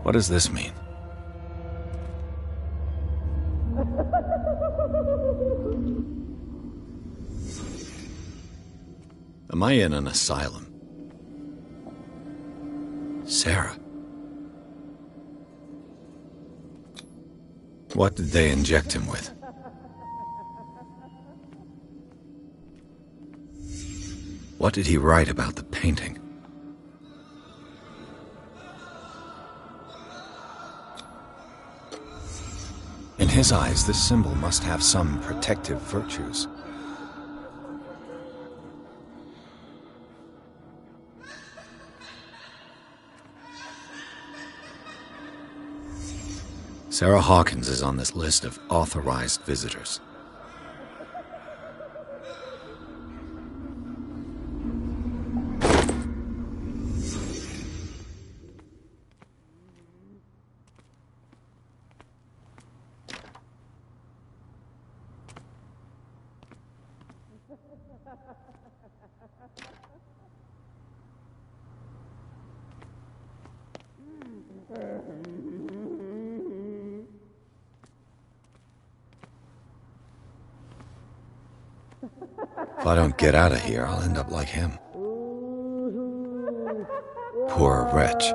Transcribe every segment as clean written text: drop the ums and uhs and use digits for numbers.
What does this mean? Am I in an asylum? Sarah. What did they inject him with? What did he write about the painting? In his eyes, this symbol must have some protective virtues. Sarah Hawkins is on this list of authorized visitors. If I don't get out of here, I'll end up like him. Poor wretch.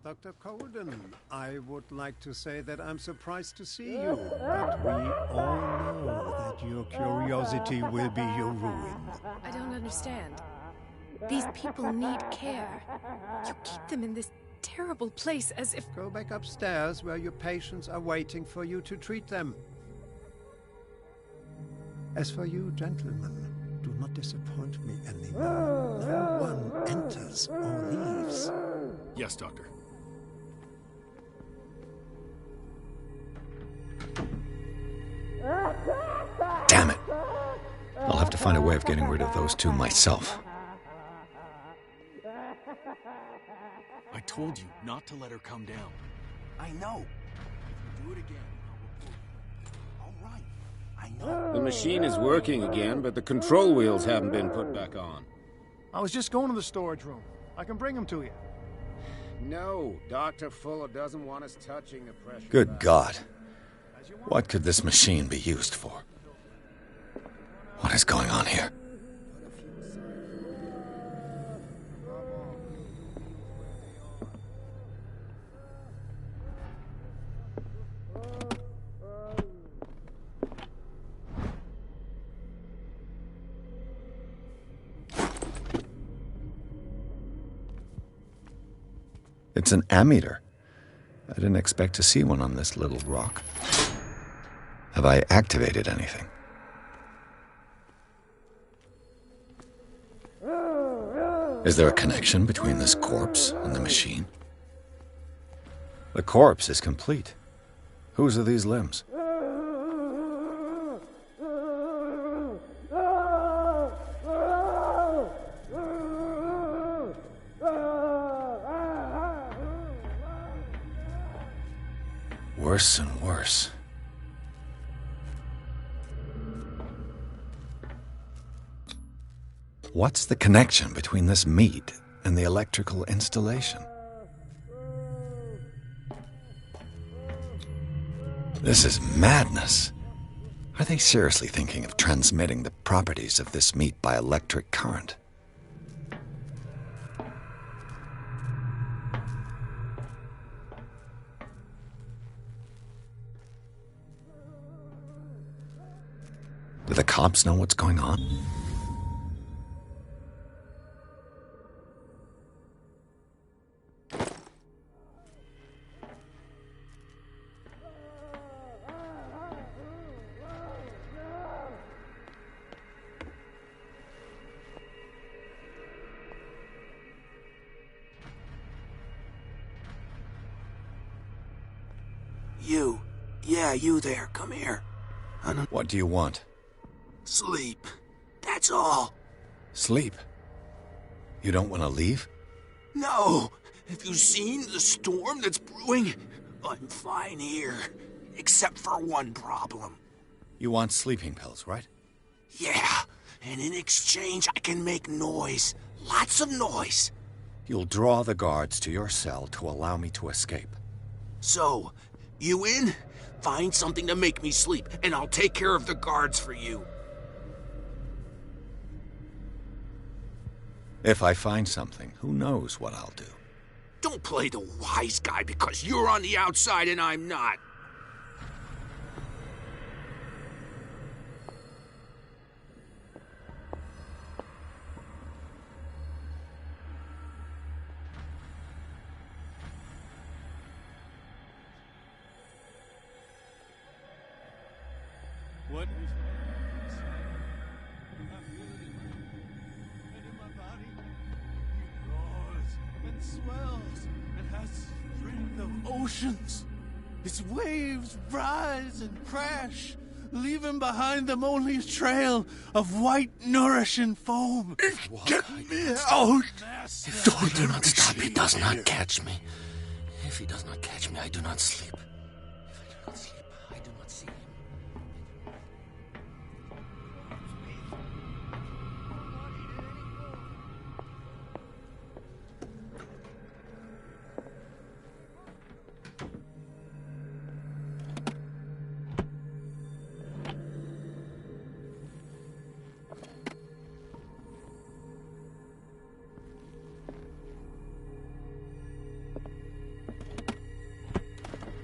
Dr. Colden, I would like to say that I'm surprised to see you, but we all know that your curiosity will be your ruin. I don't understand. These people need care. You keep them in this terrible place as if... Go back upstairs where your patients are waiting for you to treat them. As for you, gentlemen, do not disappoint me anymore. No one enters or leaves. Yes, Doctor. Damn it. I'll have to find a way of getting rid of those two myself. I told you not to let her come down. I know. If you do it again, I'll report you. All right. I know. The machine is working again, but the control wheels haven't been put back on. I was just going to the storage room. I can bring them to you. No, Dr. Fuller doesn't want us touching the pressure Good valve. God. What could this machine be used for? What is going on here? It's an ammeter. I didn't expect to see one on this little rock. Have I activated anything? Is there a connection between this corpse and the machine? The corpse is complete. Whose are these limbs? Worse and worse. What's the connection between this meat and the electrical installation? This is madness. Are they seriously thinking of transmitting the properties of this meat by electric current? Do the cops know what's going on? You. Yeah, you there. Come here. What do you want? Sleep. That's all. Sleep. You don't want to leave? No. Have you seen the storm that's brewing? I'm fine here, except for one problem. You want sleeping pills, right? Yeah, and in exchange I can make noise. Lots of noise. You'll draw the guards to your cell to allow me to escape. So, you in? Find something to make me sleep, and I'll take care of the guards for you. If I find something, who knows what I'll do. Don't play the wise guy because you're on the outside and I'm not. What is I'm feeling it. And in my body, it roars and swells and has strength of oceans. Its waves rise and crash, leaving behind them only a trail of white, nourishing foam. Get me out! If I do not stop, he does not catch me. If he does not catch me, I do not sleep. If I do not sleep, I do not see him.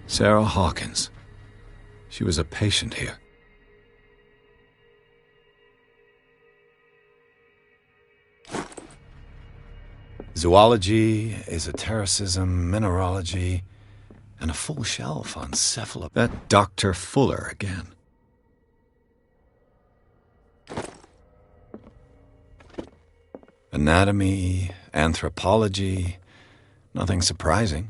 Sarah Hawkins. She was a patient here. Zoology, esotericism, mineralogy, and a full shelf on cephalop. That Dr. Fuller again. Anatomy, anthropology, nothing surprising.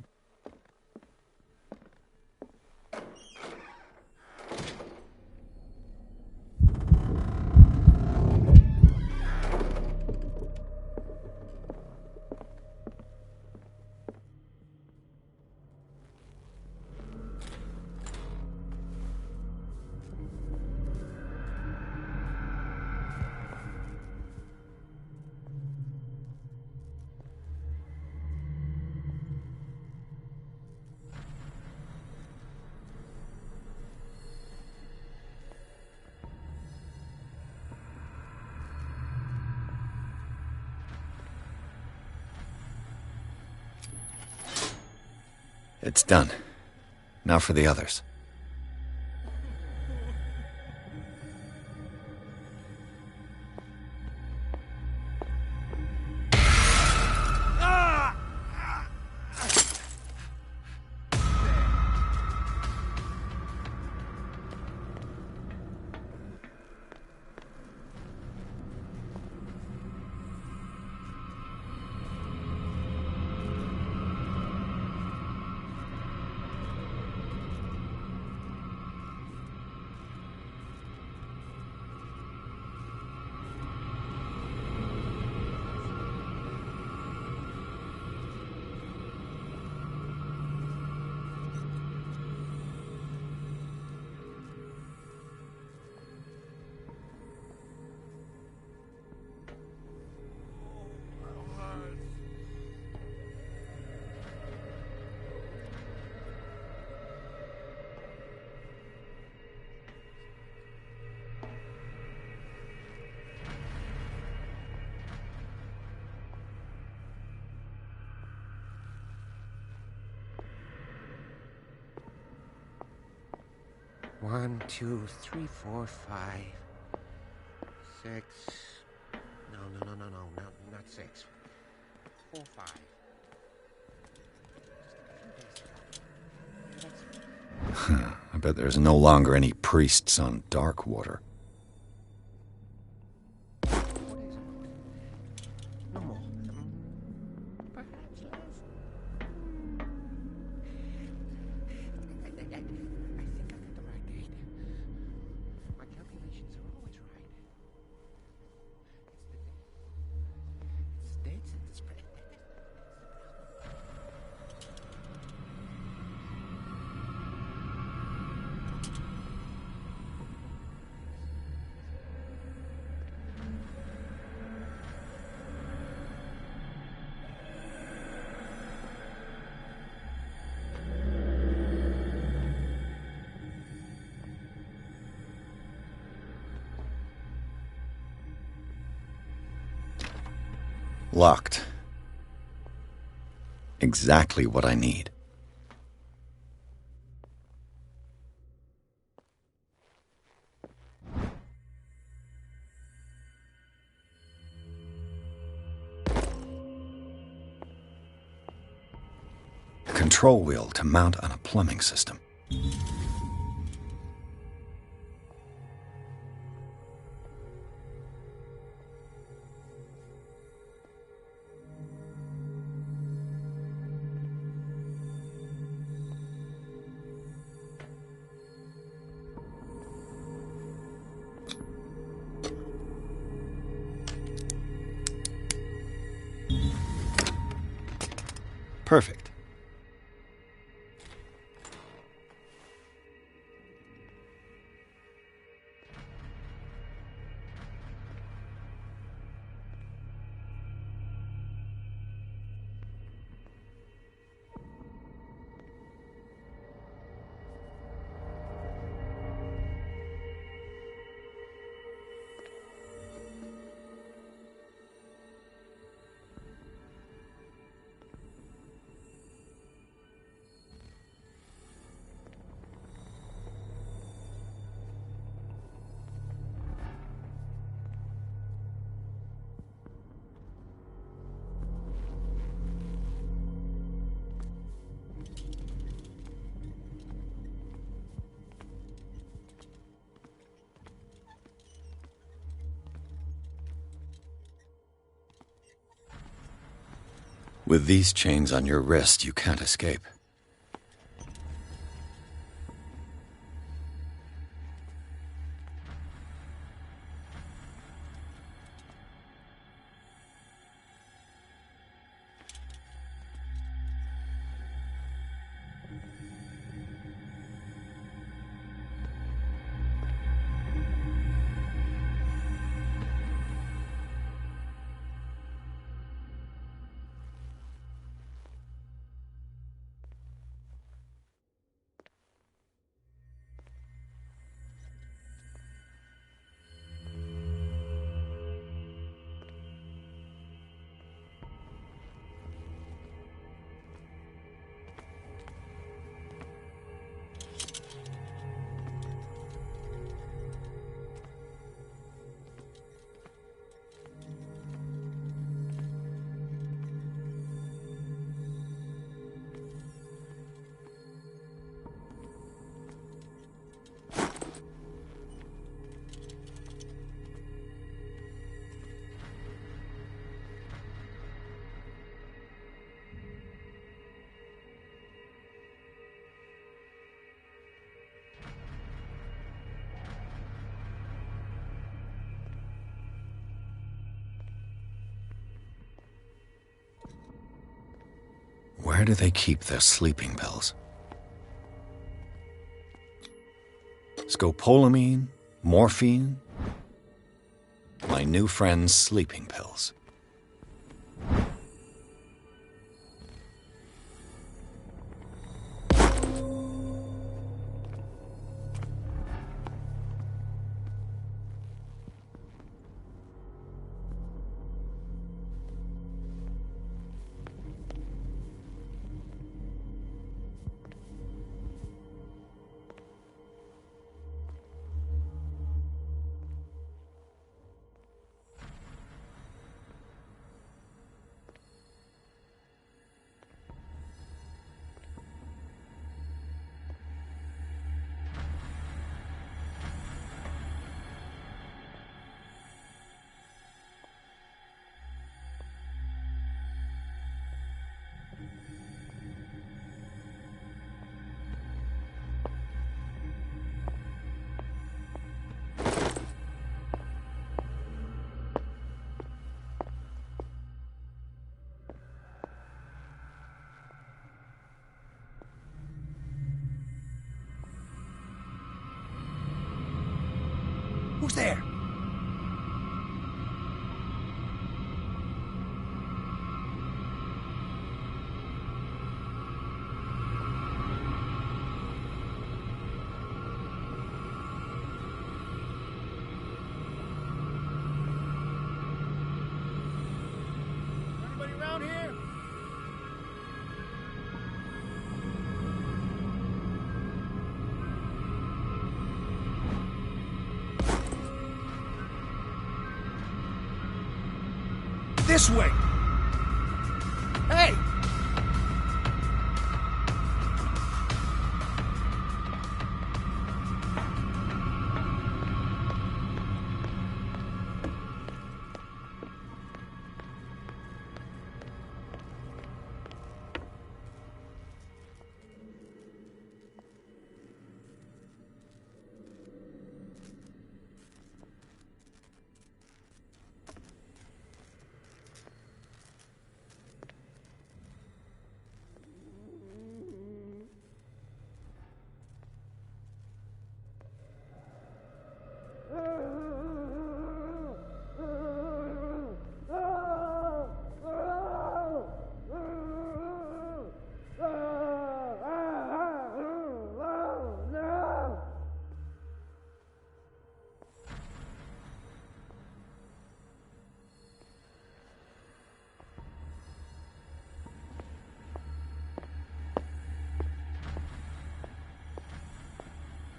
It's done. Now for the others. One, two, three, four, 5, 6. No, not 6. 4, 5. I bet there's no longer any priests on Darkwater. No more. Perhaps less. I think I got the right date. My calculations are always right. It's the dates and the spread. Locked. Exactly what I need. A control wheel to mount on a plumbing system. Perfect. With these chains on your wrist, you can't escape. Where do they keep their sleeping pills? Scopolamine? Morphine? My new friend's sleeping pills. Who's there? down here? This way! Hey!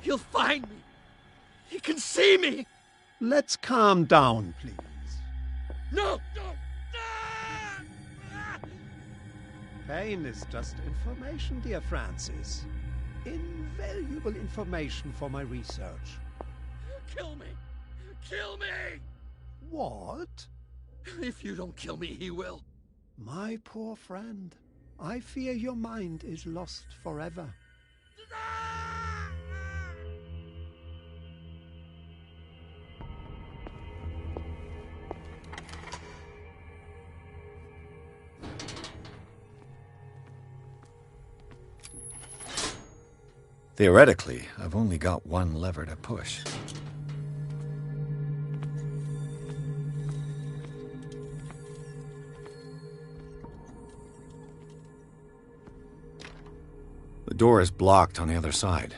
He'll find me. He can see me. Let's calm down, please. No! Pain is just information, dear Francis. Invaluable information for my research. Kill me! Kill me! What? If you don't kill me, he will. My poor friend, I fear your mind is lost forever. Theoretically, I've only got one lever to push. The door is blocked on the other side.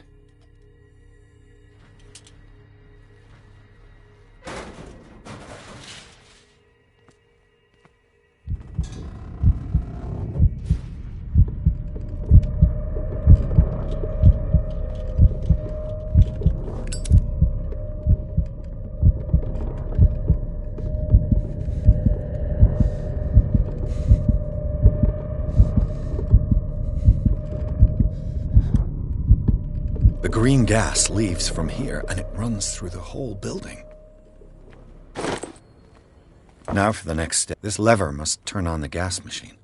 The green gas leaves from here, and it runs through the whole building. Now for the next step. This lever must turn on the gas machine.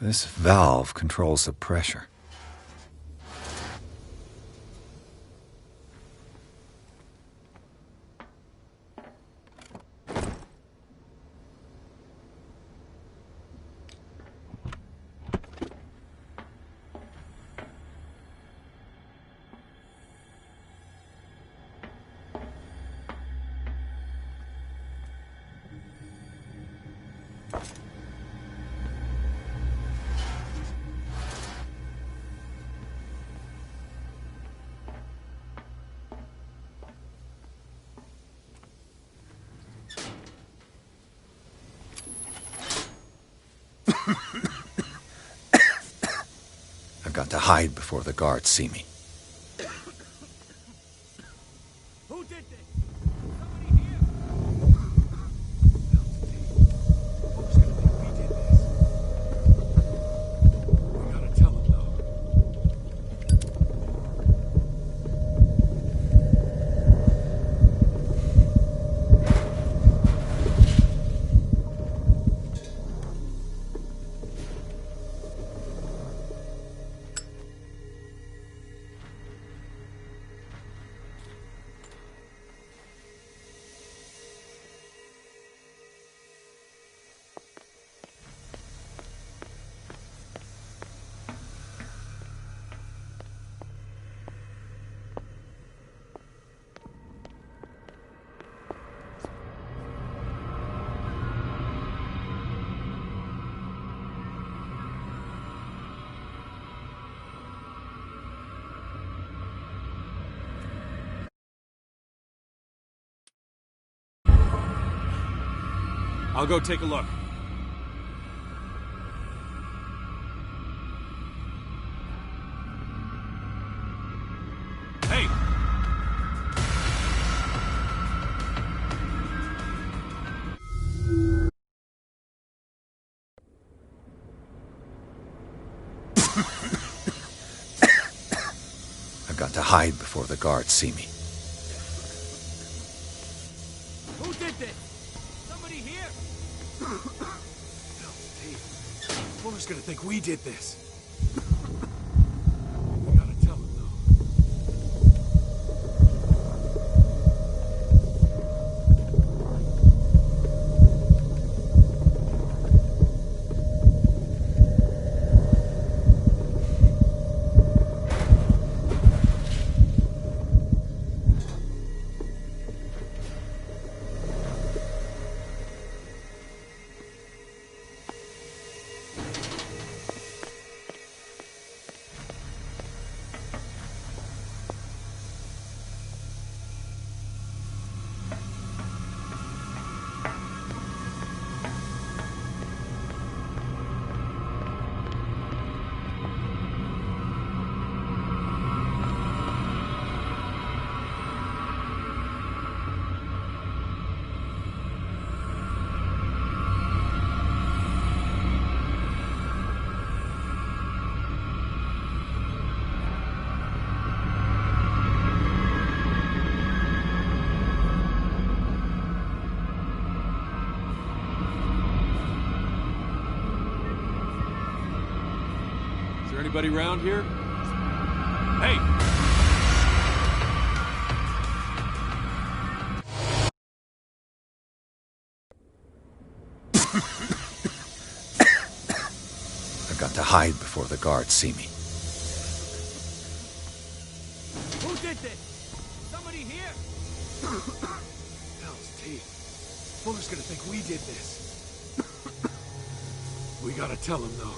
This valve controls the pressure. I've got to hide before the guards see me. Who did this? Somebody here? Folks gonna think we did this. We gotta tell them, though. I'll go take a look. Hey! I've got to hide before the guards see me. Who did this? Somebody here? Fuller's gonna think we did this. We gotta tell him, though. Is there anybody around here? Hey! I've got to hide before the guards see me. Who did this? Somebody here? Hell's teeth. Fuller's gonna think we did this. We gotta tell him, though.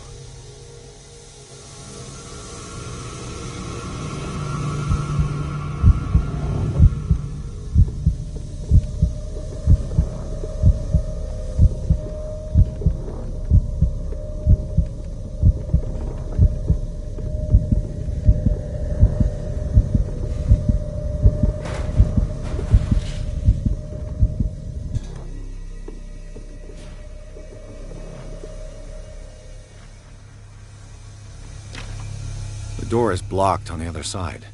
The door is blocked on the other side.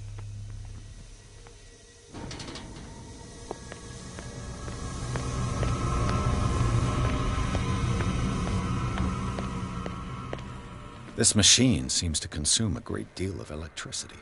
This machine seems to consume a great deal of electricity.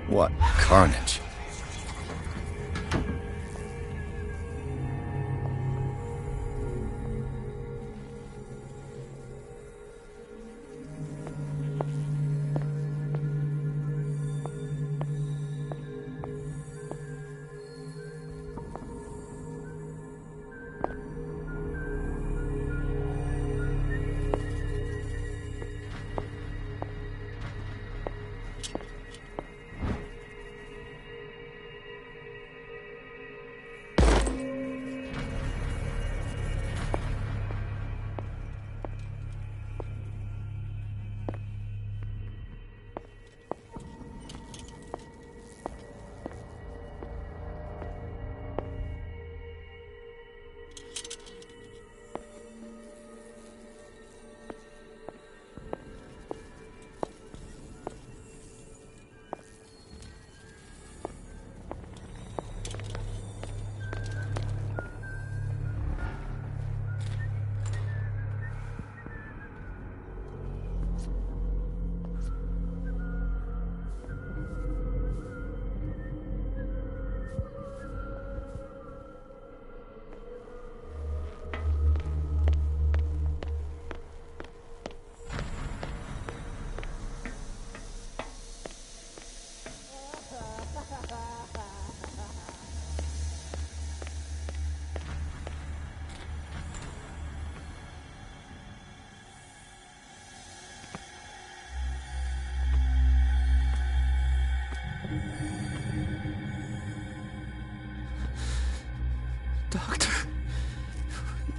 What carnage!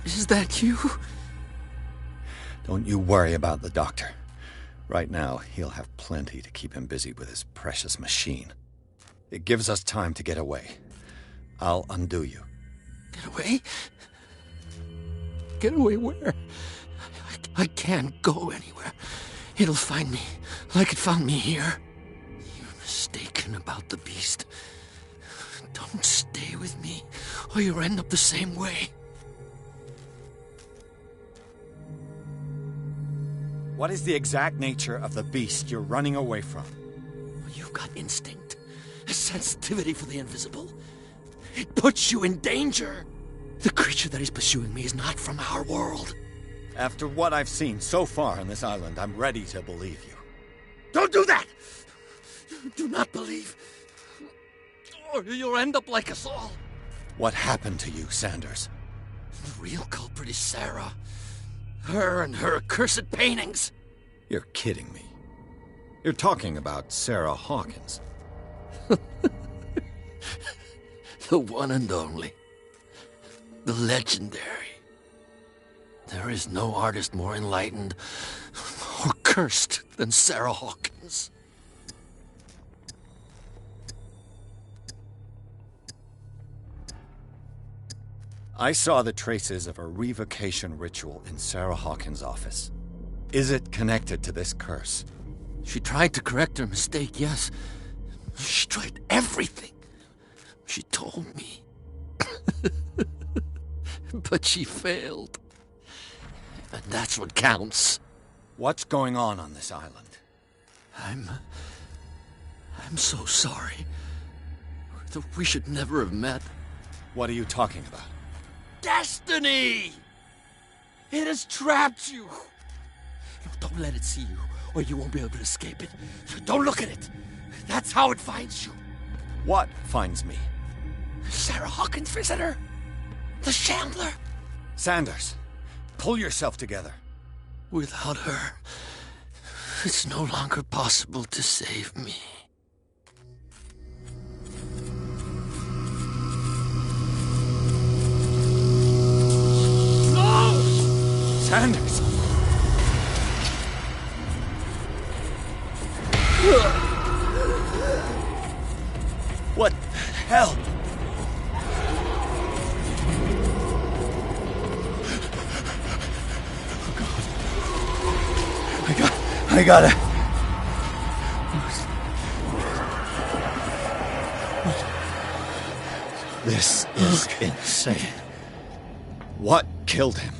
Is that you? Don't you worry about the doctor. Right now, he'll have plenty to keep him busy with his precious machine. It gives us time to get away. I'll undo you. Get away? Get away where? I can't go anywhere. It'll find me, like it found me here. You're mistaken about the beast. Don't stay with me, or you'll end up the same way. What is the exact nature of the beast you're running away from? You've got instinct, a sensitivity for the invisible. It puts you in danger. The creature that is pursuing me is not from our world. After what I've seen so far on this island, I'm ready to believe you. Don't do that! Do not believe, or you'll end up like us all. What happened to you, Sanders? The real culprit is Sarah. Her and her accursed paintings. You're kidding me. You're talking about Sarah Hawkins. The one and only. The legendary. There is no artist more enlightened or cursed than Sarah Hawkins. I saw the traces of a revocation ritual in Sarah Hawkins' office. Is it connected to this curse? She tried to correct her mistake, yes. She tried everything. She told me. But she failed. And that's what counts. What's going on this island? I'm so sorry. We should never have met. What are you talking about? Destiny! It has trapped you. Don't let it see you, or you won't be able to escape it. Don't look at it. That's how it finds you. What finds me? Sarah Hawkins' visitor. The Shambler. Sanders, pull yourself together. Without her, it's no longer possible to save me. No! Sanders! What the hell? I gotta... This is insane. What killed him?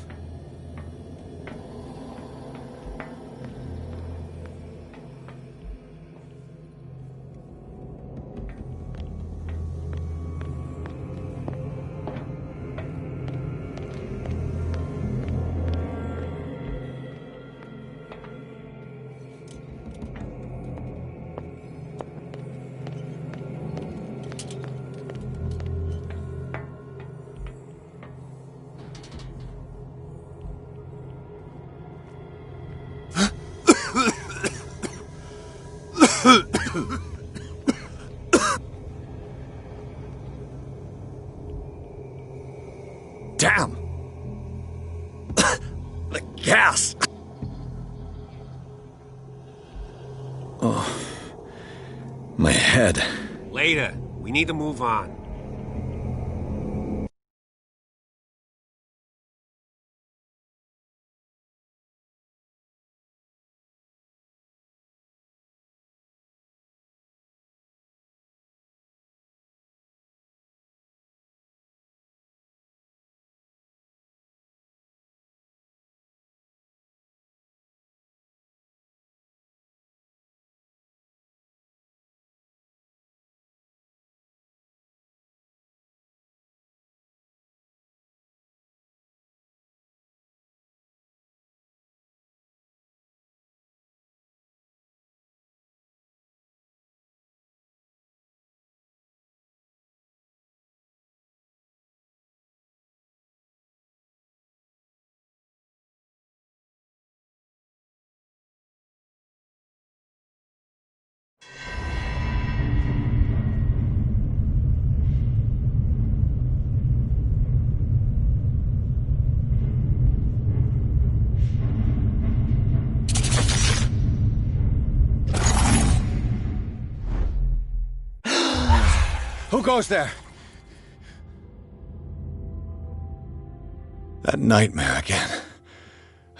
Damn! The gas! Oh, my head. Later. We need to move on. Who goes there? That nightmare again.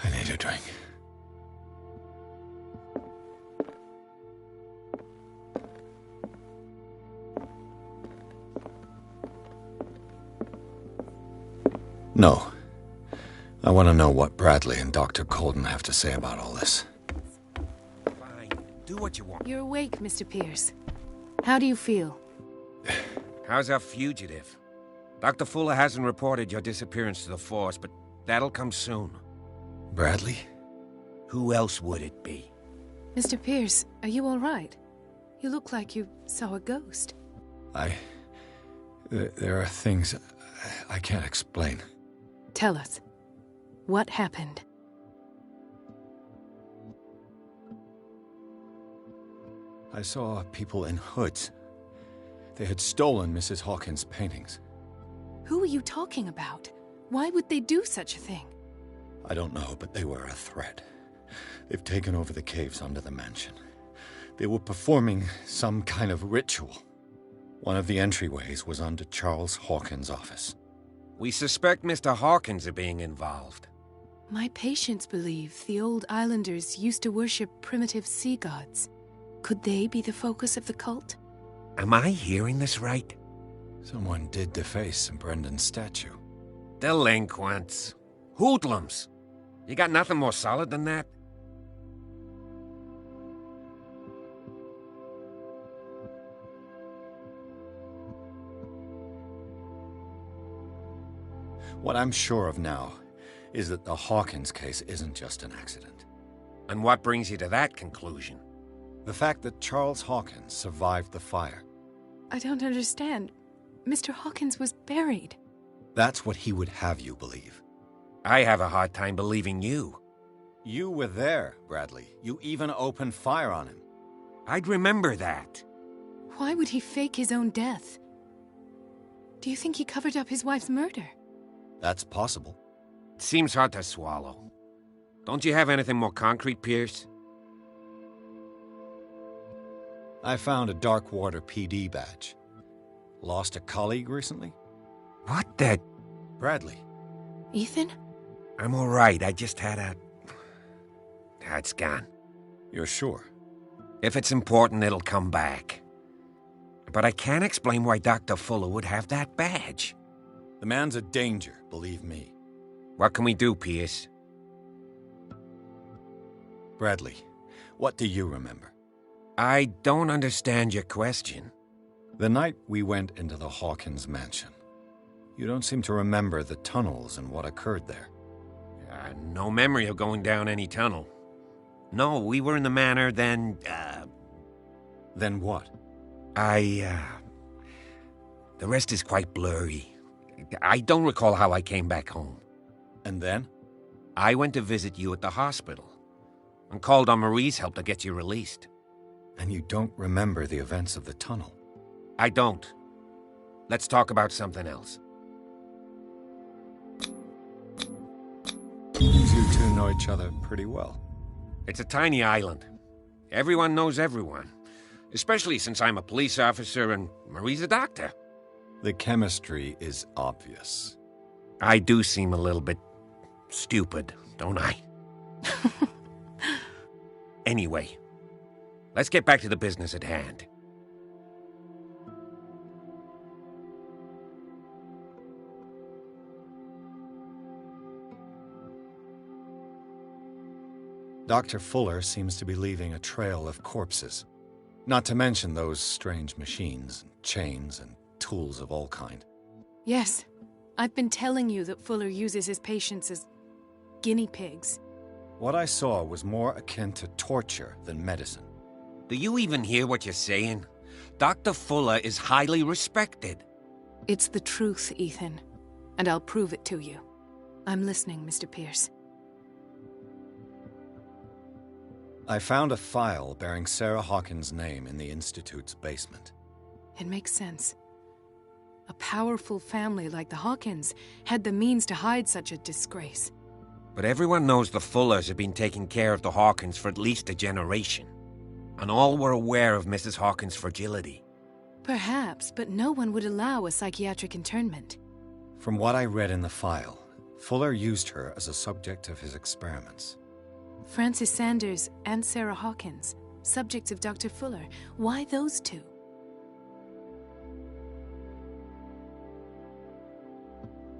I need a drink. No. I want to know what Bradley and Dr. Colden have to say about all this. Fine. Do what you want. You're awake, Mr. Pierce. How do you feel? How's our fugitive? Dr. Fuller hasn't reported your disappearance to the Force, but that'll come soon. Bradley? Who else would it be? Mr. Pierce, are you all right? You look like you saw a ghost. There are things I can't explain. Tell us. What happened? I saw people in hoods. They had stolen Mrs. Hawkins' paintings. Who are you talking about? Why would they do such a thing? I don't know, but they were a threat. They've taken over the caves under the mansion. They were performing some kind of ritual. One of the entryways was under Charles Hawkins' office. We suspect Mr. Hawkins of being involved. My patients believe the old islanders used to worship primitive sea gods. Could they be the focus of the cult? Am I hearing this right? Someone did deface Brendan's statue. Delinquents. Hoodlums. You got nothing more solid than that? What I'm sure of now is that the Hawkins case isn't just an accident. And what brings you to that conclusion? The fact that Charles Hawkins survived the fire. I don't understand. Mr. Hawkins was buried. That's what he would have you believe. I have a hard time believing you. You were there, Bradley. You even opened fire on him. I'd remember that. Why would he fake his own death? Do you think he covered up his wife's murder? That's possible. It seems hard to swallow. Don't you have anything more concrete, Pierce? I found a Darkwater PD badge. Lost a colleague recently? What the... Bradley. Ethan? I'm all right. I just had a... It's gone. You're sure? If it's important, it'll come back. But I can't explain why Dr. Fuller would have that badge. The man's a danger, believe me. What can we do, Pierce? Bradley, what do you remember? I don't understand your question. The night we went into the Hawkins mansion. You don't seem to remember the tunnels and what occurred there. No memory of going down any tunnel. No, we were in the manor, then, Then what? The rest is quite blurry. I don't recall how I came back home. And then? I went to visit you at the hospital, and called on Marie's help to get you released. And you don't remember the events of the tunnel? I don't. Let's talk about something else. You two know each other pretty well. It's a tiny island. Everyone knows everyone. Especially since I'm a police officer and Marie's a doctor. The chemistry is obvious. I do seem a little bit stupid, don't I? Anyway, let's get back to the business at hand. Dr. Fuller seems to be leaving a trail of corpses. Not to mention those strange machines, chains, and tools of all kind. Yes. I've been telling you that Fuller uses his patients as guinea pigs. What I saw was more akin to torture than medicine. Do you even hear what you're saying? Dr. Fuller is highly respected. It's the truth, Ethan. And I'll prove it to you. I'm listening, Mr. Pierce. I found a file bearing Sarah Hawkins' name in the Institute's basement. It makes sense. A powerful family like the Hawkins had the means to hide such a disgrace. But everyone knows the Fullers have been taking care of the Hawkins for at least a generation. And all were aware of Mrs. Hawkins' fragility. Perhaps, but no one would allow a psychiatric internment. From what I read in the file, Fuller used her as a subject of his experiments. Francis Sanders and Sarah Hawkins, subjects of Dr. Fuller. Why those two?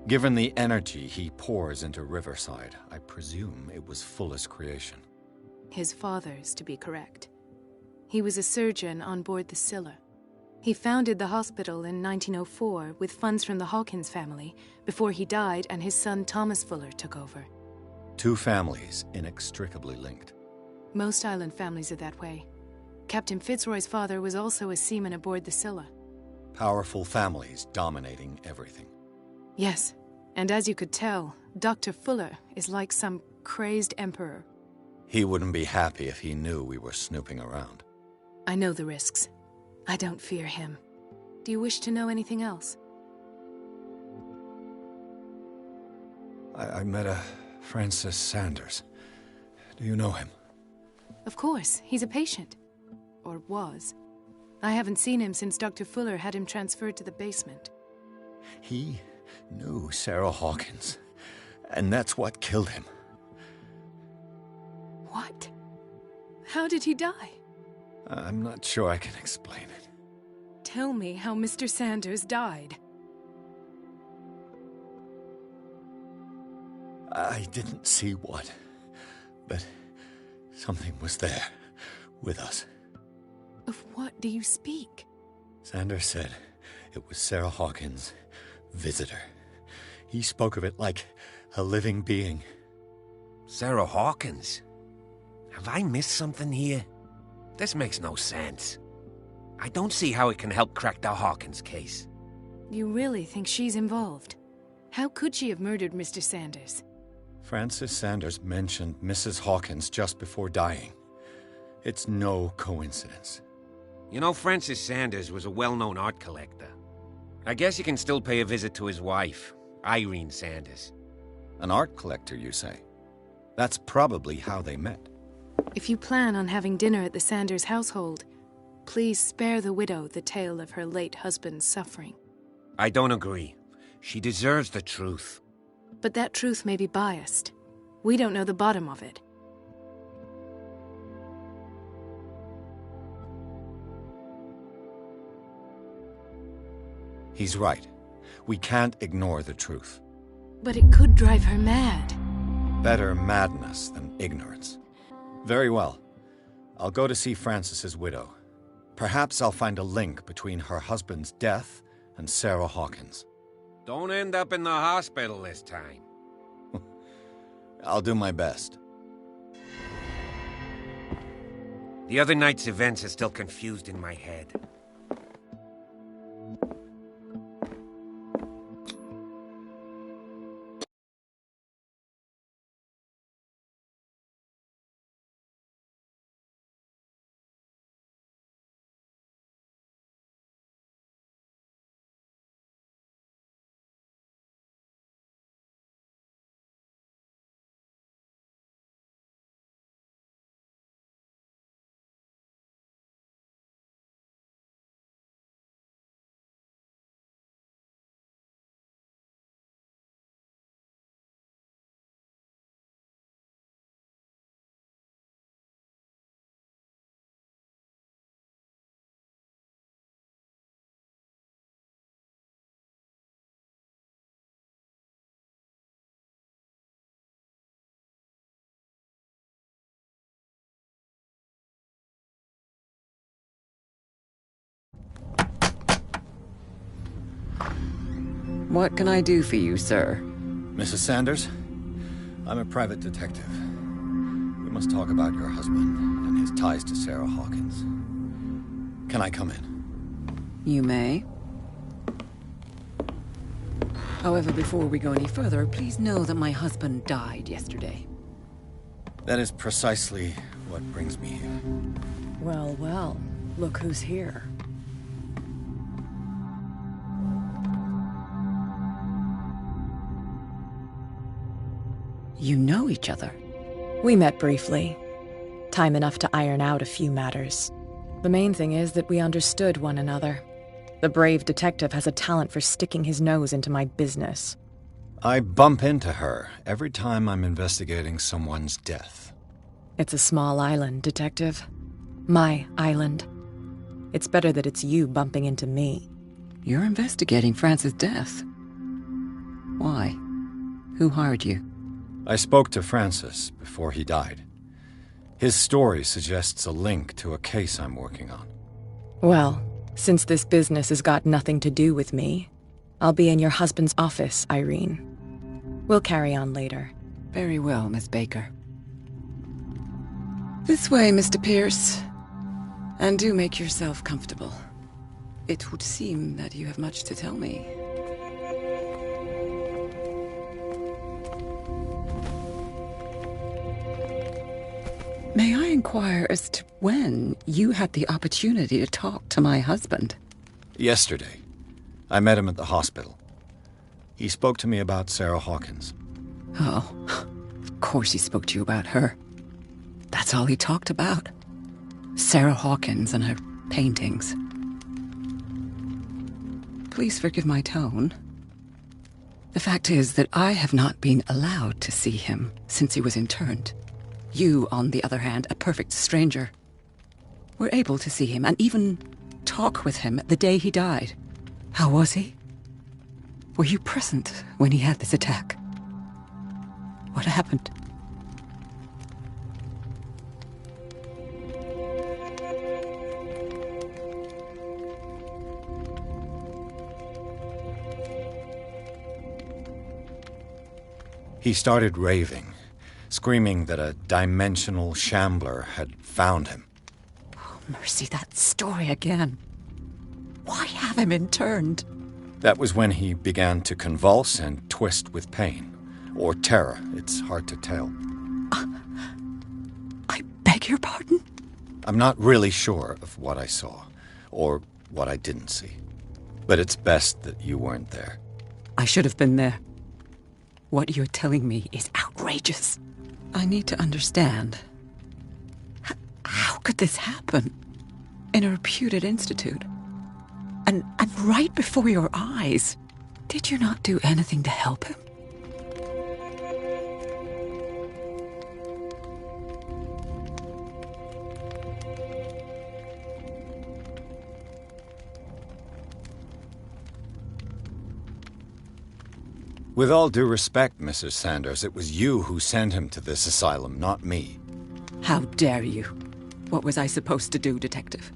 Given the energy he pours into Riverside, I presume it was Fuller's creation. His father's, to be correct. He was a surgeon on board the Scylla. He founded the hospital in 1904 with funds from the Hawkins family before he died and his son Thomas Fuller took over. Two families inextricably linked. Most island families are that way. Captain Fitzroy's father was also a seaman aboard the Scylla. Powerful families dominating everything. Yes, and as you could tell, Dr. Fuller is like some crazed emperor. He wouldn't be happy if he knew we were snooping around. I know the risks. I don't fear him. Do you wish to know anything else? I met a Francis Sanders. Do you know him? Of course, he's a patient. Or was. I haven't seen him since Dr. Fuller had him transferred to the basement. He knew Sarah Hawkins, and that's what killed him. What? How did he die? I'm not sure I can explain it. Tell me how Mr. Sanders died. I didn't see what, but something was there, with us. Of what do you speak? Sanders said it was Sarah Hawkins' visitor. He spoke of it like a living being. Sarah Hawkins? Have I missed something here? This makes no sense. I don't see how it can help crack the Hawkins case. You really think she's involved? How could she have murdered Mr. Sanders? Francis Sanders mentioned Mrs. Hawkins just before dying. It's no coincidence. You know, Francis Sanders was a well-known art collector. I guess you can still pay a visit to his wife, Irene Sanders. An art collector, you say? That's probably how they met. If you plan on having dinner at the Sanders household, please spare the widow the tale of her late husband's suffering. I don't agree. She deserves the truth. But that truth may be biased. We don't know the bottom of it. He's right. We can't ignore the truth. But it could drive her mad. Better madness than ignorance. Very well. I'll go to see Francis's widow. Perhaps I'll find a link between her husband's death and Sarah Hawkins. Don't end up in the hospital this time. I'll do my best. The other night's events are still confused in my head. What can I do for you, sir? Mrs. Sanders, I'm a private detective. We must talk about your husband and his ties to Sarah Hawkins. Can I come in? You may. However, before we go any further, please know that my husband died yesterday. That is precisely what brings me here. Well, well, look who's here. You know each other? We met briefly. Time enough to iron out a few matters. The main thing is that we understood one another. The brave detective has a talent for sticking his nose into my business. I bump into her every time I'm investigating someone's death. It's a small island, Detective. My island. It's better that it's you bumping into me. You're investigating Francis' death. Why? Who hired you? I spoke to Francis before he died. His story suggests a link to a case I'm working on. Well, since this business has got nothing to do with me, I'll be in your husband's office, Irene. We'll carry on later. Very well, Miss Baker. This way, Mr. Pierce. And do make yourself comfortable. It would seem that you have much to tell me. May I inquire as to when you had the opportunity to talk to my husband? Yesterday. I met him at the hospital. He spoke to me about Sarah Hawkins. Oh, of course he spoke to you about her. That's all he talked about. Sarah Hawkins and her paintings. Please forgive my tone. The fact is that I have not been allowed to see him since he was interned. You, on the other hand, a perfect stranger, were able to see him and even talk with him the day he died. How was he? Were you present when he had this attack? What happened? He started raving, screaming that a dimensional shambler had found him. Oh, mercy, that story again. Why have him interned? That was when he began to convulse and twist with pain. Or terror, it's hard to tell. I beg your pardon? I'm not really sure of what I saw, or what I didn't see. But it's best that you weren't there. I should have been there. What you're telling me is outrageous. I need to understand. How could this happen? In a reputed institute? And right before your eyes? Did you not do anything to help him? With all due respect, Mrs. Sanders, it was you who sent him to this asylum, not me. How dare you? What was I supposed to do, Detective?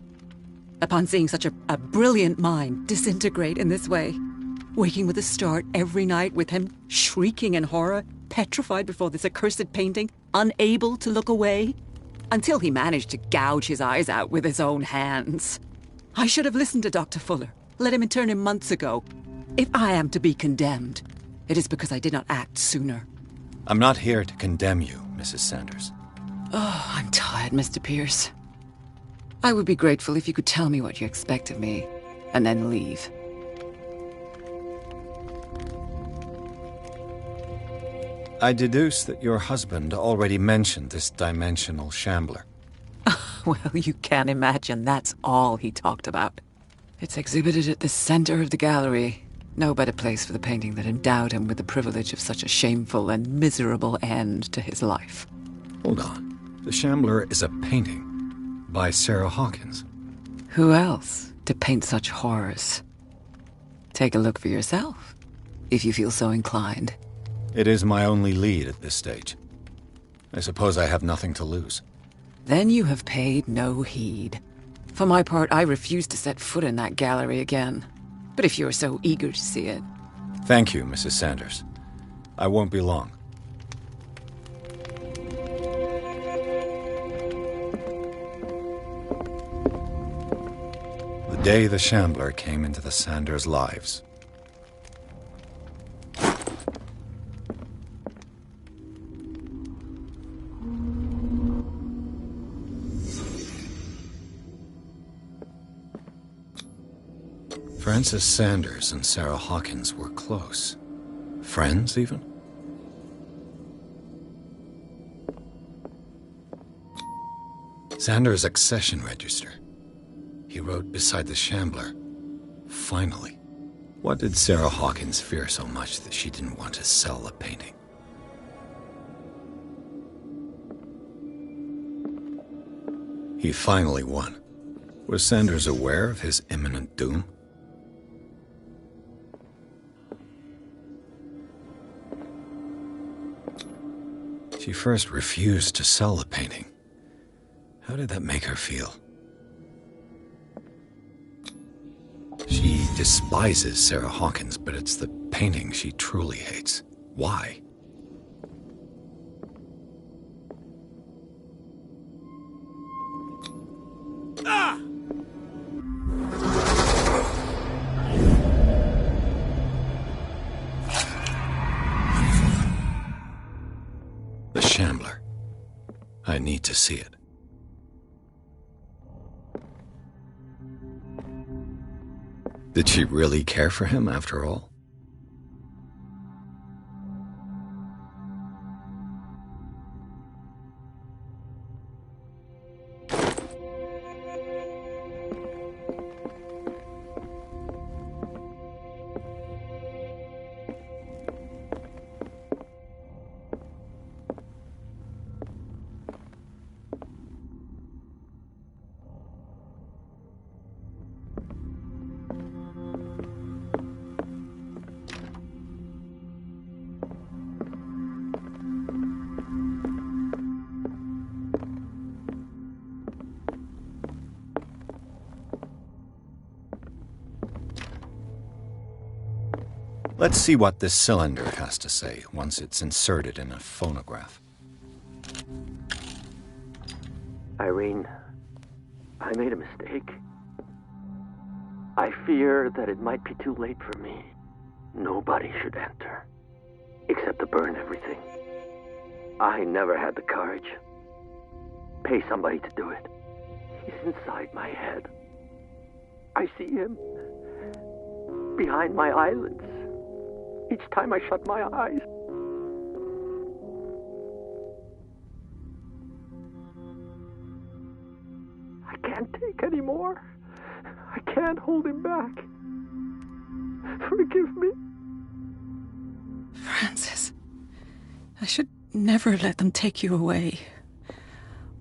Upon seeing such a brilliant mind disintegrate in this way, waking with a start every night with him shrieking in horror, petrified before this accursed painting, unable to look away, until he managed to gouge his eyes out with his own hands. I should have listened to Dr. Fuller, let him intern him months ago. If I am to be condemned, it is because I did not act sooner. I'm not here to condemn you, Mrs. Sanders. Oh, I'm tired, Mr. Pierce. I would be grateful if you could tell me what you expect of me, and then leave. I deduce that your husband already mentioned this dimensional shambler. Well, you can imagine that's all he talked about. It's exhibited at the center of the gallery. No better place for the painting that endowed him with the privilege of such a shameful and miserable end to his life. Hold on. The shambler is a painting by Sarah Hawkins. Who else to paint such horrors? Take a look for yourself, if you feel so inclined. It is my only lead at this stage. I suppose I have nothing to lose. Then you have paid no heed. For my part, I refuse to set foot in that gallery again. But if you're so eager to see it... Thank you, Mrs. Sanders. I won't be long. The day the shambler came into the Sanders' lives. Francis Sanders and Sarah Hawkins were close. Friends, even? Sanders' accession register. He wrote beside the shambler, Finally. What did Sarah Hawkins fear so much that she didn't want to sell the painting? He finally won. Was Sanders aware of his imminent doom? She first refused to sell the painting. How did that make her feel? She despises Sarah Hawkins, but it's the painting she truly hates. Why? Ah! The Shambler. I need to see it. Did she really care for him after all? Let's see what this cylinder has to say once it's inserted in a phonograph. Irene, I made a mistake. I fear that it might be too late for me. Nobody should enter, except to burn everything. I never had the courage. Pay somebody to do it. He's inside my head. I see him behind my eyelids each time I shut my eyes. I can't take any more. I can't hold him back. Forgive me. Francis, I should never let them take you away.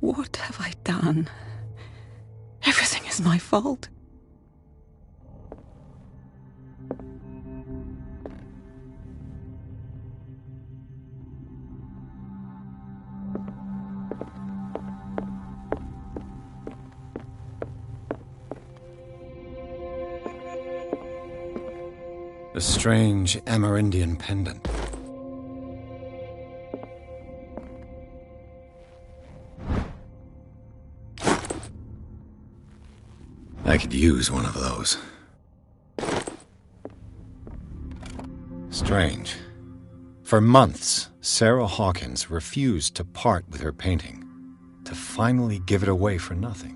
What have I done? Everything is my fault. A strange Amerindian pendant. I could use one of those. Strange. For months, Sarah Hawkins refused to part with her painting, to finally give it away for nothing.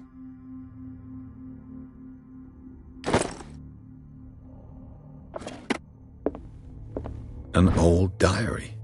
An old diary.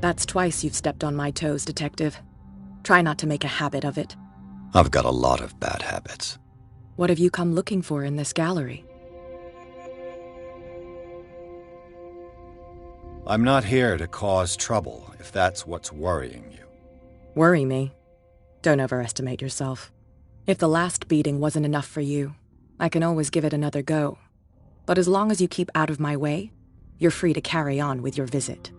That's twice you've stepped on my toes, Detective. Try not to make a habit of it. I've got a lot of bad habits. What have you come looking for in this gallery? I'm not here to cause trouble, if that's what's worrying you. Worry me? Don't overestimate yourself. If the last beating wasn't enough for you, I can always give it another go. But as long as you keep out of my way, you're free to carry on with your visit.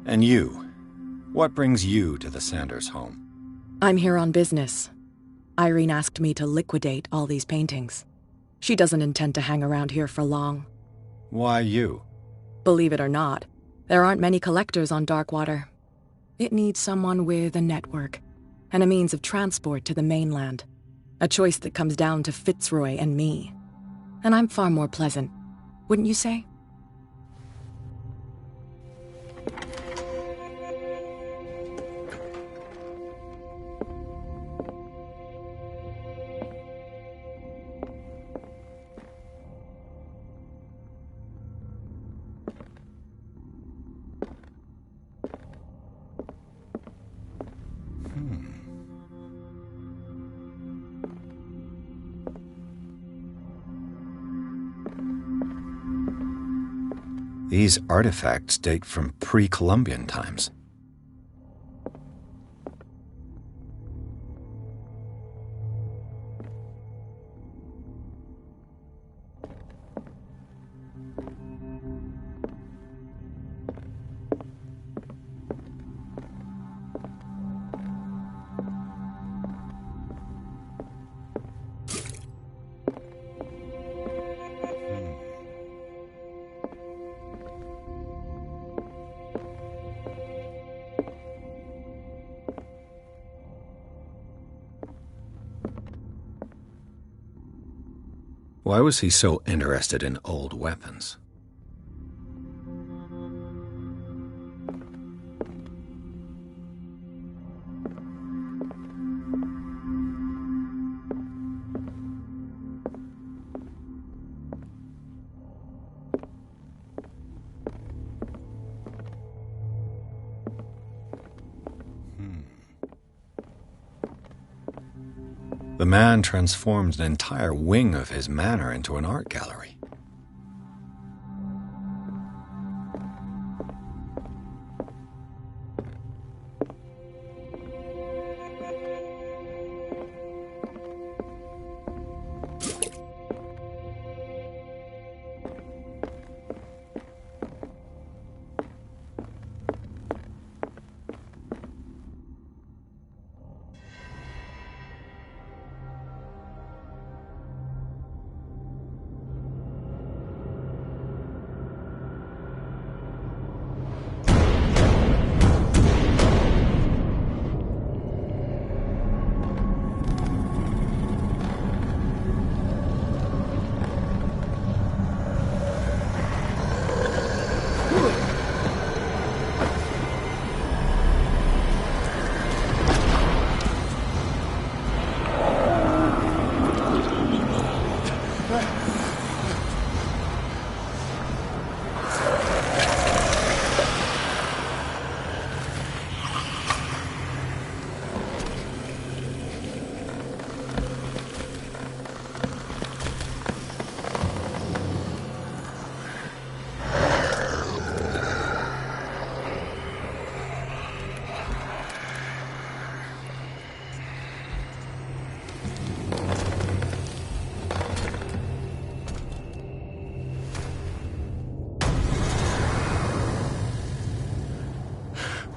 And you? What brings you to the Sanders home? I'm here on business. Irene asked me to liquidate all these paintings. She doesn't intend to hang around here for long. Why you? Believe it or not, there aren't many collectors on Darkwater. It needs someone with a network and a means of transport to the mainland. A choice that comes down to Fitzroy and me. And I'm far more pleasant, wouldn't you say? These artifacts date from pre-Columbian times. Why was he so interested in old weapons? The man transformed an entire wing of his manor into an art gallery.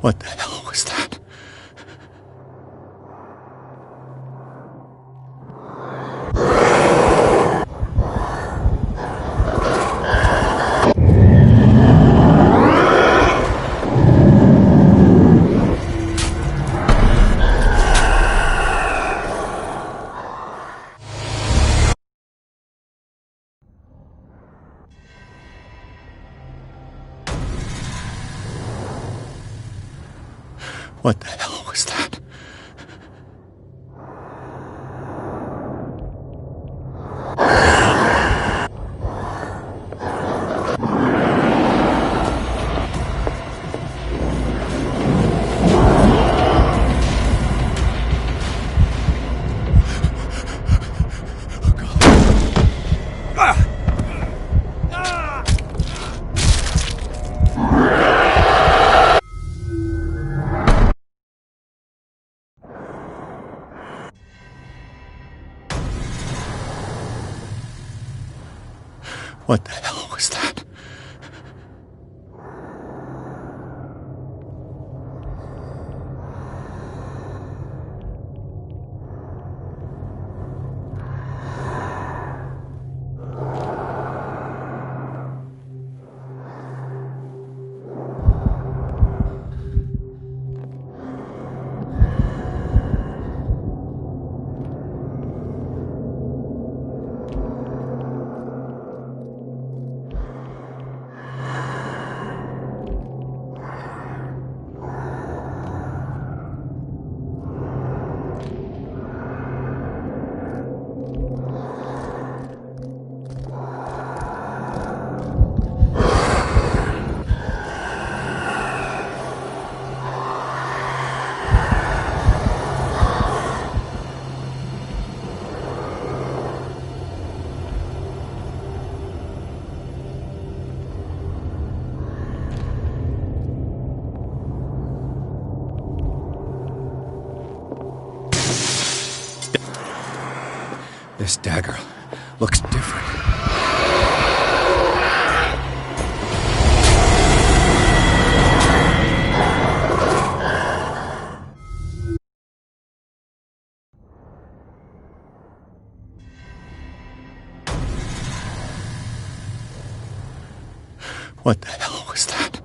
What the hell was that? What the hell was that? What the hell was that? This dagger looks different. What the hell was that?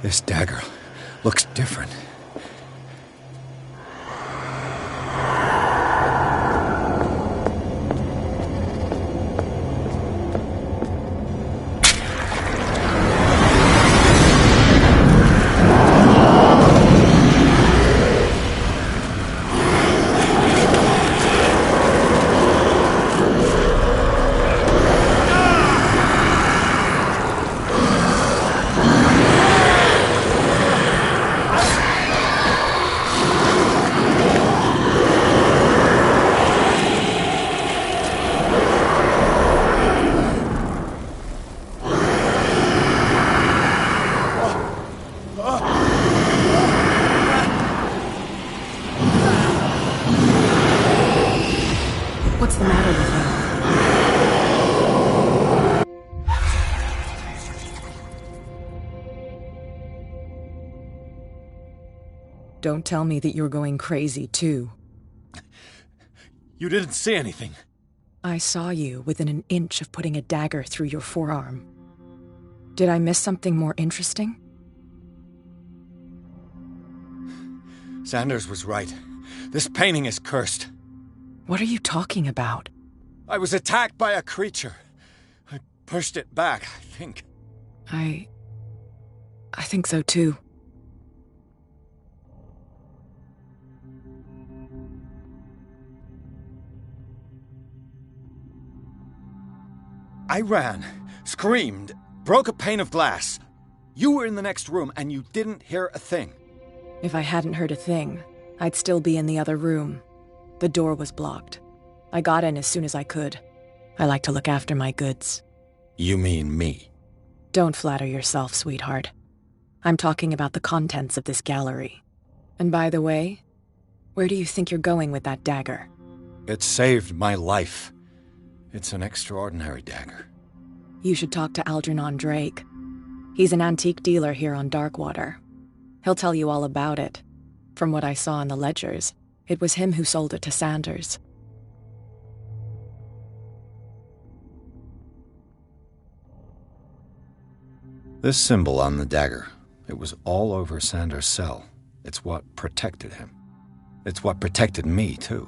This dagger looks different. What's the matter with him? Don't tell me that you're going crazy, too. You didn't see anything. I saw you within an inch of putting a dagger through your forearm. Did I miss something more interesting? Sanders was right. This painting is cursed. What are you talking about? I was attacked by a creature. I pushed it back, I think. I think so, too. I ran, screamed, broke a pane of glass. You were in the next room and you didn't hear a thing. If I hadn't heard a thing, I'd still be in the other room. The door was blocked. I got in as soon as I could. I like to look after my goods. You mean me? Don't flatter yourself, sweetheart. I'm talking about the contents of this gallery. And by the way, where do you think you're going with that dagger? It saved my life. It's an extraordinary dagger. You should talk to Algernon Drake. He's an antique dealer here on Darkwater. He'll tell you all about it. From what I saw in the ledgers, it was him who sold it to Sanders. This symbol on the dagger, it was all over Sanders' cell. It's what protected him. It's what protected me, too.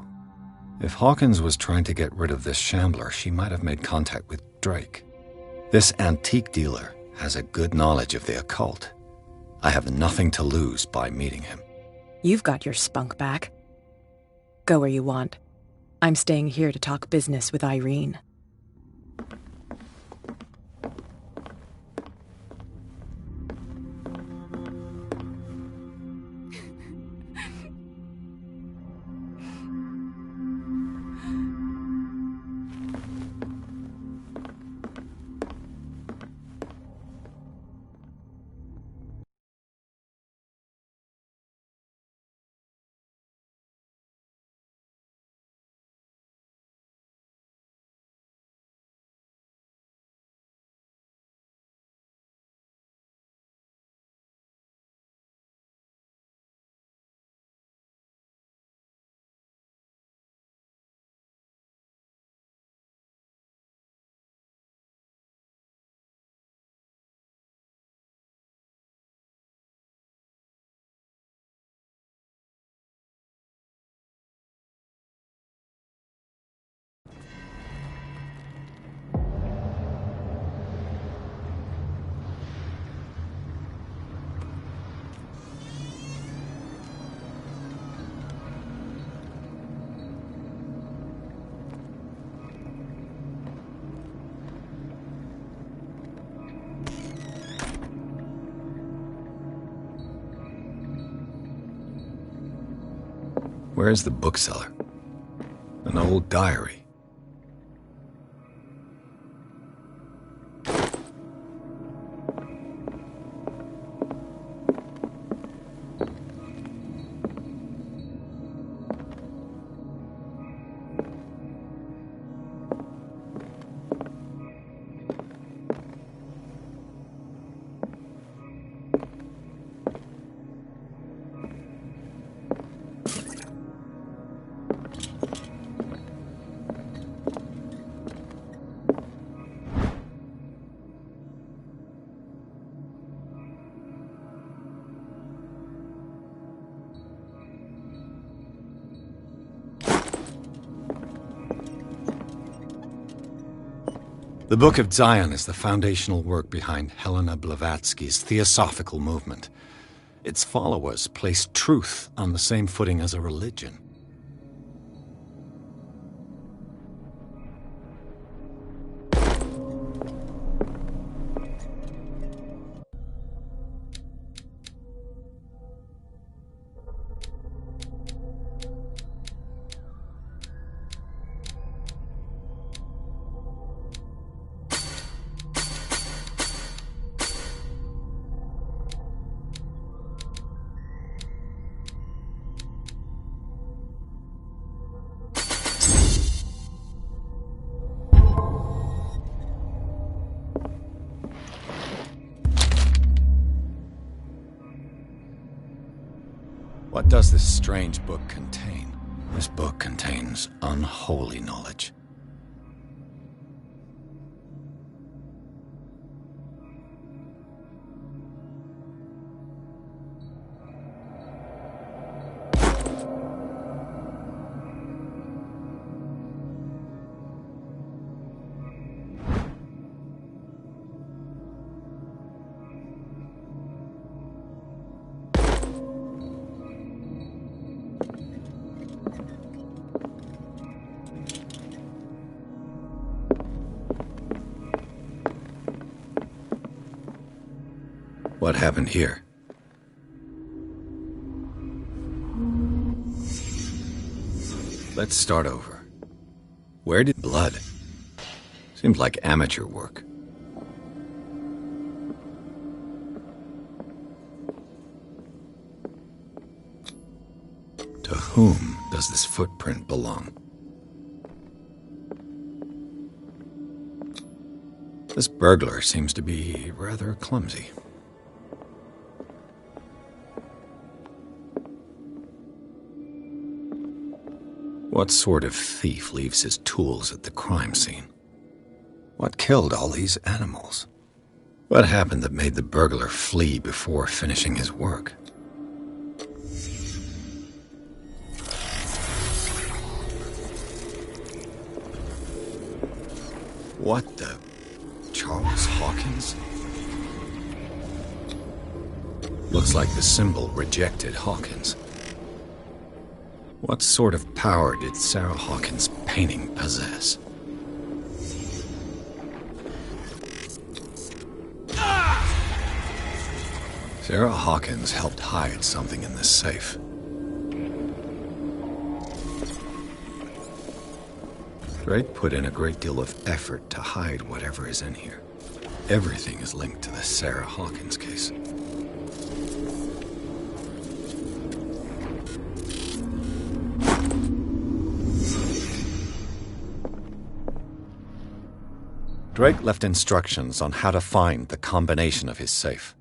If Hawkins was trying to get rid of this shambler, she might have made contact with Drake. This antique dealer has a good knowledge of the occult. I have nothing to lose by meeting him. You've got your spunk back. Go where you want. I'm staying here to talk business with Irene. Where's the bookseller? An old diary. The Book of Zion is the foundational work behind Helena Blavatsky's Theosophical movement. Its followers place truth on the same footing as a religion. What does this strange book contain? This book contains unholy knowledge. What happened here? Let's start over. Where did blood? Seems like amateur work. To whom does this footprint belong? This burglar seems to be rather clumsy. What sort of thief leaves his tools at the crime scene? What killed all these animals? What happened that made the burglar flee before finishing his work? What the... Charles Hawkins? Looks like the symbol rejected Hawkins. What sort of power did Sarah Hawkins' painting possess? Sarah Hawkins helped hide something in this safe. Drake put in a great deal of effort to hide whatever is in here. Everything is linked to the Sarah Hawkins case. Drake left instructions on how to find the combination of his safe.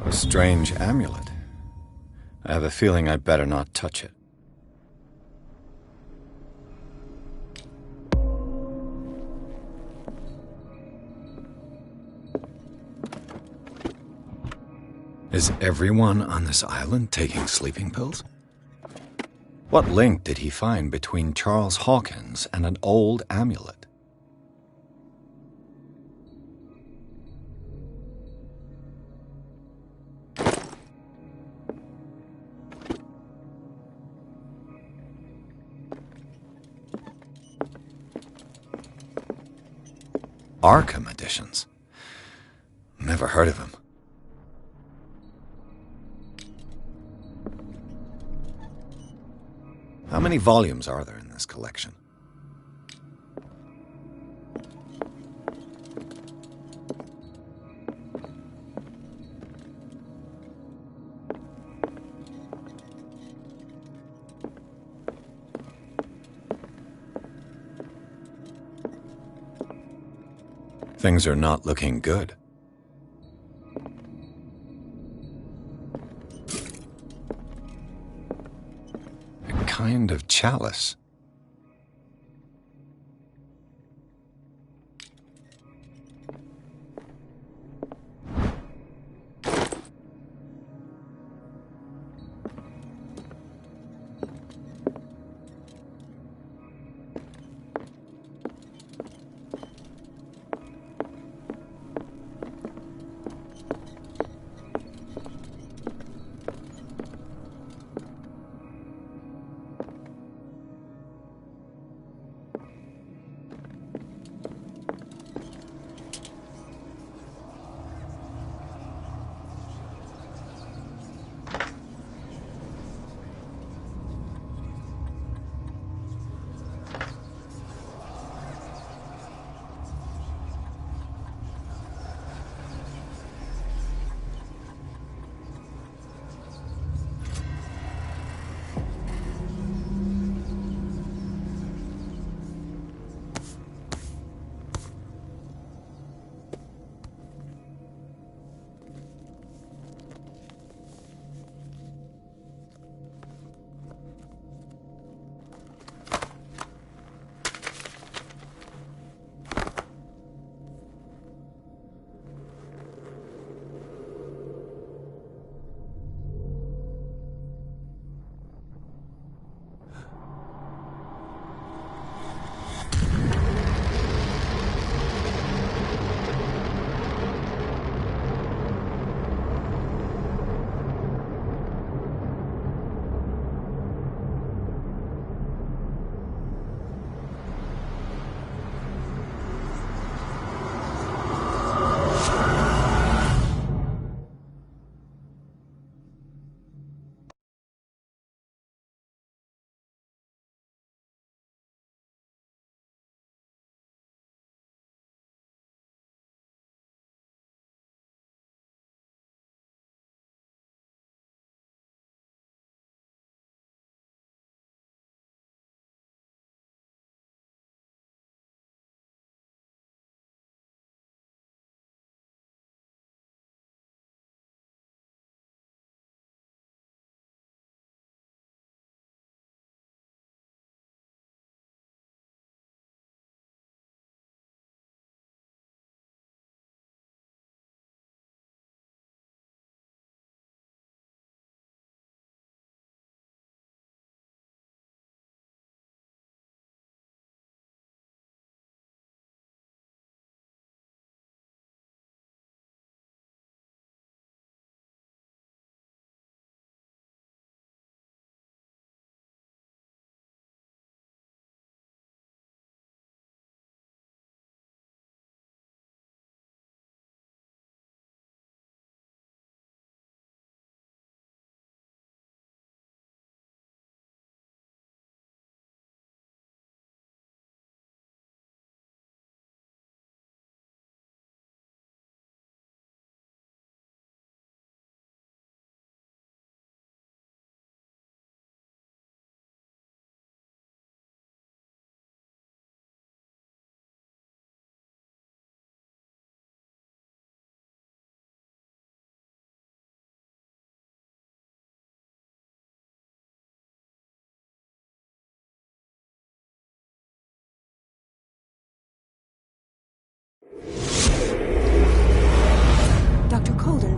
A strange amulet. I have a feeling I'd better not touch it. Is everyone on this island taking sleeping pills? What link did he find between Charles Hawkins and an old amulet? Arkham editions. Never heard of him. How many volumes are there in this collection? Things are not looking good. A kind of chalice.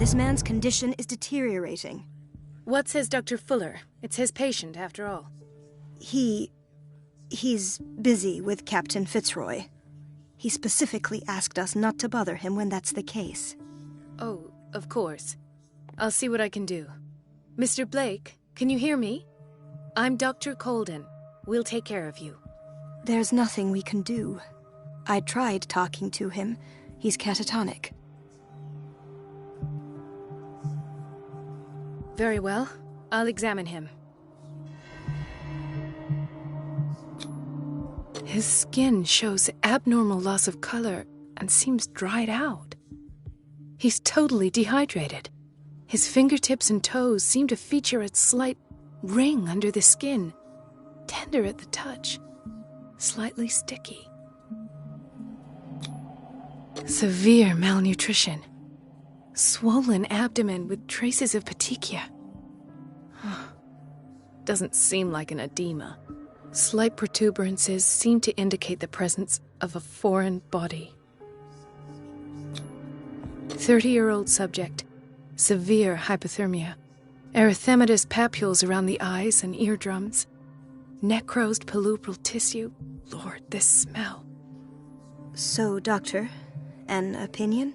This man's condition is deteriorating. What says Dr. Fuller? It's his patient, after all. He's busy with Captain Fitzroy. He specifically asked us not to bother him when that's the case. Oh, of course. I'll see what I can do. Mr. Blake, can you hear me? I'm Dr. Colden. We'll take care of you. There's nothing we can do. I tried talking to him. He's catatonic. Very well. I'll examine him. His skin shows abnormal loss of color and seems dried out. He's totally dehydrated. His fingertips and toes seem to feature a slight ring under the skin, tender at the touch, slightly sticky. Severe malnutrition. Swollen abdomen with traces of petechia. Doesn't seem like an edema. Slight protuberances seem to indicate the presence of a foreign body. 30-year-old subject. Severe hypothermia. Erythematous papules around the eyes and eardrums. Necrosed palpebral tissue. Lord, this smell. So, Doctor, an opinion?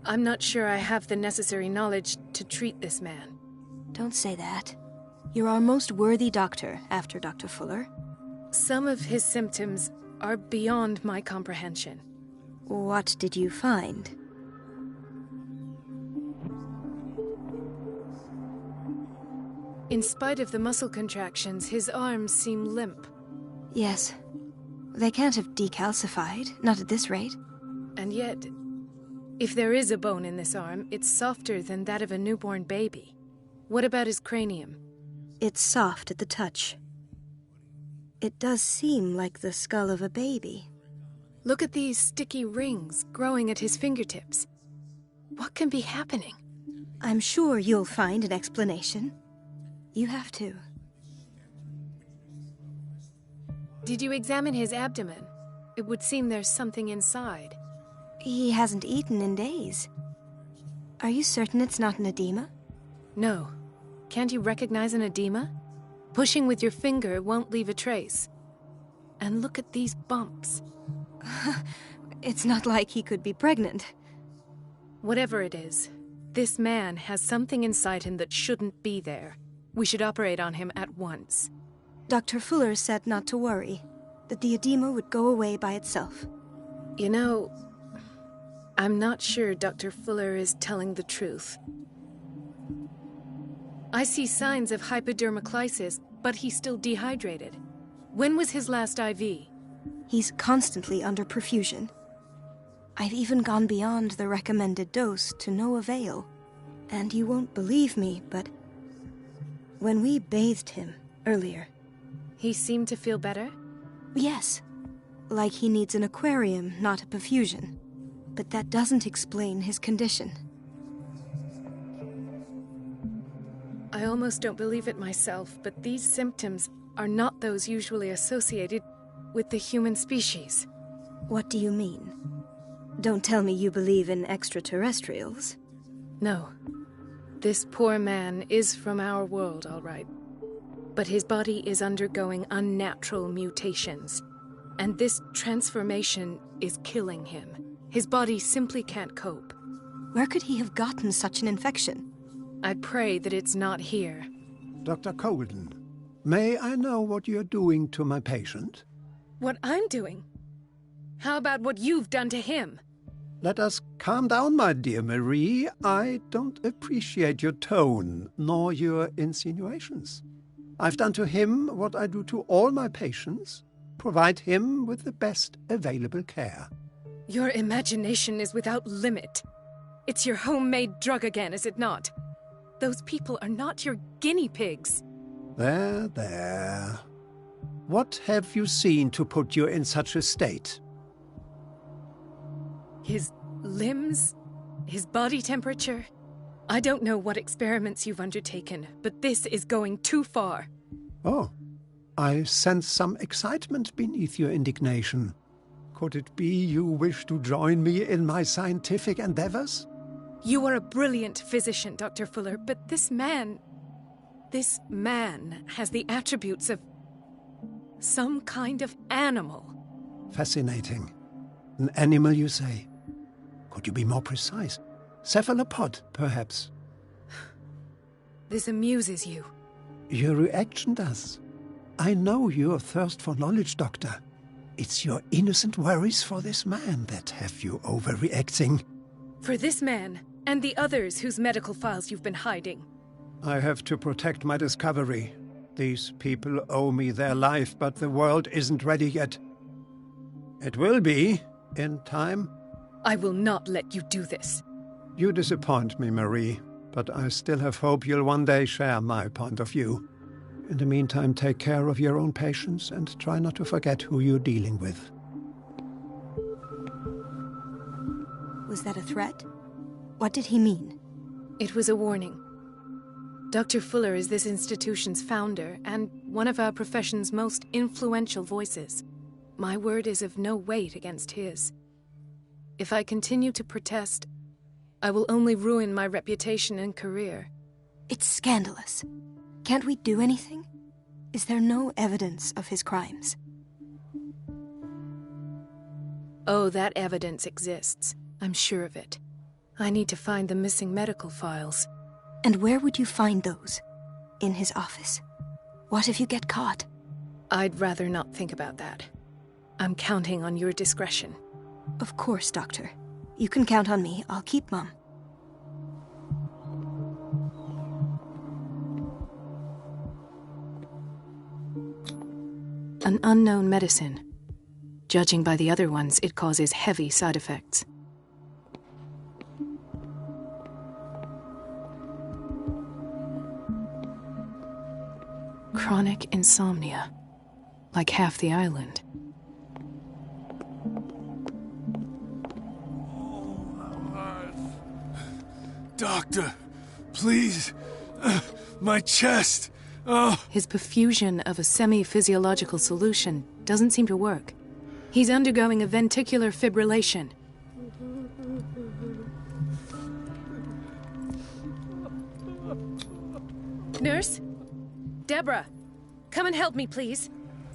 I'm not sure I have the necessary knowledge to treat this man. Don't say that. You're our most worthy doctor after Dr. Fuller. Some of his symptoms are beyond my comprehension. What did you find? In spite of the muscle contractions, his arms seem limp. Yes. They can't have decalcified, not at this rate. And yet, if there is a bone in this arm, it's softer than that of a newborn baby. What about his cranium? It's soft at the touch. It does seem like the skull of a baby. Look at these sticky rings growing at his fingertips. What can be happening? I'm sure you'll find an explanation. You have to. Did you examine his abdomen? It would seem there's something inside. He hasn't eaten in days. Are you certain it's not an edema? No. Can't you recognize an edema? Pushing with your finger won't leave a trace. And look at these bumps. It's not like he could be pregnant. Whatever it is, this man has something inside him that shouldn't be there. We should operate on him at once. Dr. Fuller said not to worry, that the edema would go away by itself. You know, I'm not sure Dr. Fuller is telling the truth. I see signs of hypodermoclysis, but he's still dehydrated. When was his last IV? He's constantly under perfusion. I've even gone beyond the recommended dose to no avail. And you won't believe me, but when we bathed him earlier... He seemed to feel better? Yes. Like he needs an aquarium, not a perfusion. But that doesn't explain his condition. I almost don't believe it myself, but these symptoms are not those usually associated with the human species. What do you mean? Don't tell me you believe in extraterrestrials. No. This poor man is from our world, all right. But his body is undergoing unnatural mutations. And this transformation is killing him. His body simply can't cope. Where could he have gotten such an infection? I pray that it's not here. Dr. Colden, may I know what you're doing to my patient? What I'm doing? How about what you've done to him? Let us calm down, my dear Marie. I don't appreciate your tone, nor your insinuations. I've done to him what I do to all my patients. Provide him with the best available care. Your imagination is without limit. It's your homemade drug again, is it not? Those people are not your guinea pigs. There, there. What have you seen to put you in such a state? His limbs? His body temperature? I don't know what experiments you've undertaken, but this is going too far. Oh, I sense some excitement beneath your indignation. Could it be you wish to join me in my scientific endeavors? You are a brilliant physician, Dr. Fuller, but this man has the attributes of some kind of animal. Fascinating. An animal, you say? Could you be more precise? Cephalopod, perhaps? This amuses you. Your reaction does. I know your thirst for knowledge, Doctor. It's your innocent worries for this man that have you overreacting. For this man, and the others whose medical files you've been hiding. I have to protect my discovery. These people owe me their life, but the world isn't ready yet. It will be, in time. I will not let you do this. You disappoint me, Marie, but I still have hope you'll one day share my point of view. In the meantime, take care of your own patients and try not to forget who you're dealing with. Was that a threat? What did he mean? It was a warning. Dr. Fuller is this institution's founder and one of our profession's most influential voices. My word is of no weight against his. If I continue to protest, I will only ruin my reputation and career. It's scandalous. Can't we do anything? Is there no evidence of his crimes? Oh, that evidence exists. I'm sure of it. I need to find the missing medical files. And where would you find those? In his office? What if you get caught? I'd rather not think about that. I'm counting on your discretion. Of course, Doctor. You can count on me. I'll keep Mum. An unknown medicine. Judging by the other ones, it causes heavy side effects. Chronic insomnia. Like half the island. Doctor, please. My chest. Oh. His perfusion of a semi-physiological solution doesn't seem to work. He's undergoing a ventricular fibrillation. Nurse? Deborah, come and help me, please.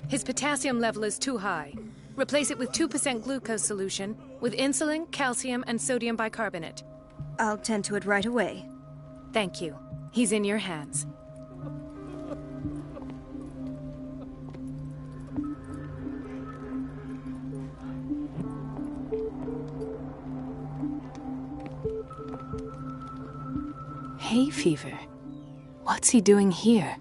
His potassium level is too high. Replace it with 2% glucose solution with insulin, calcium, and sodium bicarbonate. I'll tend to it right away. Thank you. He's in your hands. Hay fever. What's he doing here?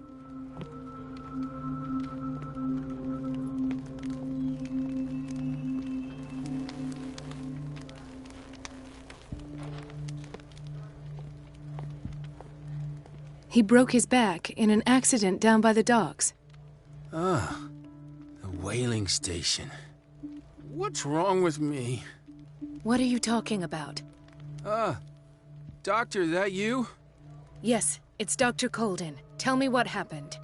He broke his back in an accident down by the docks. Ah, the whaling station. What's wrong with me? What are you talking about? Doctor, that you? Yes, it's Dr. Colden. Tell me what happened.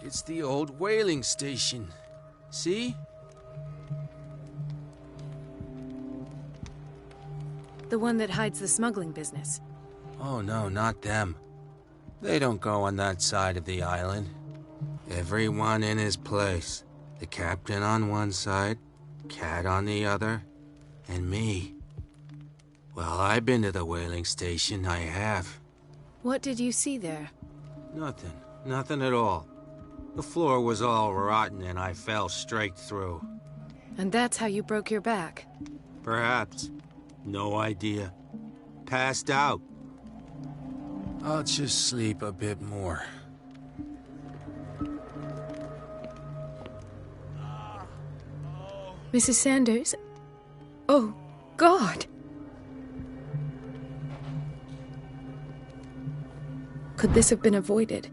It's the old whaling station. See? The one that hides the smuggling business. Oh no, not them. They don't go on that side of the island. Everyone in his place. The captain on one side, Cat on the other, and me. Well, I've been to the whaling station, I have. What did you see there? Nothing. Nothing at all. The floor was all rotten and I fell straight through. And that's how you broke your back? Perhaps. No idea. Passed out. I'll just sleep a bit more. Mrs. Sanders? Oh, God! Could this have been avoided?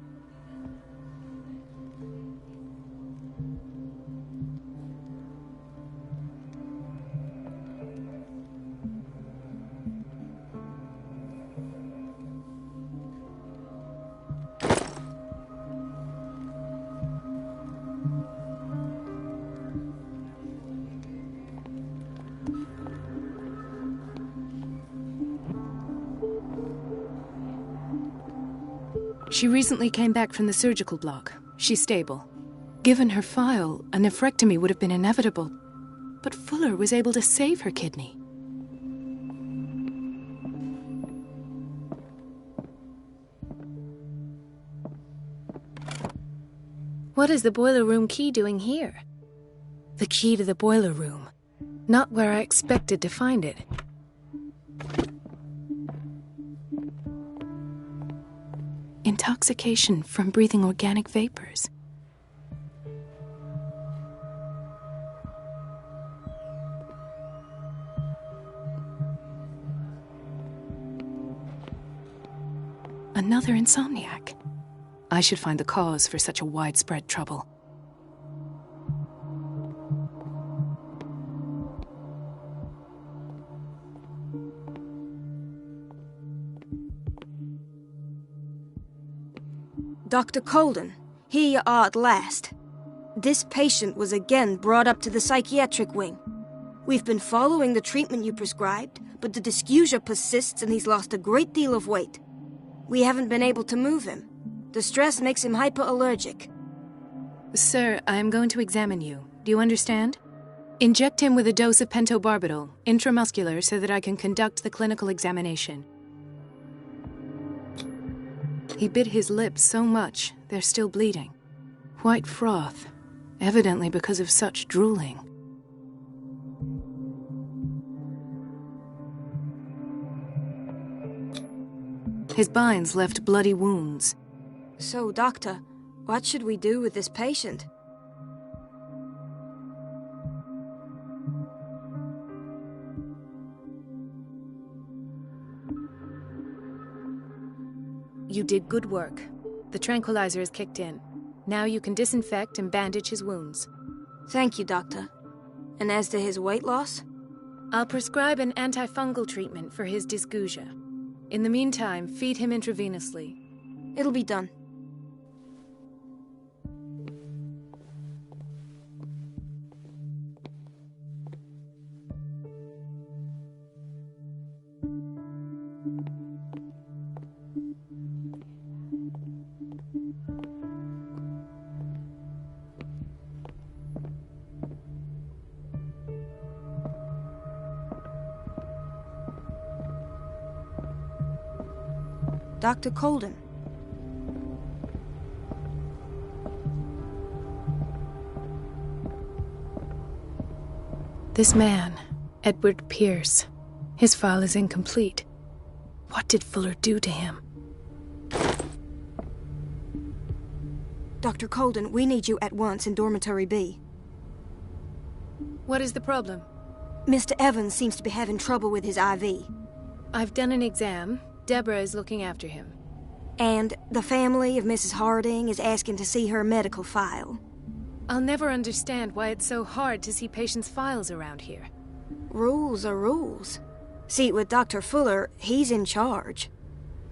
She recently came back from the surgical block. She's stable. Given her file, a nephrectomy would have been inevitable. But Fuller was able to save her kidney. What is the boiler room key doing here? The key to the boiler room. Not where I expected to find it. Intoxication from breathing organic vapors. Another insomniac. I should find the cause for such a widespread trouble. Dr. Colden, here you are at last. This patient was again brought up to the psychiatric wing. We've been following the treatment you prescribed, but the dysgeusia persists and he's lost a great deal of weight. We haven't been able to move him. The stress makes him hyperallergic. Sir, I am going to examine you. Do you understand? Inject him with a dose of pentobarbital, intramuscular, so that I can conduct the clinical examination. He bit his lips so much, they're still bleeding. White froth, evidently because of such drooling. His binds left bloody wounds. So, Doctor, what should we do with this patient? You did good work. The tranquilizer is kicked in. Now you can disinfect and bandage his wounds. Thank you, Doctor. And as to his weight loss? I'll prescribe an antifungal treatment for his dysgeusia. In the meantime, feed him intravenously. It'll be done. Dr. Colden. This man, Edward Pierce, his file is incomplete. What did Fuller do to him? Dr. Colden, we need you at once in Dormitory B. What is the problem? Mr. Evans seems to be having trouble with his IV. I've done an exam. Deborah is looking after him. And the family of Mrs. Harding is asking to see her medical file. I'll never understand why it's so hard to see patients' files around here. Rules are rules. See, with Dr. Fuller, he's in charge.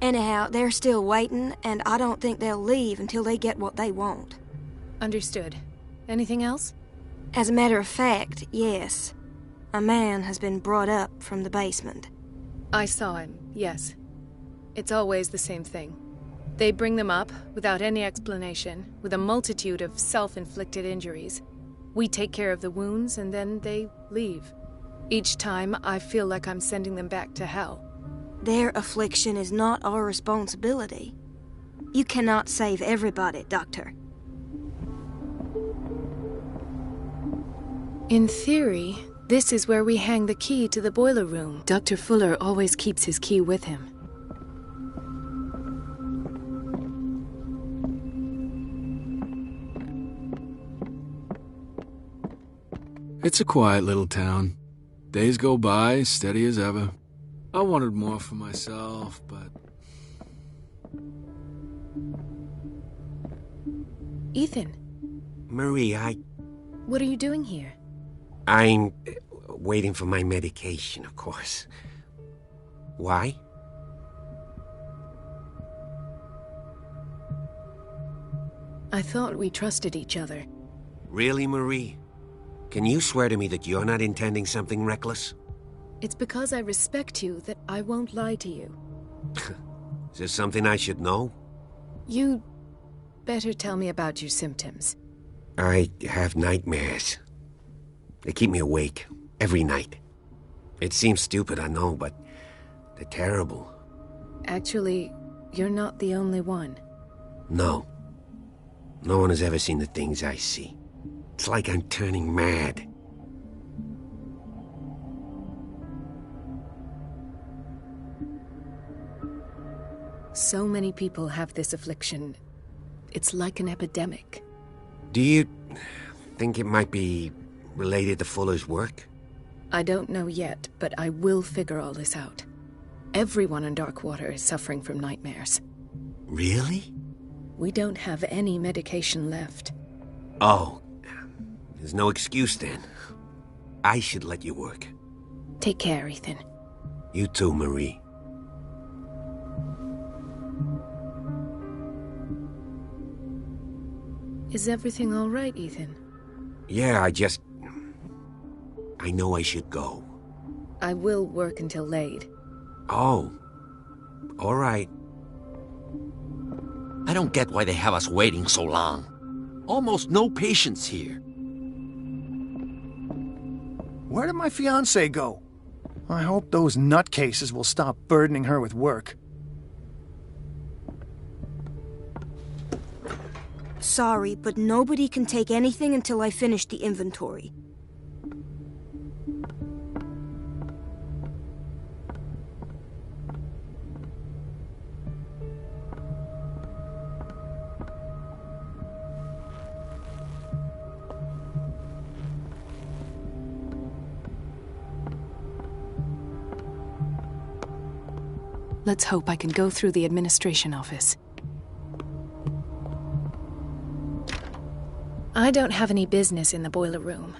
Anyhow, they're still waiting, and I don't think they'll leave until they get what they want. Understood. Anything else? As a matter of fact, yes. A man has been brought up from the basement. I saw him, yes. It's always the same thing. They bring them up, without any explanation, with a multitude of self-inflicted injuries. We take care of the wounds, and then they leave. Each time, I feel like I'm sending them back to hell. Their affliction is not our responsibility. You cannot save everybody, Doctor. In theory, this is where we hang the key to the boiler room. Dr. Fuller always keeps his key with him. It's a quiet little town. Days go by, steady as ever. I wanted more for myself, but... Ethan. Marie, What are you doing here? I'm waiting for my medication, of course. Why? I thought we trusted each other. Really, Marie? Can you swear to me that you're not intending something reckless? It's because I respect you that I won't lie to you. Is there something I should know? You better tell me about your symptoms. I have nightmares. They keep me awake every night. It seems stupid, I know, but they're terrible. Actually, you're not the only one. No. No one has ever seen the things I see. It's like I'm turning mad. So many people have this affliction. It's like an epidemic. Do you think it might be related to Fuller's work? I don't know yet, but I will figure all this out. Everyone in Darkwater is suffering from nightmares. Really? We don't have any medication left. Oh, there's no excuse then. I should let you work. Take care, Ethan. You too, Marie. Is everything all right, Ethan? Yeah, I know I should go. I will work until late. Oh. All right. I don't get why they have us waiting so long. Almost no patients here. Where did my fiancée go? I hope those nutcases will stop burdening her with work. Sorry, but nobody can take anything until I finish the inventory. Let's hope I can go through the administration office. I don't have any business in the boiler room.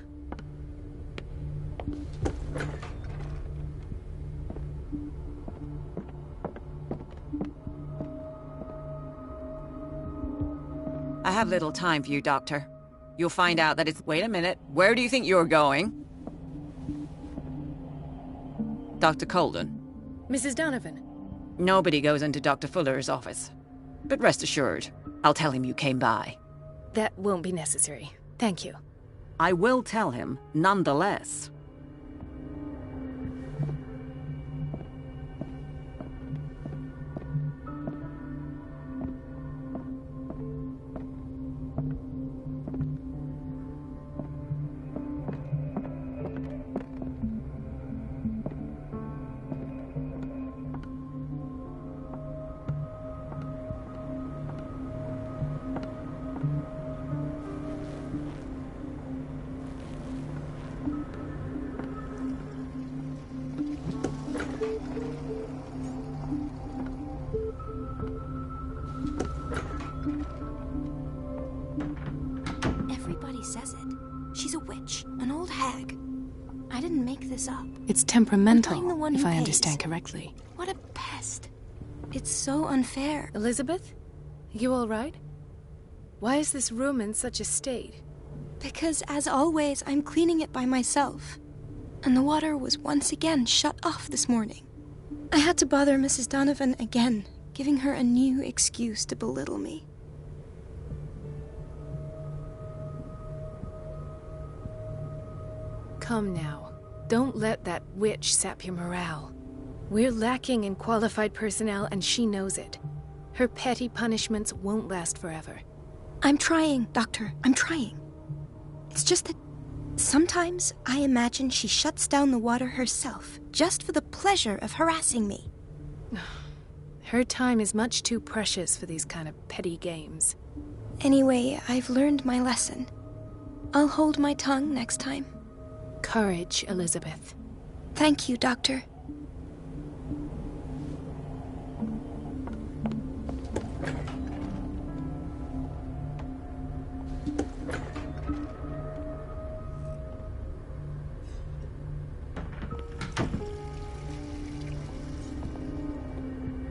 I have little time for you, Doctor. You'll find out that it's... Wait a minute. Where do you think you're going? Dr. Colden. Mrs. Donovan. Nobody goes into Dr. Fuller's office. But rest assured, I'll tell him you came by. That won't be necessary. Thank you. I will tell him, nonetheless. Says it. She's a witch, an old hag. I didn't make this up. It's temperamental, the one if who I pays. understand correctly. What a pest. It's so unfair. Elizabeth? You all right? Why is this room in such a state? Because, as always, I'm cleaning it by myself. And the water was once again shut off this morning. I had to bother Mrs. Donovan again, giving her a new excuse to belittle me. Come now. Don't let that witch sap your morale. We're lacking in qualified personnel, and she knows it. Her petty punishments won't last forever. I'm trying, Doctor. I'm trying. It's just that sometimes I imagine she shuts down the water herself, just for the pleasure of harassing me. Her time is much too precious for these kind of petty games. Anyway, I've learned my lesson. I'll hold my tongue next time. Courage, Elizabeth. Thank you, Doctor.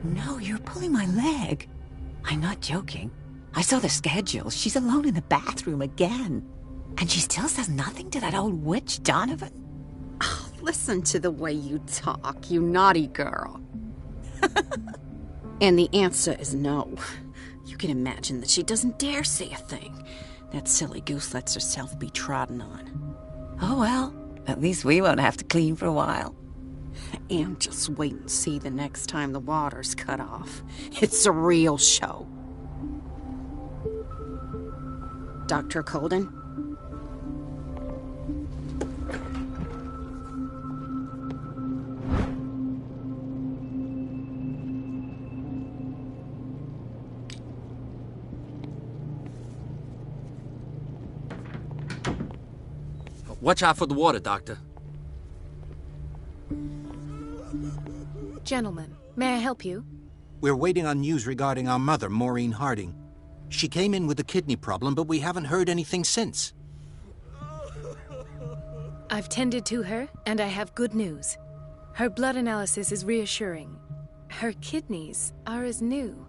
No, you're pulling my leg. I'm not joking. I saw the schedule. She's alone in the bathroom again. And she still says nothing to that old witch, Donovan? Oh, listen to the way you talk, you naughty girl. And the answer is no. You can imagine that she doesn't dare say a thing. That silly goose lets herself be trodden on. Oh well, at least we won't have to clean for a while. And just wait and see the next time the water's cut off. It's a real show. Dr. Colden? Watch out for the water, Doctor. Gentlemen, may I help you? We're waiting on news regarding our mother, Maureen Harding. She came in with a kidney problem, but we haven't heard anything since. I've tended to her, and I have good news. Her blood analysis is reassuring. Her kidneys are as new.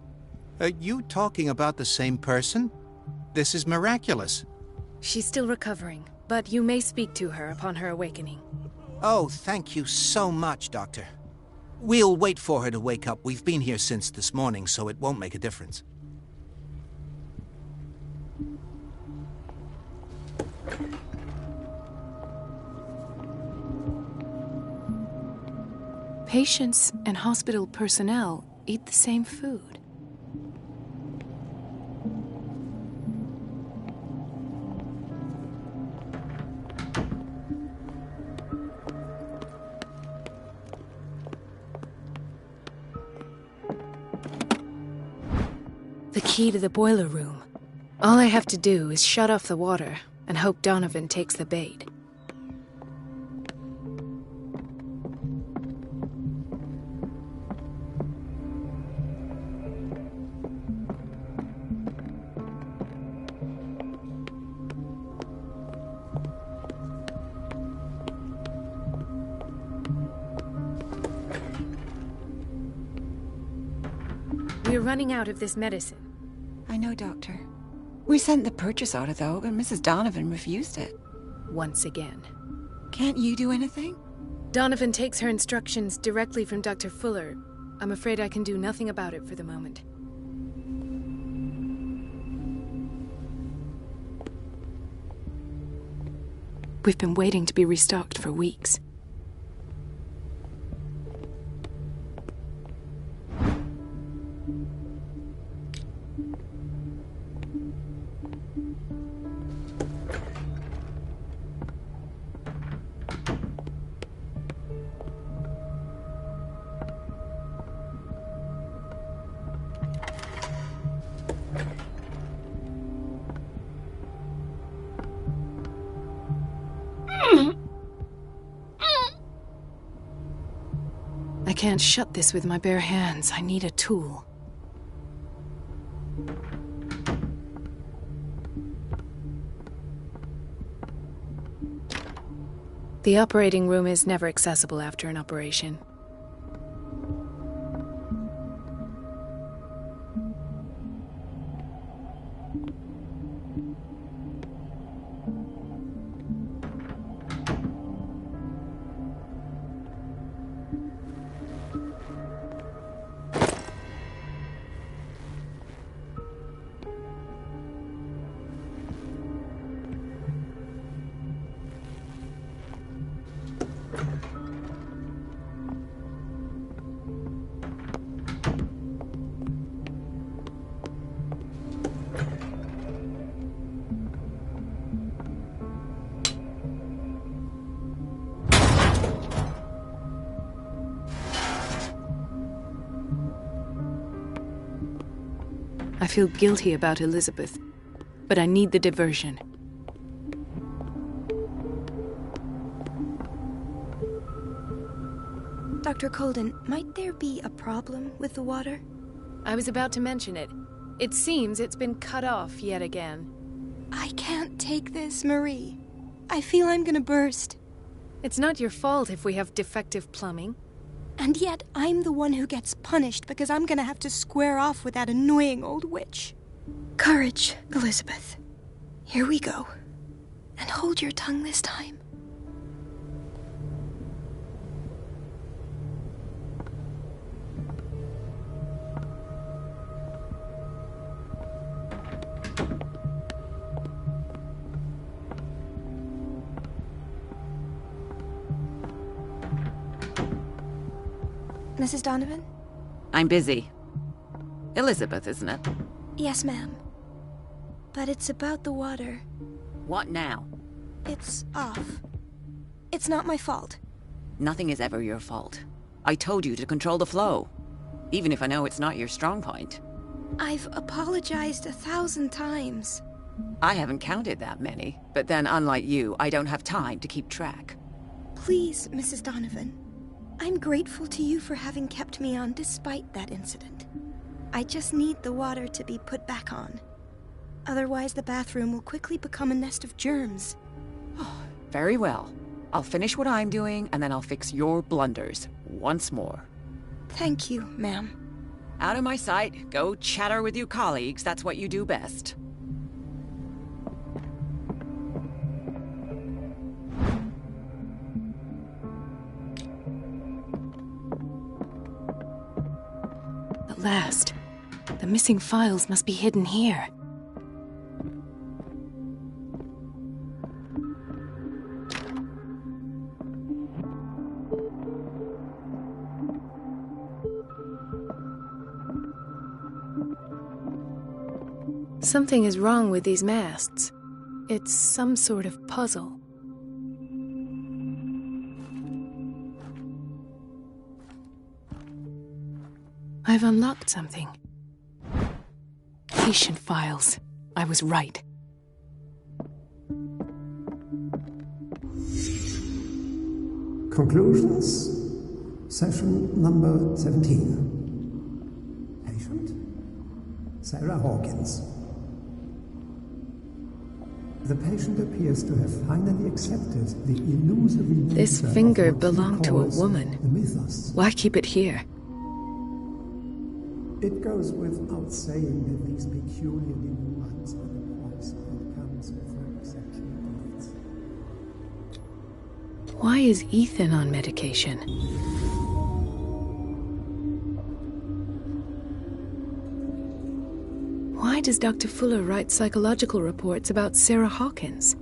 Are you talking about the same person? This is miraculous. She's still recovering, but you may speak to her upon her awakening. Oh, thank you so much, Doctor. We'll wait for her to wake up. We've been here since this morning, so it won't make a difference. Patients and hospital personnel eat the same food. The key to the boiler room. All I have to do is shut off the water and hope Donovan takes the bait. We're running out of this medicine. I know, Doctor. We sent the purchase order, though, but Mrs. Donovan refused it. Once again. Can't you do anything? Donovan takes her instructions directly from Dr. Fuller. I'm afraid I can do nothing about it for the moment. We've been waiting to be restocked for weeks. I can't shut this with my bare hands. I need a tool. The operating room is never accessible after an operation. I feel guilty about Elizabeth, but I need the diversion. Dr. Colden, might there be a problem with the water? I was about to mention it. It seems it's been cut off yet again. I can't take this, Marie. I feel I'm gonna burst. It's not your fault if we have defective plumbing. And yet, I'm the one who gets punished because I'm gonna have to square off with that annoying old witch. Courage, Elizabeth. Here we go. And hold your tongue this time. Mrs. Donovan? I'm busy. Elizabeth, isn't it? Yes, ma'am. But it's about the water. What now? It's off. It's not my fault. Nothing is ever your fault. I told you to control the flow. Even if I know it's not your strong point. I've apologized 1,000 times. I haven't counted that many, but then unlike you, I don't have time to keep track. Please, Mrs. Donovan. I'm grateful to you for having kept me on despite that incident. I just need the water to be put back on. Otherwise, the bathroom will quickly become a nest of germs. Very well. I'll finish what I'm doing, and then I'll fix your blunders once more. Thank you, ma'am. Out of my sight. Go chatter with your colleagues. That's what you do best. At last. The missing files must be hidden here. Something is wrong with these masts. It's some sort of puzzle. I've unlocked something. Patient files. I was right. Conclusions. Session number 17. Patient? Sarah Hawkins. The patient appears to have finally accepted the illusory nature This of finger what he belonged to a calls woman. the mythos. Why keep it here? It goes without saying that these peculiarly nuanced are the price that comes with her exceptional gifts. Why is Ethan on medication? Why does Dr. Fuller write psychological reports about Sarah Hawkins?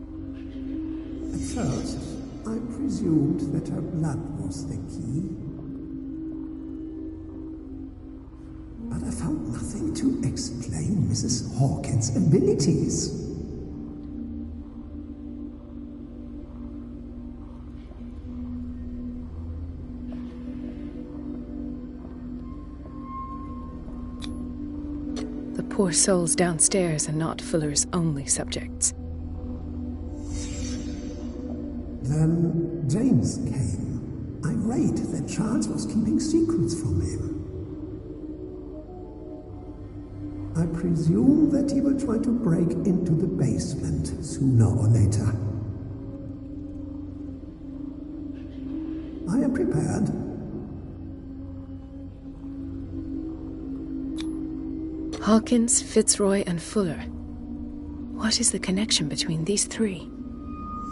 At first, I presumed that her blood was the key. But I found nothing to explain Mrs. Hawkins' abilities. The poor souls downstairs are not Fuller's only subjects. Then James came, irate that Charles was keeping secrets from him. I presume that he will try to break into the basement sooner or later. I am prepared. Hawkins, Fitzroy, and Fuller. What is the connection between these three?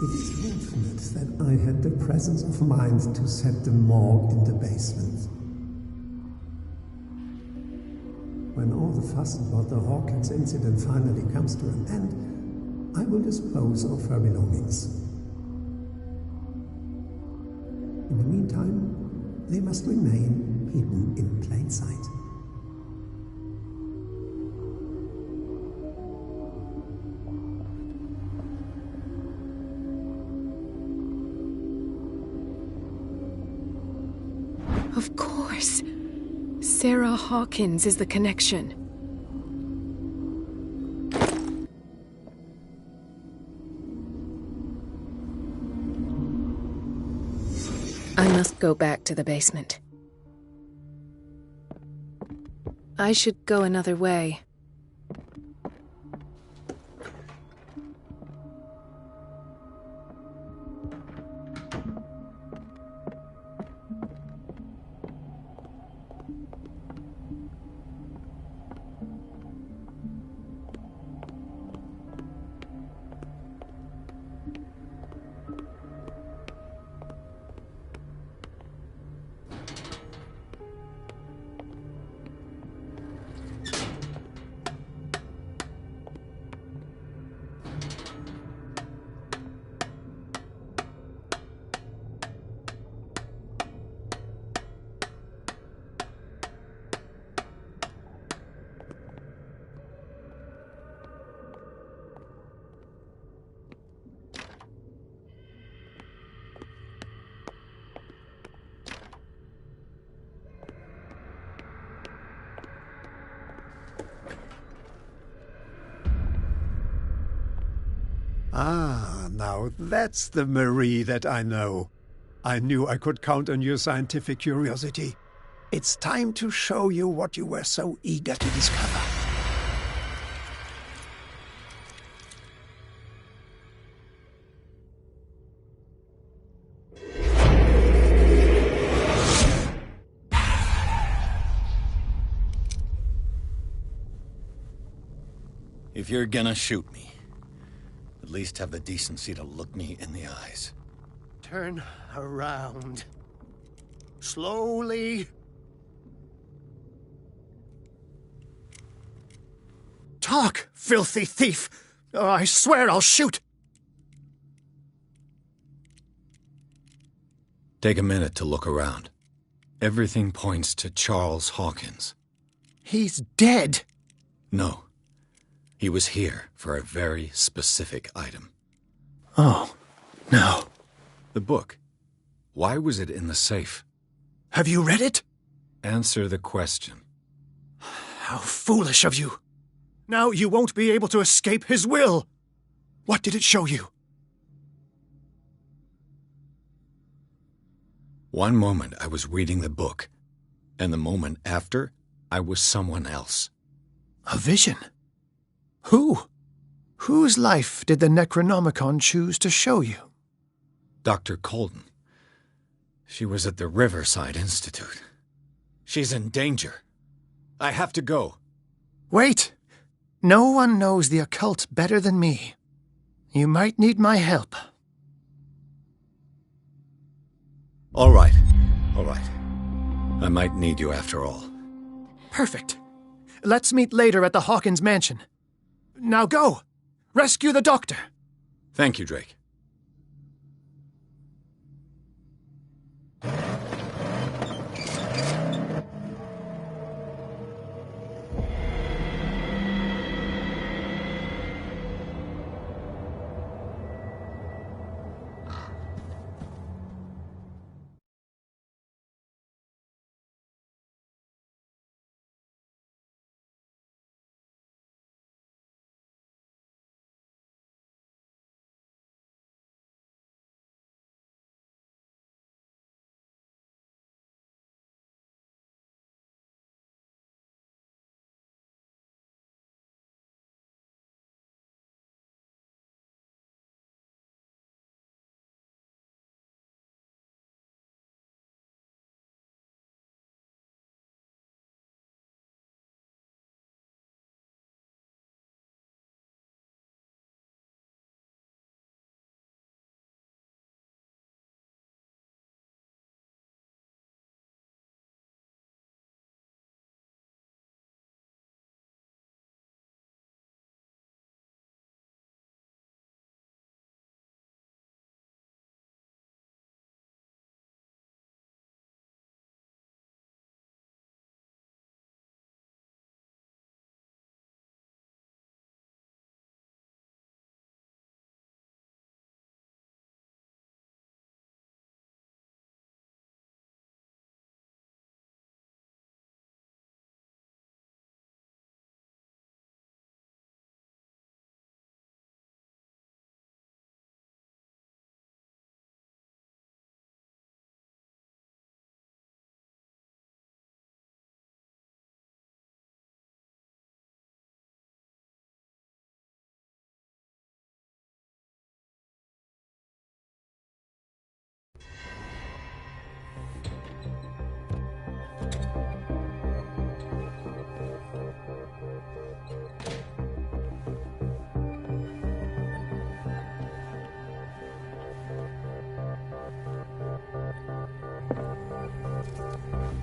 It is fortunate that I had the presence of mind to set the morgue in the basement. When all the fuss about the Hawkins incident finally comes to an end, I will dispose of her belongings. In the meantime, they must remain hidden in plain sight. Of course! Sarah Hawkins is the connection. I must go back to the basement. I should go another way. Ah, now that's the Marie that I know. I knew I could count on your scientific curiosity. It's time to show you what you were so eager to discover. If you're gonna shoot me, at least have the decency to look me in the eyes. Turn around. Slowly. Talk, filthy thief! Oh, I swear I'll shoot! Take a minute to look around. Everything points to Charles Hawkins. He's dead! No. He was here for a very specific item. Oh, no. The book. Why was it in the safe? Have you read it? Answer the question. How foolish of you. Now you won't be able to escape his will. What did it show you? One moment I was reading the book, and the moment after, I was someone else. A vision? Who? Whose life did the Necronomicon choose to show you? Dr. Colden. She was at the Riverside Institute. She's in danger. I have to go. Wait. No one knows the occult better than me. You might need my help. All right. I might need you after all. Perfect. Let's meet later at the Hawkins mansion. Now go! Rescue the doctor! Thank you, Drake.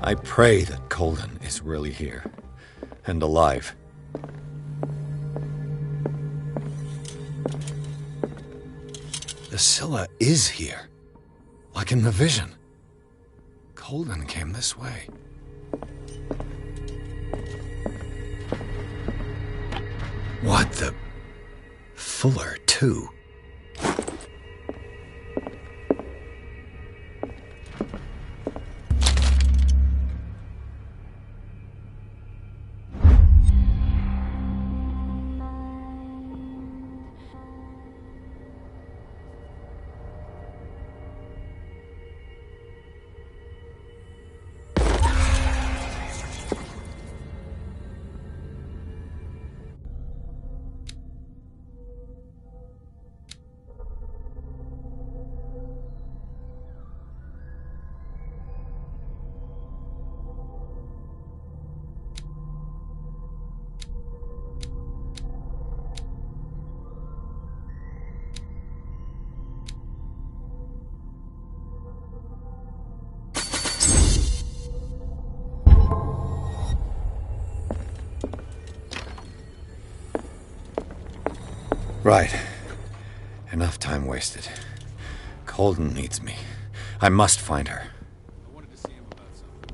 I pray that Colden is really here, and alive. The Scylla is here, like in the vision. Colden came this way. What the... Fuller, too. Right. Enough time wasted. Colden needs me. I must find her. I wanted to see him about something.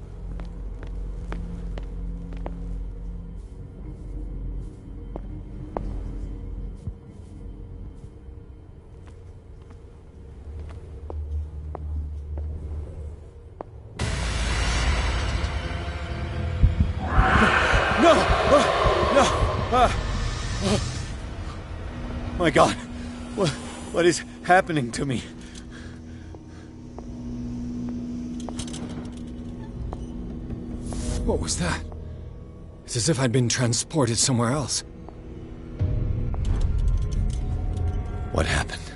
No! No! My God! What is happening to me? What was that? It's as if I'd been transported somewhere else. What happened?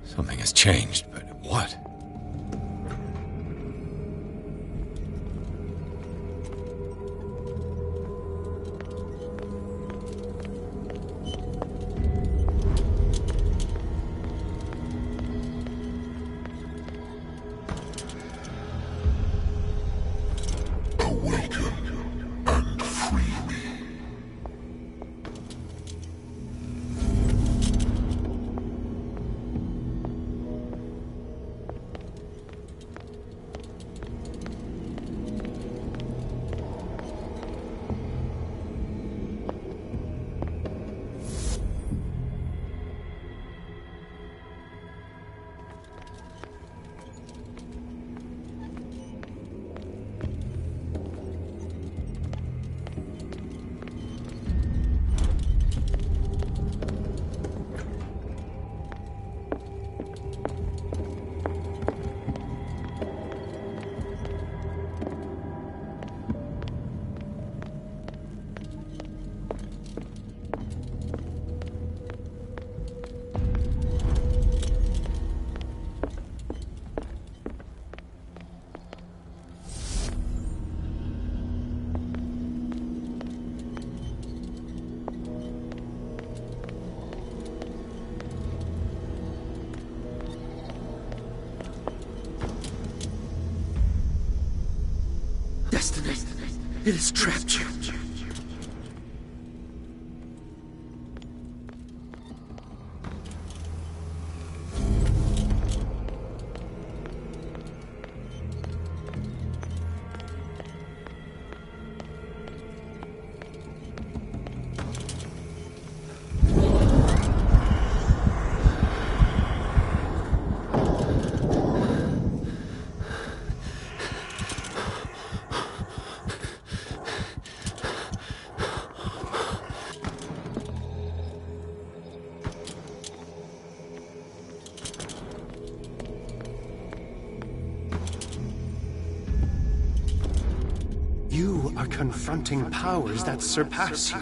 Something has changed, but what? Destiny, it has trapped you. You are confronting powers that surpass you.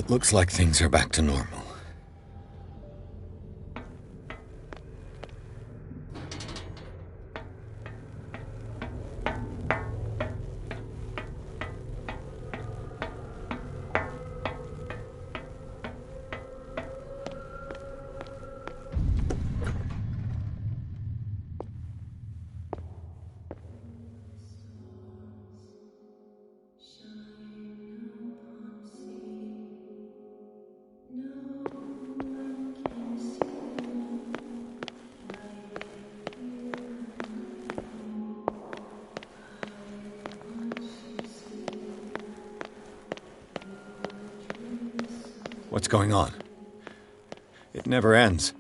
It looks like things are back to normal. What's going on? It never ends.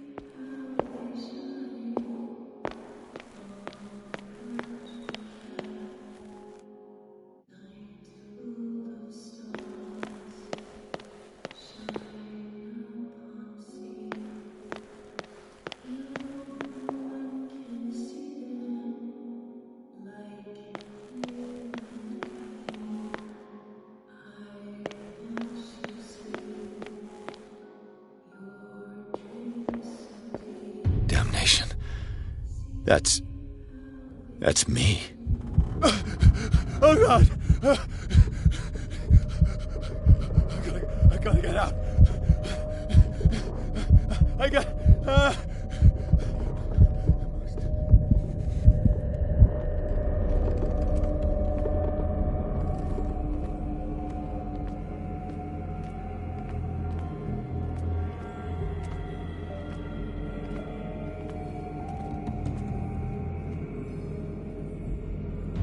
Damnation. That's me. Oh, God! I gotta get out. I got...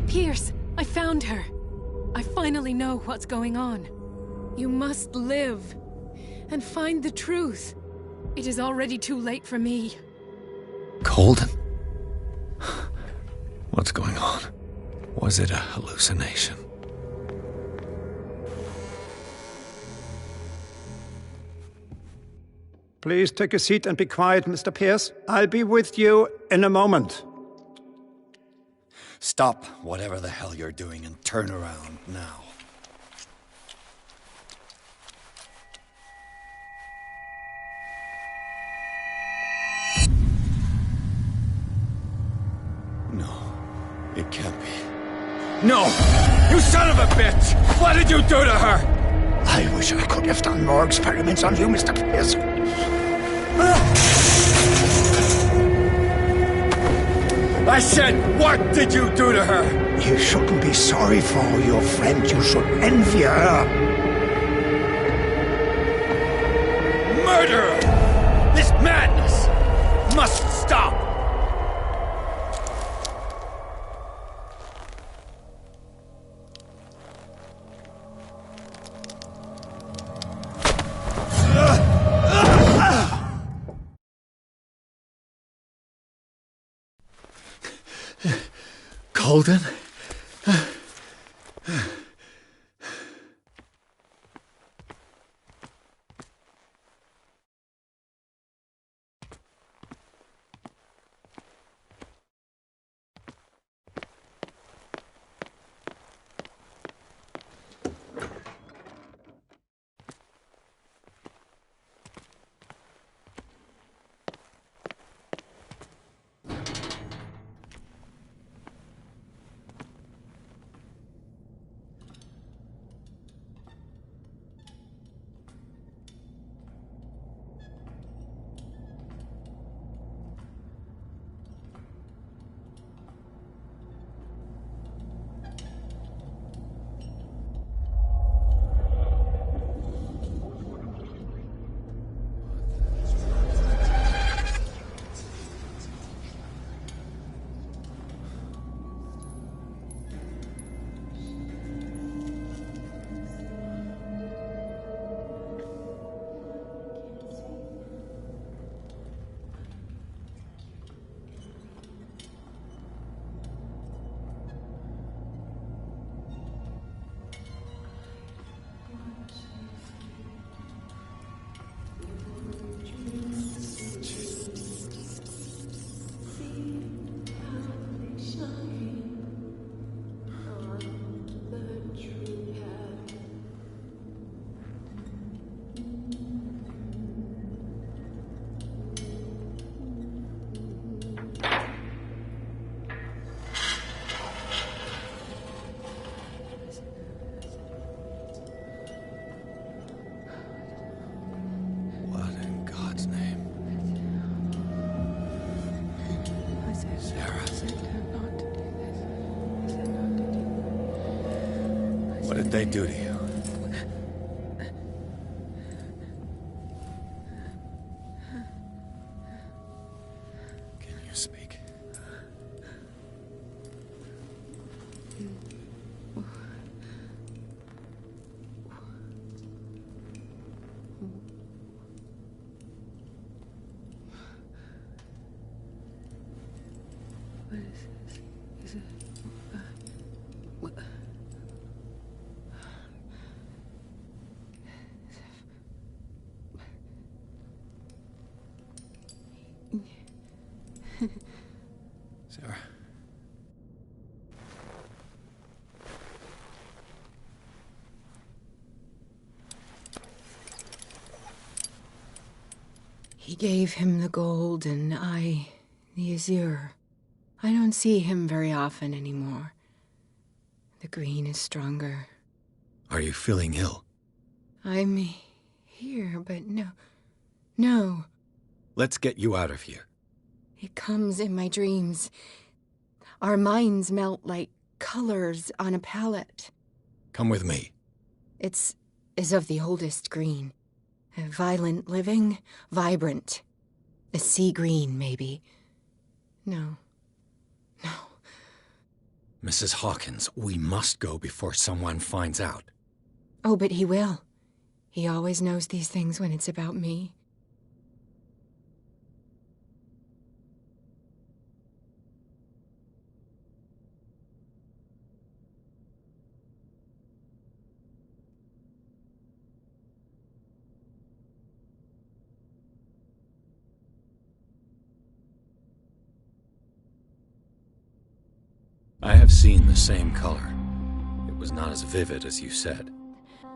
Pierce, I found her. I finally know what's going on. You must live and find the truth. It is already too late for me. Colden? What's going on? Was it a hallucination? Please take a seat and be quiet, Mr. Pierce. I'll be with you in a moment. Stop whatever the hell you're doing and turn around now. No, it can't be. No! You son of a bitch! What did you do to her? I wish I could have done more experiments on you, Mr. Pierce. I said, what did you do to her? You shouldn't be sorry for your friend. You should envy her. Murderer! This madness must stop! Colden? Sarah. What did they do to you? Can you speak? What is this? Is it... what? Sarah. He gave him the gold and I the azure. I don't see him very often anymore. The green is stronger. Are you feeling ill? I'm here, but no. Let's get you out of here. It comes in my dreams. Our minds melt like colors on a palette. Come with me. It's of the oldest green. A violent living, vibrant. A sea green, maybe. No. Mrs. Hawkins, we must go before someone finds out. Oh, but he will. He always knows these things when it's about me. I have seen the same color. It was not as vivid as you said.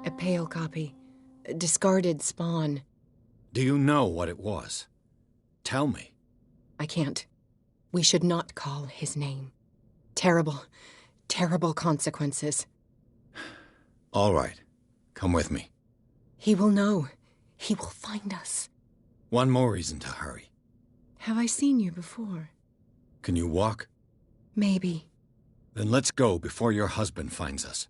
A pale copy. A discarded spawn. Do you know what it was? Tell me. I can't. We should not call his name. Terrible consequences. All right. Come with me. He will know. He will find us. One more reason to hurry. Have I seen you before? Can you walk? Maybe. Then let's go before your husband finds us.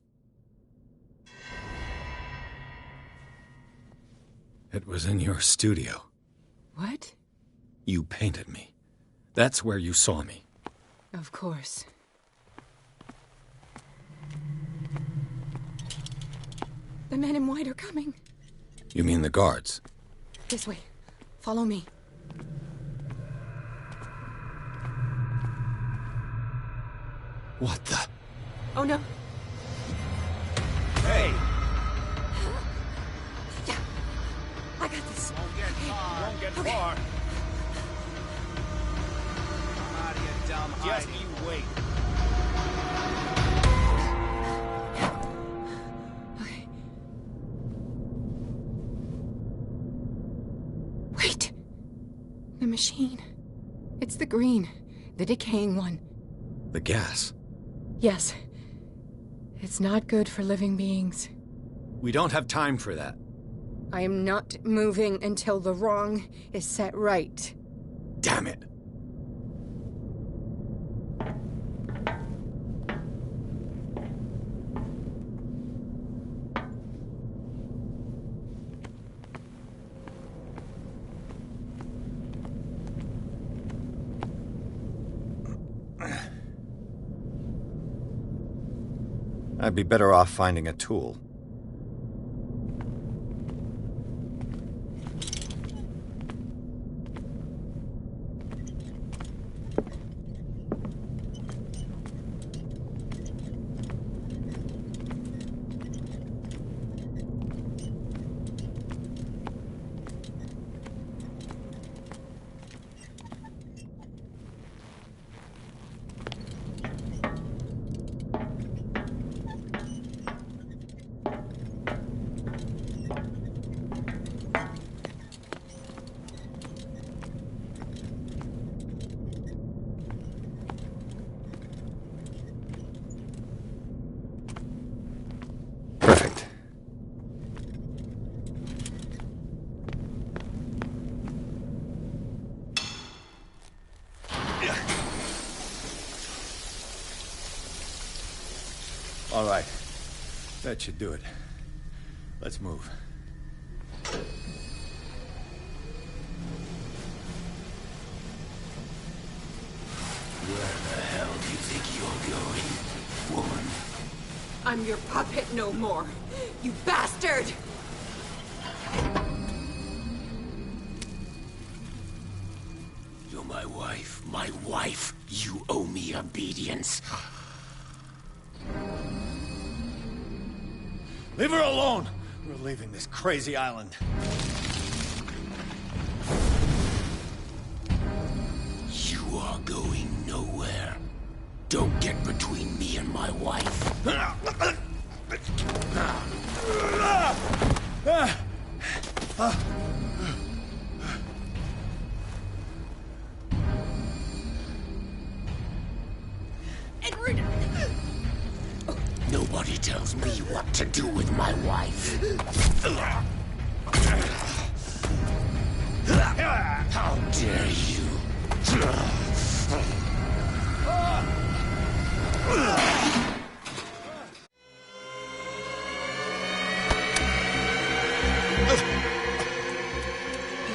It was in your studio. What? You painted me. That's where you saw me. Of course. The men in white are coming. You mean the guards? This way. Follow me. What the? Oh no. Hey! Yeah. I got this. Won't get far. Won't get far. Come out of your dumb hiding. Just you wait. Okay. Wait. The machine. It's the green. The decaying one. The gas. Yes. It's not good for living beings. We don't have time for that. I am not moving until the wrong is set right. Damn it. I'd be better off finding a tool. All right. That should do it. Let's move. Where the hell do you think you're going, woman? I'm your puppet no more, you bastard! You're my wife. My wife. You owe me obedience. Leave her alone! We're leaving this crazy island. You are going nowhere. Don't get between me and my wife. Edward! Nobody tells me what to do with my wife. How dare you?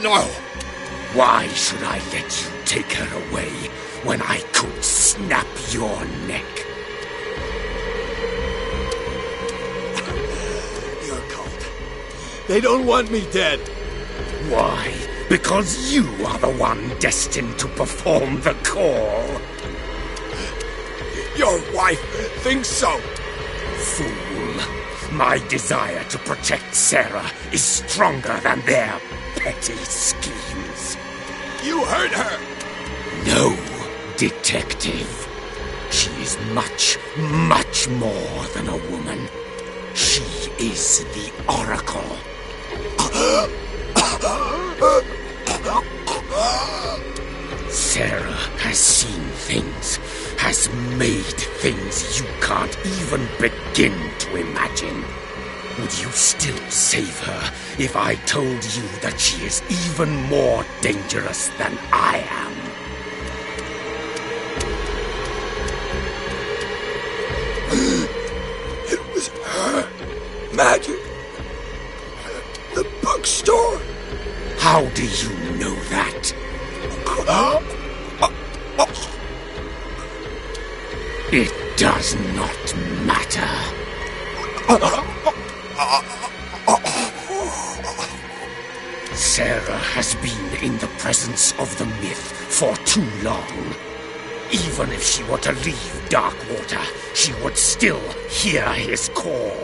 No! Why should I let you take her away when I could snap your neck? Your cult. They don't want me dead. Why? Because you are the one destined to perform the call. Your wife thinks so. Fool. My desire to protect Sarah is stronger than their petty schemes. You hurt her. No, detective. She is much, much more than a woman. She is the Oracle. Sarah has seen things, has made things you can't even begin to imagine. Would you still save her if I told you that she is even more dangerous than I am? It was her magic. The bookstore. How do you know that? It does not matter. Sarah has been in the presence of the myth for too long. Even if she were to leave Darkwater, she would still hear his call.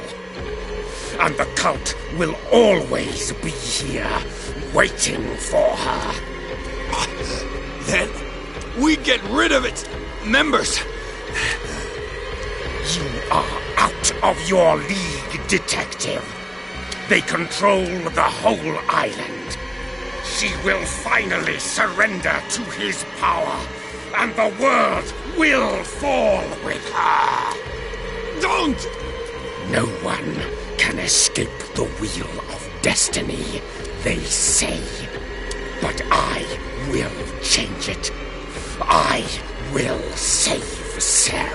And the cult will always be here, waiting for her. Then we get rid of its members. You are out of your league, detective. They control the whole island. She will finally surrender to his power, and the world will fall with her. Don't! No one can escape the wheel of destiny, they say. But I will change it. I will save Sarah.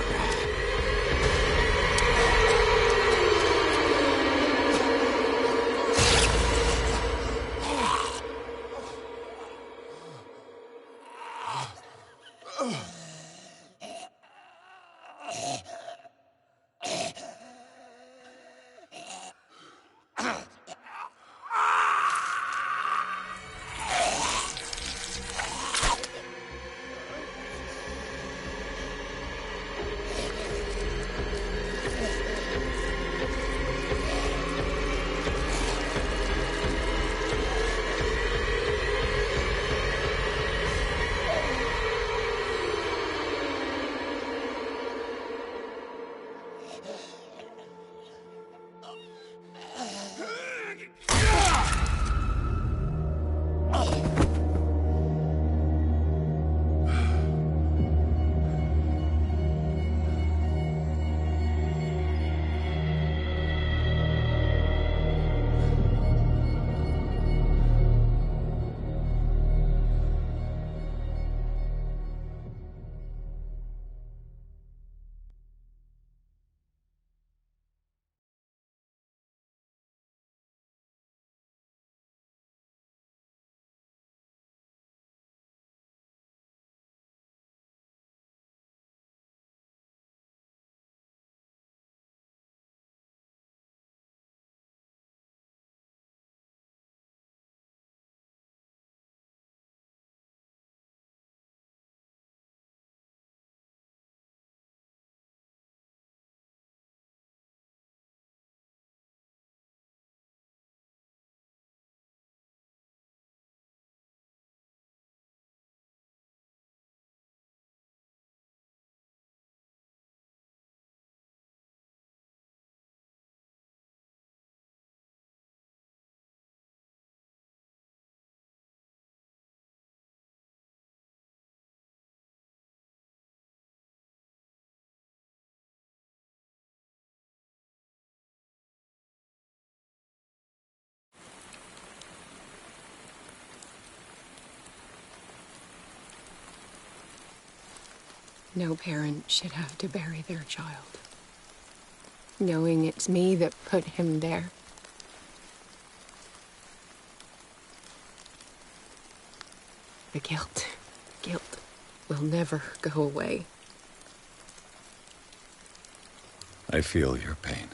No parent should have to bury their child, knowing it's me that put him there. The guilt will never go away. I feel your pain.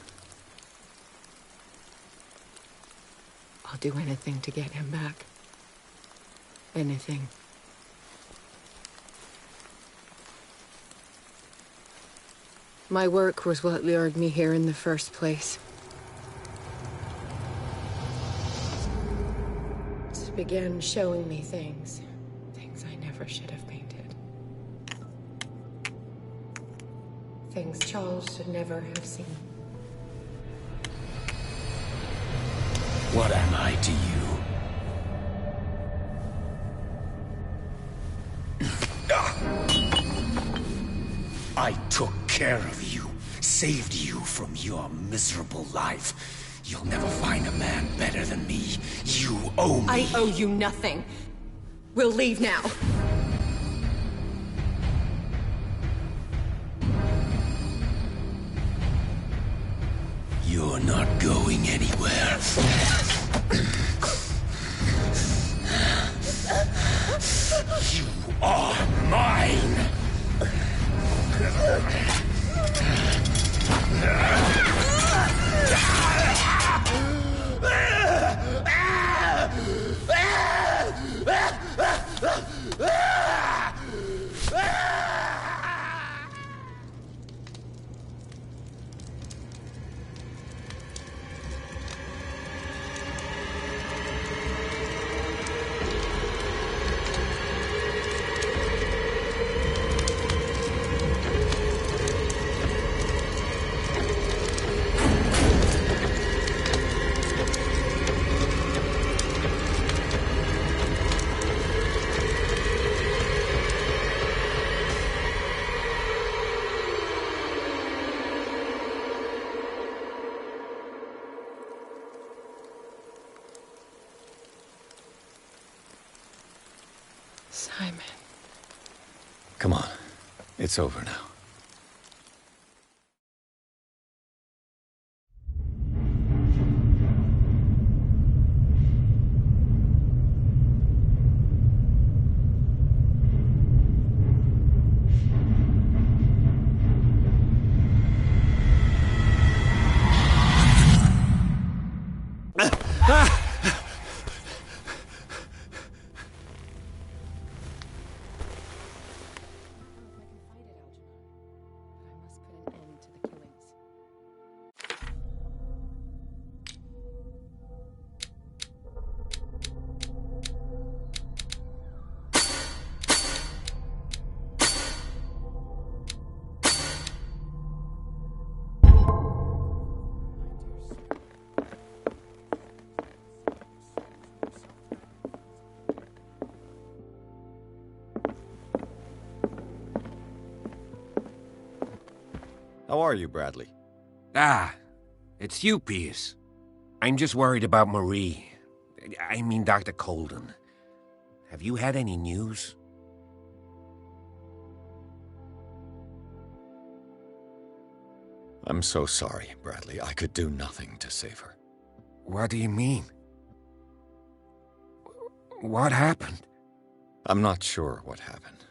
I'll do anything to get him back. Anything. My work was what lured me here in the first place. It began showing me things I never should have painted. Things Charles should never have seen. What am I to you? I took care of you, saved you from your miserable life. You'll never find a man better than me. You owe me. I owe you nothing. We'll leave now. You're not going anywhere. You are mine! Simon. Come on. It's over now. How are you, Bradley? Ah, it's you, Pierce. I'm just worried about Marie. I mean, Dr. Colden. Have you had any news? I'm so sorry, Bradley. I could do nothing to save her. What do you mean? What happened? I'm not sure what happened,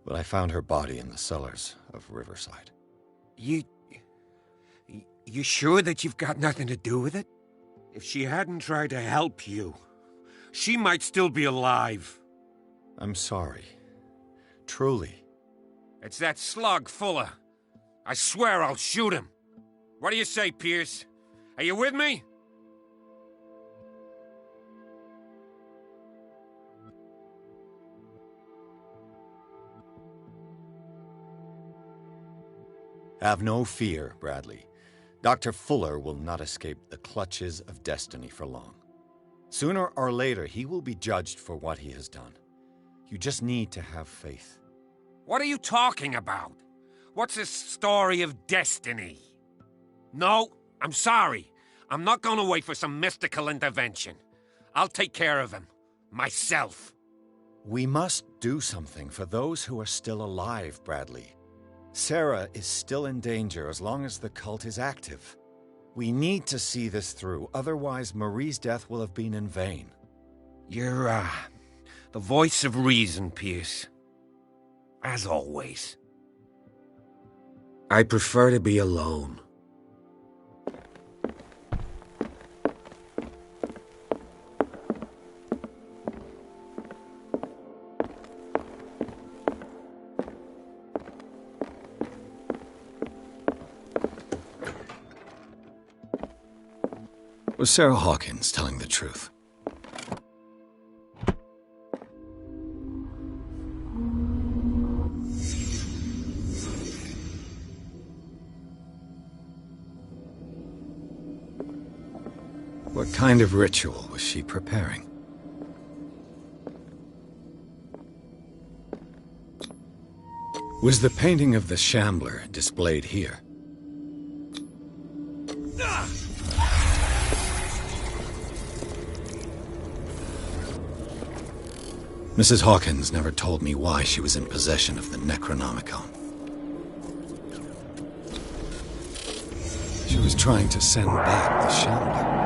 but I found her body in the cellars of Riverside. You sure that you've got nothing to do with it? If she hadn't tried to help you, she might still be alive. I'm sorry. Truly. It's that slug, Fuller. I swear I'll shoot him. What do you say, Pierce? Are you with me? Have no fear, Bradley. Dr. Fuller will not escape the clutches of destiny for long. Sooner or later, he will be judged for what he has done. You just need to have faith. What are you talking about? What's this story of destiny? No, I'm sorry. I'm not going to wait for some mystical intervention. I'll take care of him. Myself. We must do something for those who are still alive, Bradley. Sarah is still in danger as long as the cult is active. We need to see this through, otherwise Marie's death will have been in vain. You're, the voice of reason, Pierce. As always. I prefer to be alone. Was Sarah Hawkins telling the truth? What kind of ritual was she preparing? Was the painting of the Shambler displayed here? Mrs. Hawkins never told me why she was in possession of the Necronomicon. She was trying to send back the Shambler.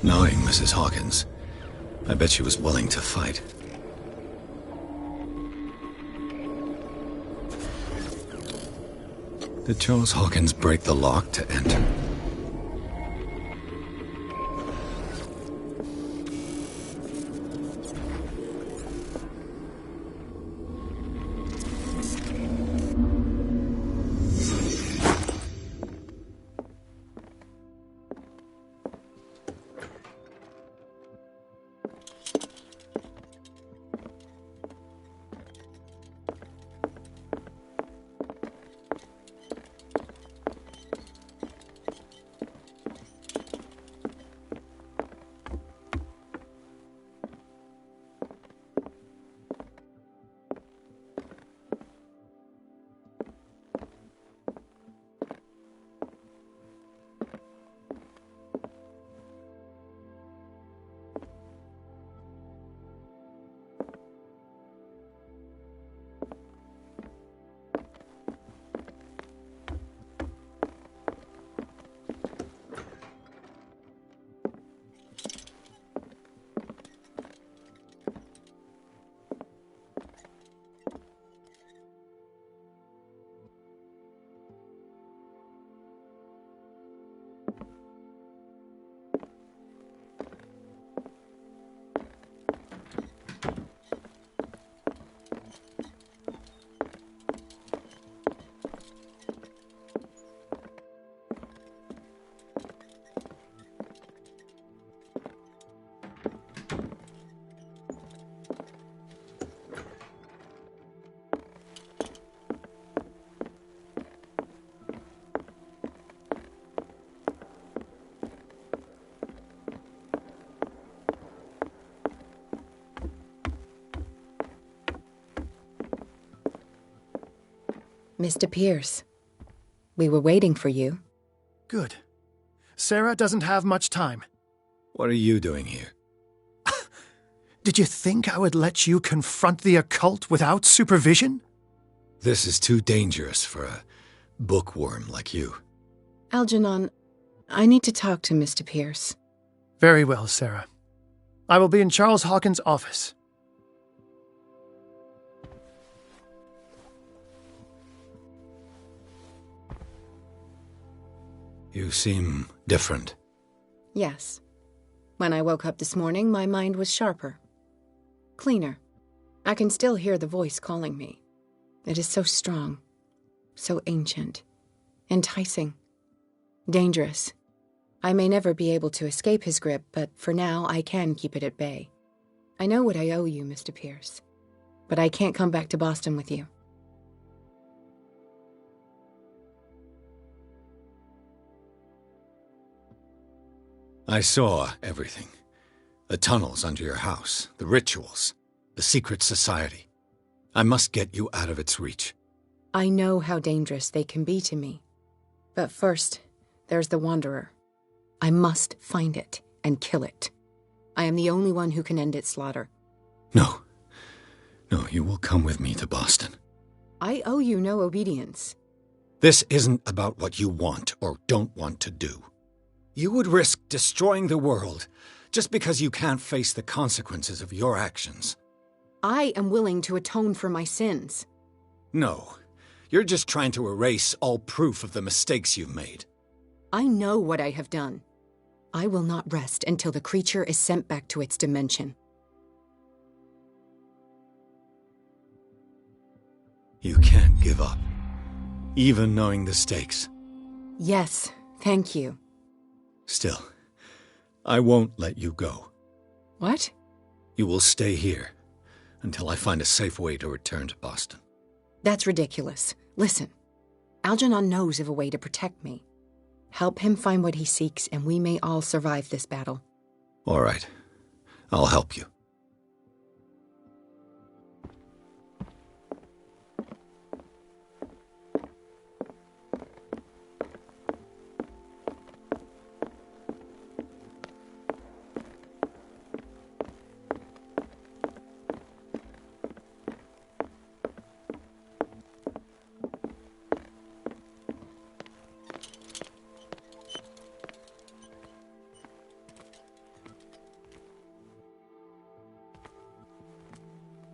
Knowing Mrs. Hawkins, I bet she was willing to fight. Did Charles Hawkins break the lock to enter? Mr. Pierce, we were waiting for you. Good. Sarah doesn't have much time. What are you doing here? Did you think I would let you confront the occult without supervision? This is too dangerous for a bookworm like you. Algernon, I need to talk to Mr. Pierce. Very well, Sarah. I will be in Charles Hawkins' office. You seem different. Yes. When I woke up this morning, my mind was sharper. Cleaner. I can still hear the voice calling me. It is so strong. So ancient. Enticing. Dangerous. I may never be able to escape his grip, but for now I can keep it at bay. I know what I owe you, Mr. Pierce. But I can't come back to Boston with you. I saw everything. The tunnels under your house, the rituals, the secret society. I must get you out of its reach. I know how dangerous they can be to me. But first, there's the Wanderer. I must find it and kill it. I am the only one who can end its slaughter. No. No, you will come with me to Boston. I owe you no obedience. This isn't about what you want or don't want to do. You would risk destroying the world just because you can't face the consequences of your actions. I am willing to atone for my sins. No, you're just trying to erase all proof of the mistakes you've made. I know what I have done. I will not rest until the creature is sent back to its dimension. You can't give up, even knowing the stakes. Yes, thank you. Still, I won't let you go. What? You will stay here until I find a safe way to return to Boston. That's ridiculous. Listen, Algernon knows of a way to protect me. Help him find what he seeks, and we may all survive this battle. All right. I'll help you.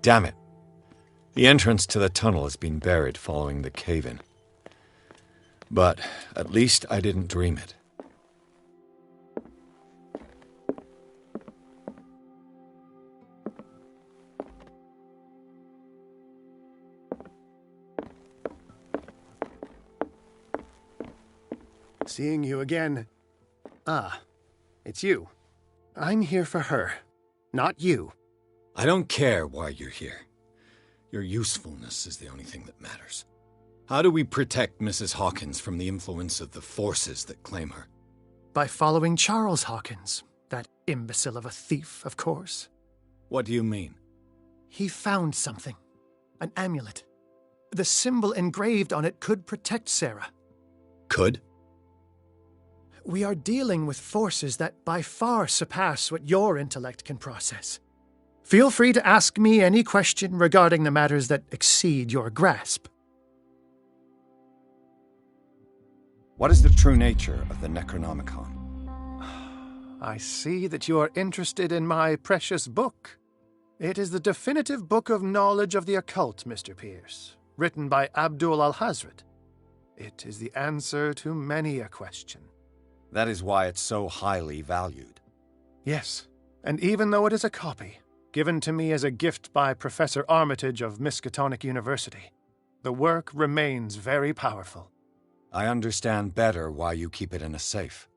Damn it. The entrance to the tunnel has been buried following the cave-in. But at least I didn't dream it. Seeing you again. Ah, it's you. I'm here for her, not you. I don't care why you're here. Your usefulness is the only thing that matters. How do we protect Mrs. Hawkins from the influence of the forces that claim her? By following Charles Hawkins, that imbecile of a thief, of course. What do you mean? He found something. An amulet. The symbol engraved on it could protect Sarah. Could? We are dealing with forces that by far surpass what your intellect can process. Feel free to ask me any question regarding the matters that exceed your grasp. What is the true nature of the Necronomicon? I see that you are interested in my precious book. It is the definitive book of knowledge of the occult, Mr. Pierce, written by Abdul al-Hazred. It is the answer to many a question. That is why it's so highly valued. Yes, and even though it is a copy, given to me as a gift by Professor Armitage of Miskatonic University, the work remains very powerful. I understand better why you keep it in a safe.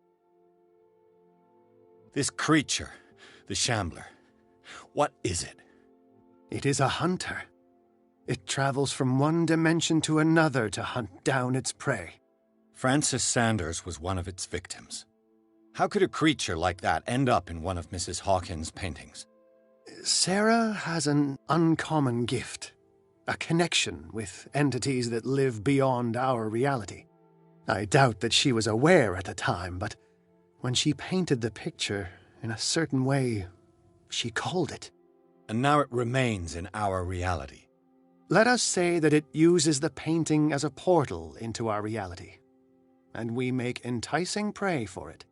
This creature, the Shambler, what is it? It is a hunter. It travels from one dimension to another to hunt down its prey. Francis Sanders was one of its victims. How could a creature like that end up in one of Mrs. Hawkins' paintings? Sarah has an uncommon gift, a connection with entities that live beyond our reality. I doubt that she was aware at the time, but when she painted the picture in a certain way, she called it. And now it remains in our reality. Let us say that it uses the painting as a portal into our reality, and we make enticing prey for it.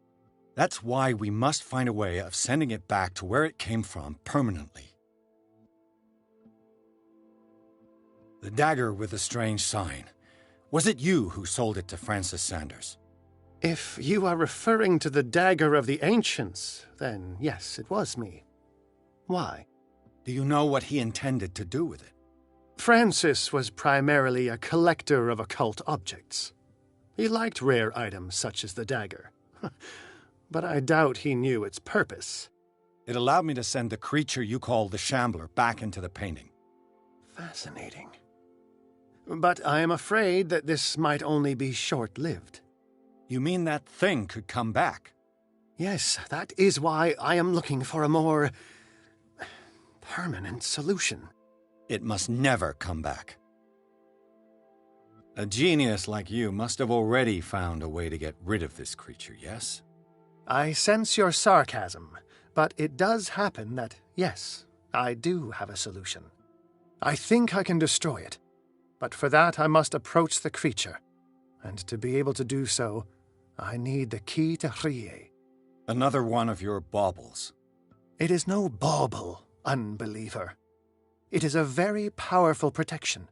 That's why we must find a way of sending it back to where it came from permanently. The dagger with the strange sign. Was it you who sold it to Francis Sanders? If you are referring to the dagger of the ancients, then yes, it was me. Why? Do you know what he intended to do with it? Francis was primarily a collector of occult objects. He liked rare items such as the dagger. But I doubt he knew its purpose. It allowed me to send the creature you call the Shambler back into the painting. Fascinating. But I am afraid that this might only be short-lived. You mean that thing could come back? Yes, that is why I am looking for a more permanent solution. It must never come back. A genius like you must have already found a way to get rid of this creature, yes? I sense your sarcasm, but it does happen that, yes, I do have a solution. I think I can destroy it, but for that I must approach the creature, and to be able to do so, I need the key to Rie. Another one of your baubles. It is no bauble, unbeliever. It is a very powerful protection,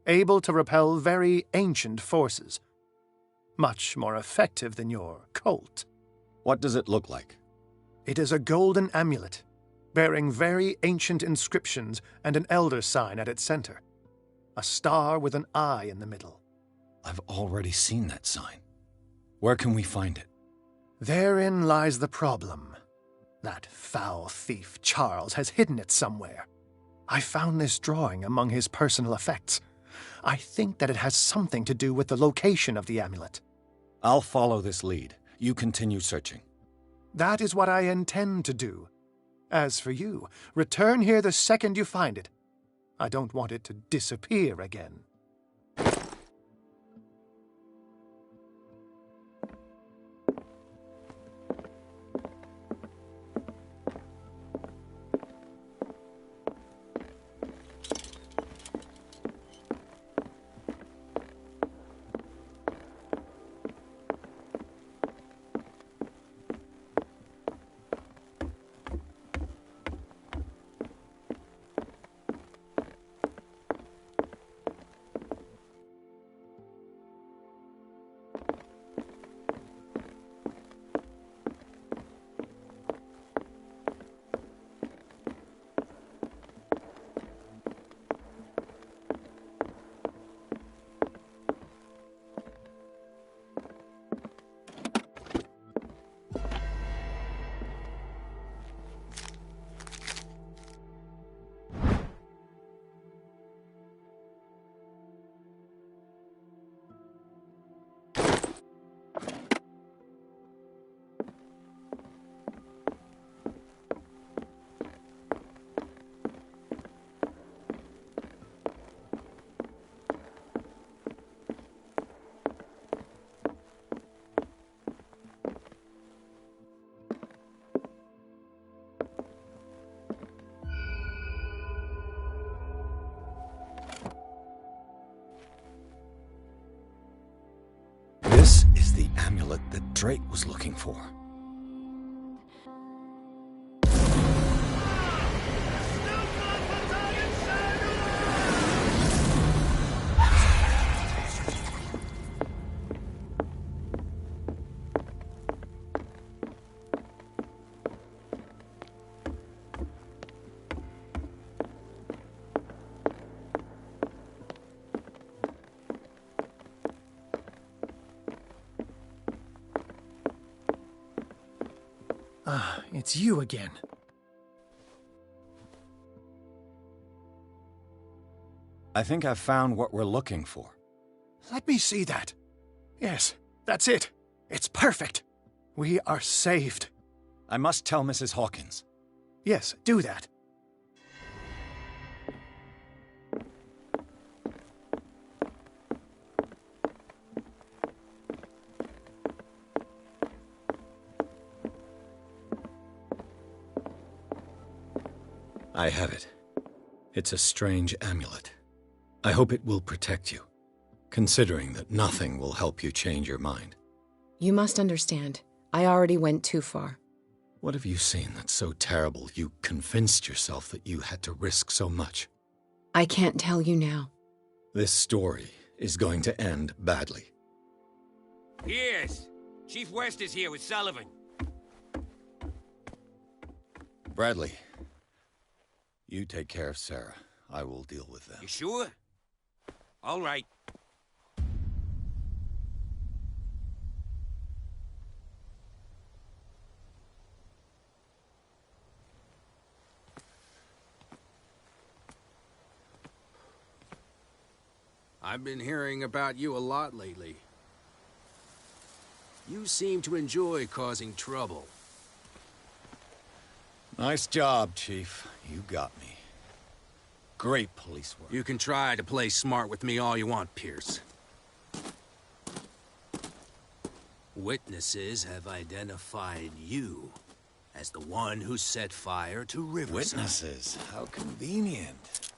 able to repel very ancient forces. Much more effective than your Colt. What does it look like? It is a golden amulet, bearing very ancient inscriptions and an elder sign at its center. A star with an eye in the middle. I've already seen that sign. Where can we find it? Therein lies the problem. That foul thief Charles has hidden it somewhere. I found this drawing among his personal effects. I think that it has something to do with the location of the amulet. I'll follow this lead. You continue searching. That is what I intend to do. As for you, return here the second you find it. I don't want it to disappear again. This is the amulet that Drake was looking for. It's you again. I think I've found what we're looking for. Let me see that. Yes, that's it. It's perfect. We are saved. I must tell Mrs. Hawkins. Yes, do that. I have it. It's a strange amulet. I hope it will protect you, considering that nothing will help you change your mind. You must understand, I already went too far. What have you seen that's so terrible you convinced yourself that you had to risk so much? I can't tell you now. This story is going to end badly. Yes! Chief West is here with Sullivan. Bradley, you take care of Sarah. I will deal with them. You sure? All right. I've been hearing about you a lot lately. You seem to enjoy causing trouble. Nice job, Chief. You got me. Great police work. You can try to play smart with me all you want, Pierce. Witnesses have identified you as the one who set fire to Riverside. Witnesses? How convenient.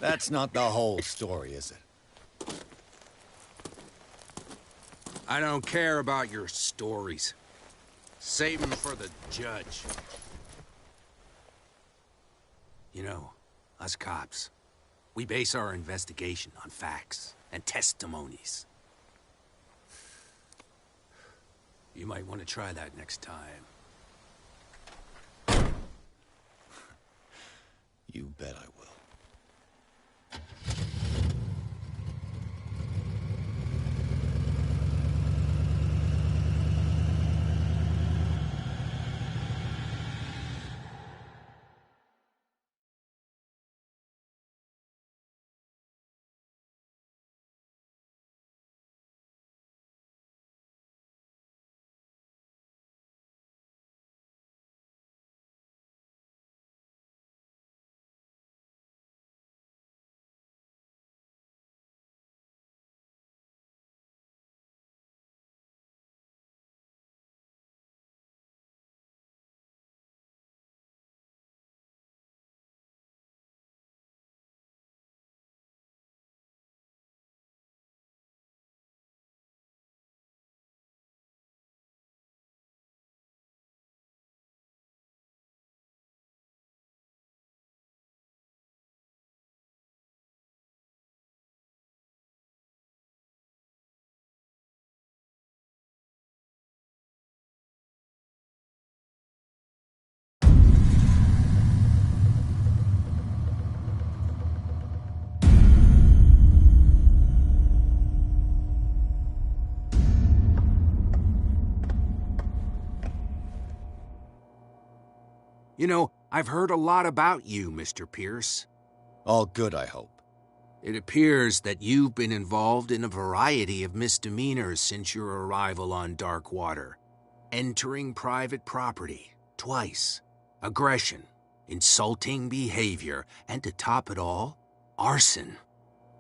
That's not the whole story, is it? I don't care about your stories. Save them for the judge. You know, us cops, we base our investigation on facts and testimonies. You might want to try that next time. You bet I will. You know, I've heard a lot about you, Mr. Pierce. All good, I hope. It appears that you've been involved in a variety of misdemeanors since your arrival on Darkwater. Entering private property, twice. Aggression, insulting behavior, and to top it all, arson.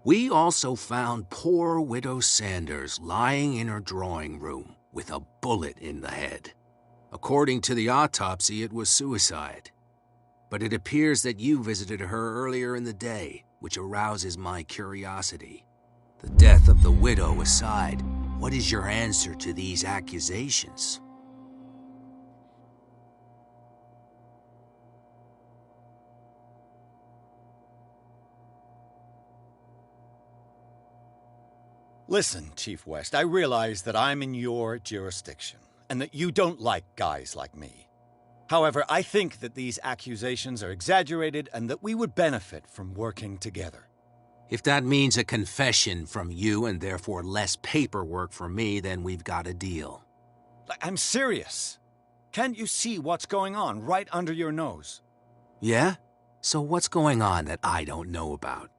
We also found poor Widow Sanders lying in her drawing room with a bullet in the head. According to the autopsy, it was suicide. But it appears that you visited her earlier in the day, which arouses my curiosity. The death of the widow aside, what is your answer to these accusations? Listen, Chief West, I realize that I'm in your jurisdiction, and that you don't like guys like me. However, I think that these accusations are exaggerated and that we would benefit from working together. If that means a confession from you and therefore less paperwork for me, then we've got a deal. I'm serious. Can't you see what's going on right under your nose? Yeah? So what's going on that I don't know about?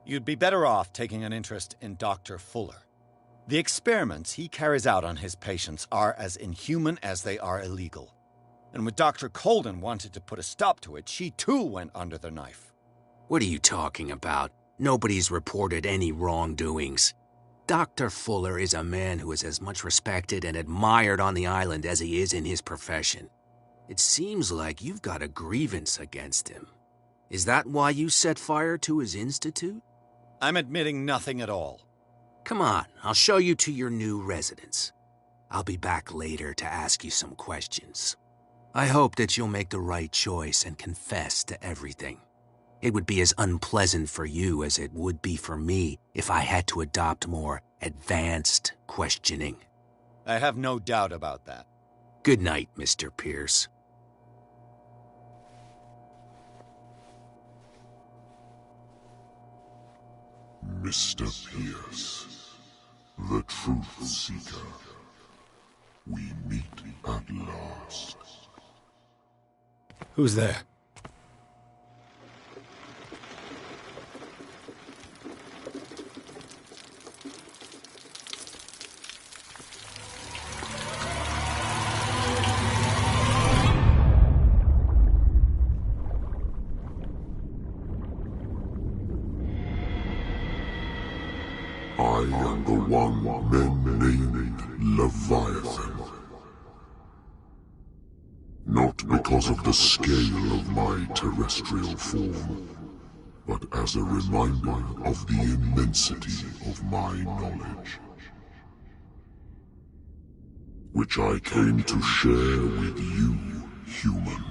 You'd be better off taking an interest in Dr. Fuller. The experiments he carries out on his patients are as inhuman as they are illegal. And when Dr. Colden wanted to put a stop to it, she too went under the knife. What are you talking about? Nobody's reported any wrongdoings. Dr. Fuller is a man who is as much respected and admired on the island as he is in his profession. It seems like you've got a grievance against him. Is that why you set fire to his institute? I'm admitting nothing at all. Come on, I'll show you to your new residence. I'll be back later to ask you some questions. I hope that you'll make the right choice and confess to everything. It would be as unpleasant for you as it would be for me if I had to adopt more advanced questioning. I have no doubt about that. Good night, Mr. Pierce. Mr. Pierce, the Truth Seeker. We meet at last. Who's there? I am the one men named Leviathan. Not because of the scale of my terrestrial form, but as a reminder of the immensity of my knowledge, which I came to share with you, human.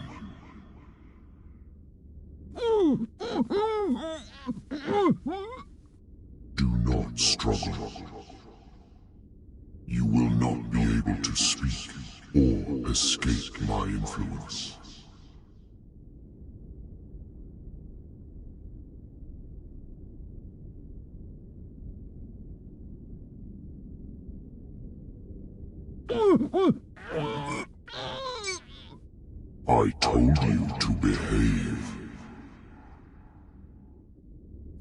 Do not struggle. You will not be able to speak or escape my influence. I told you to behave.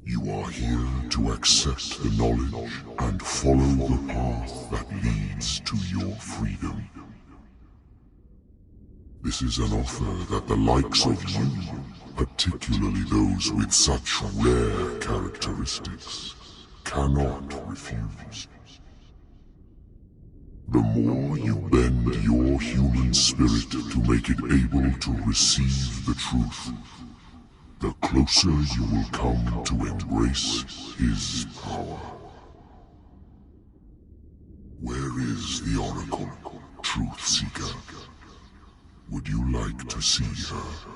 You are here to accept the knowledge and follow the path that leads to your freedom. This is an offer that the likes of you, particularly those with such rare characteristics, cannot refuse. The more you bend your human spirit to make it able to receive the truth, the closer you will come to embrace his power. Where is the Oracle, Truth Seeker? Would you like to see her?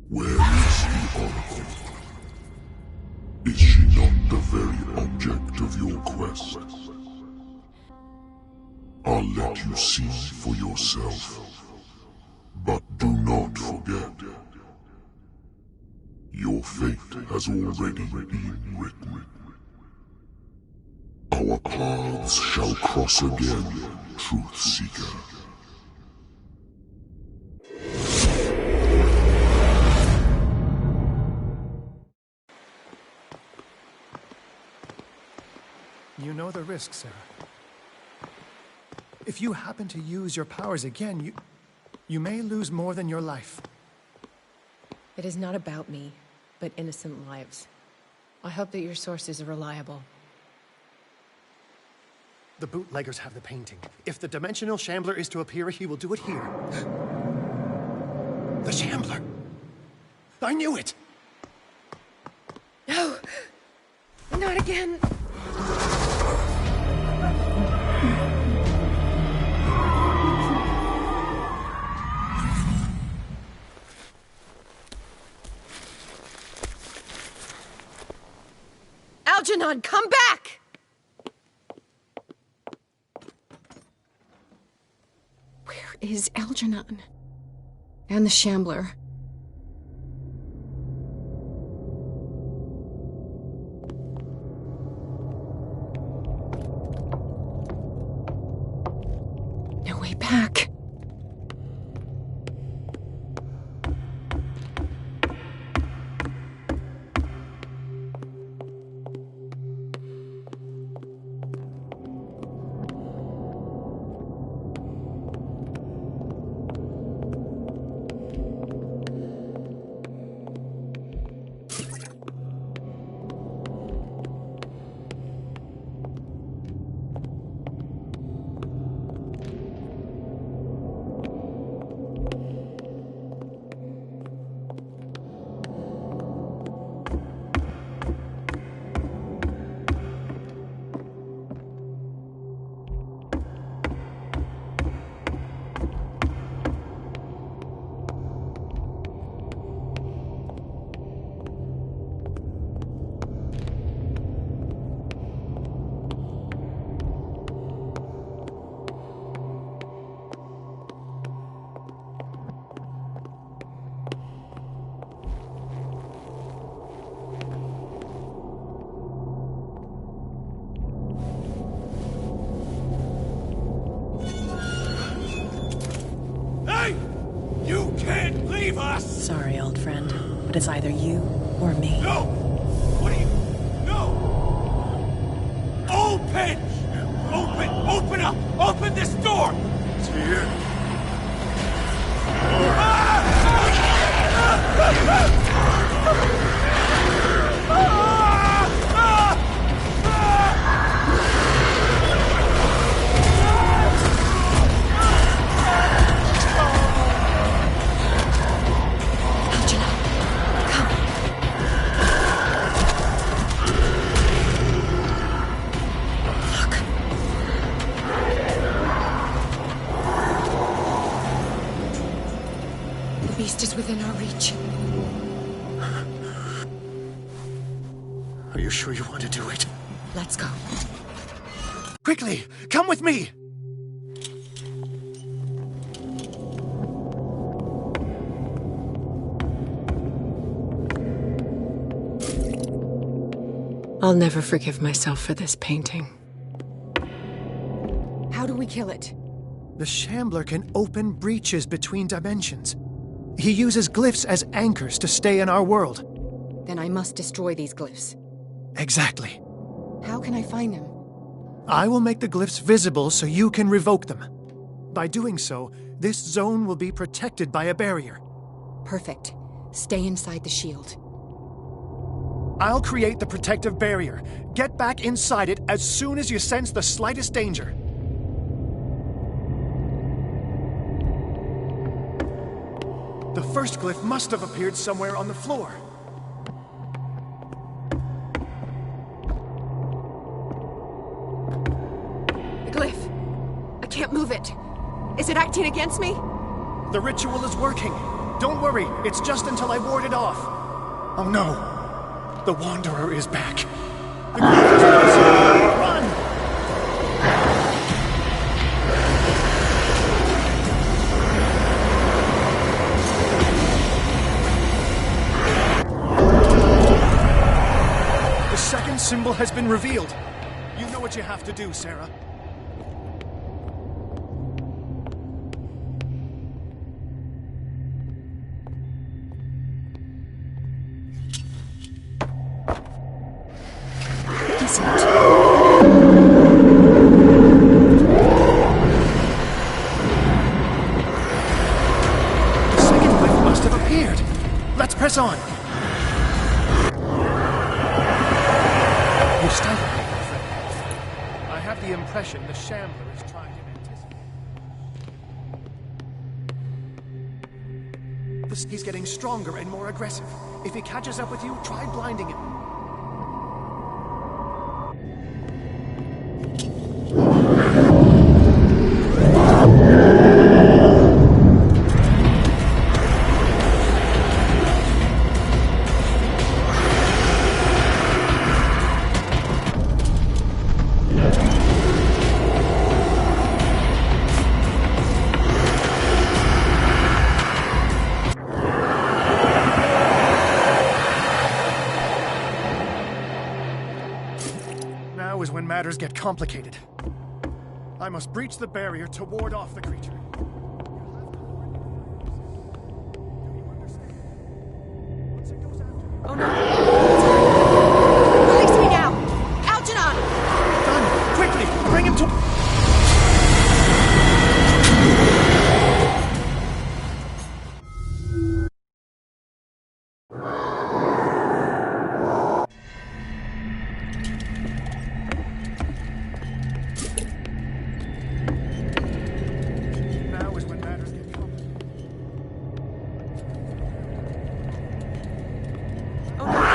Where is the Oracle? Is she not the very object of your quest? I'll let you see for yourself. But do not forget, your fate has already been written. Our paths shall cross again, Truth Seeker. You know the risk, Sarah. If you happen to use your powers again, you may lose more than your life. It is not about me, but innocent lives. I hope that your sources are reliable. The bootleggers have the painting. If the Dimensional Shambler is to appear, he will do it here. The Shambler! I knew it! No! Not again! Algernon, come back! Where is Algernon? And the Shambler? No way back. Save us! Sorry, old friend, but it's either you or me. No! What are you... No! Open! Open up! Open this door! It's here. The beast is within our reach. Are you sure you want to do it? Let's go. Quickly, come with me! I'll never forgive myself for this painting. How do we kill it? The Shambler can open breaches between dimensions. He uses glyphs as anchors to stay in our world. Then I must destroy these glyphs. Exactly. How can I find them? I will make the glyphs visible so you can revoke them. By doing so, this zone will be protected by a barrier. Perfect. Stay inside the shield. I'll create the protective barrier. Get back inside it as soon as you sense the slightest danger. The first glyph must have appeared somewhere on the floor. The glyph. I can't move it. Is it acting against me? The ritual is working. Don't worry, it's just until I ward it off. Oh no. The Wanderer is back. The glyph is releasing. Run! The second symbol has been revealed. You know what you have to do, Sarah. The second glyph must have appeared. Let's press on. You startled me, my friend. I have the impression the Shambler is trying to anticipate. He's getting stronger and more aggressive. If he catches up with you, try blinding him. Now is when matters get complicated. I must breach the barrier to ward off the creature. Oh no! Release me now! Algernon! Done! Quickly! Bring him to... Now is when matters get complicated. Oh no!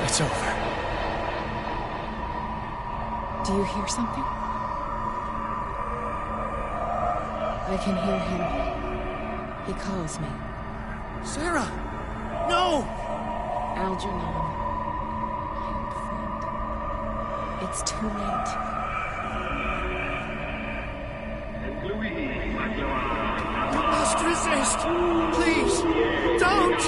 It's over. Do you hear something? I can hear him. He calls me. Sarah! No! Algernon, my old friend. It's too late. You must resist! Please, don't!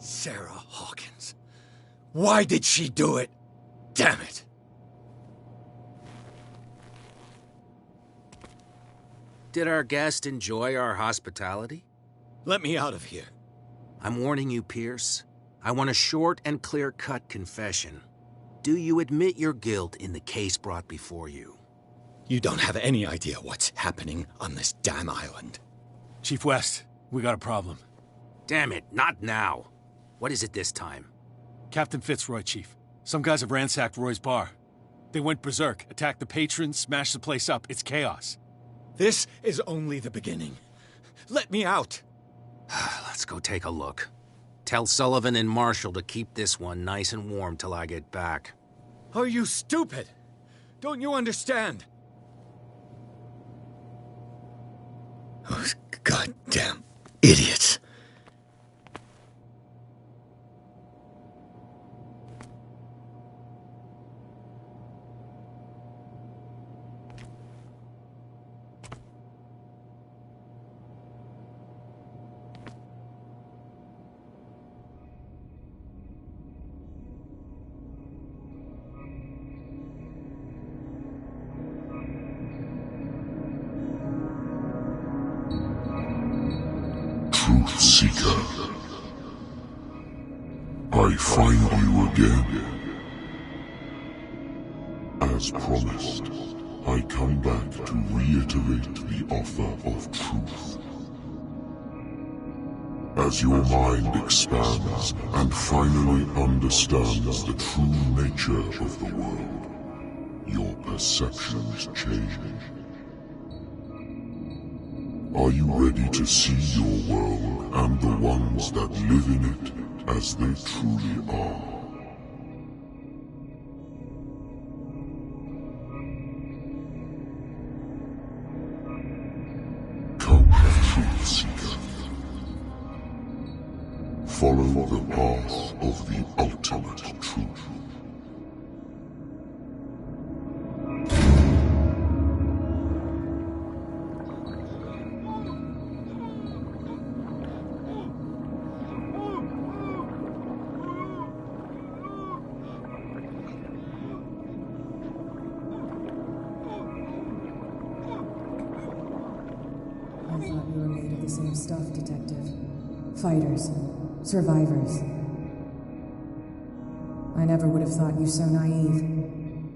Sarah Hawkins. Why did she do it? Damn it! Did our guest enjoy our hospitality? Let me out of here. I'm warning you, Pierce. I want a short and clear-cut confession. Do you admit your guilt in the case brought before you? You don't have any idea what's happening on this damn island. Chief West, we got a problem. Damn it, not now. What is it this time? Captain Fitzroy, Chief. Some guys have ransacked Roy's bar. They went berserk, attacked the patrons, smashed the place up. It's chaos. This is only the beginning. Let me out. Let's go take a look. Tell Sullivan and Marshall to keep this one nice and warm till I get back. Are you stupid? Don't you understand? Those goddamn idiots. Truth Seeker. I find you again. As promised, I come back to reiterate the offer of truth. As your mind expands and finally understands the true nature of the world, your perceptions change. Are you ready to see your world and the ones that live in it as they truly are? Come, Truth Seeker. Follow the path of the ultimate truth. Same stuff, Detective. Fighters. Survivors. I never would have thought you so naive.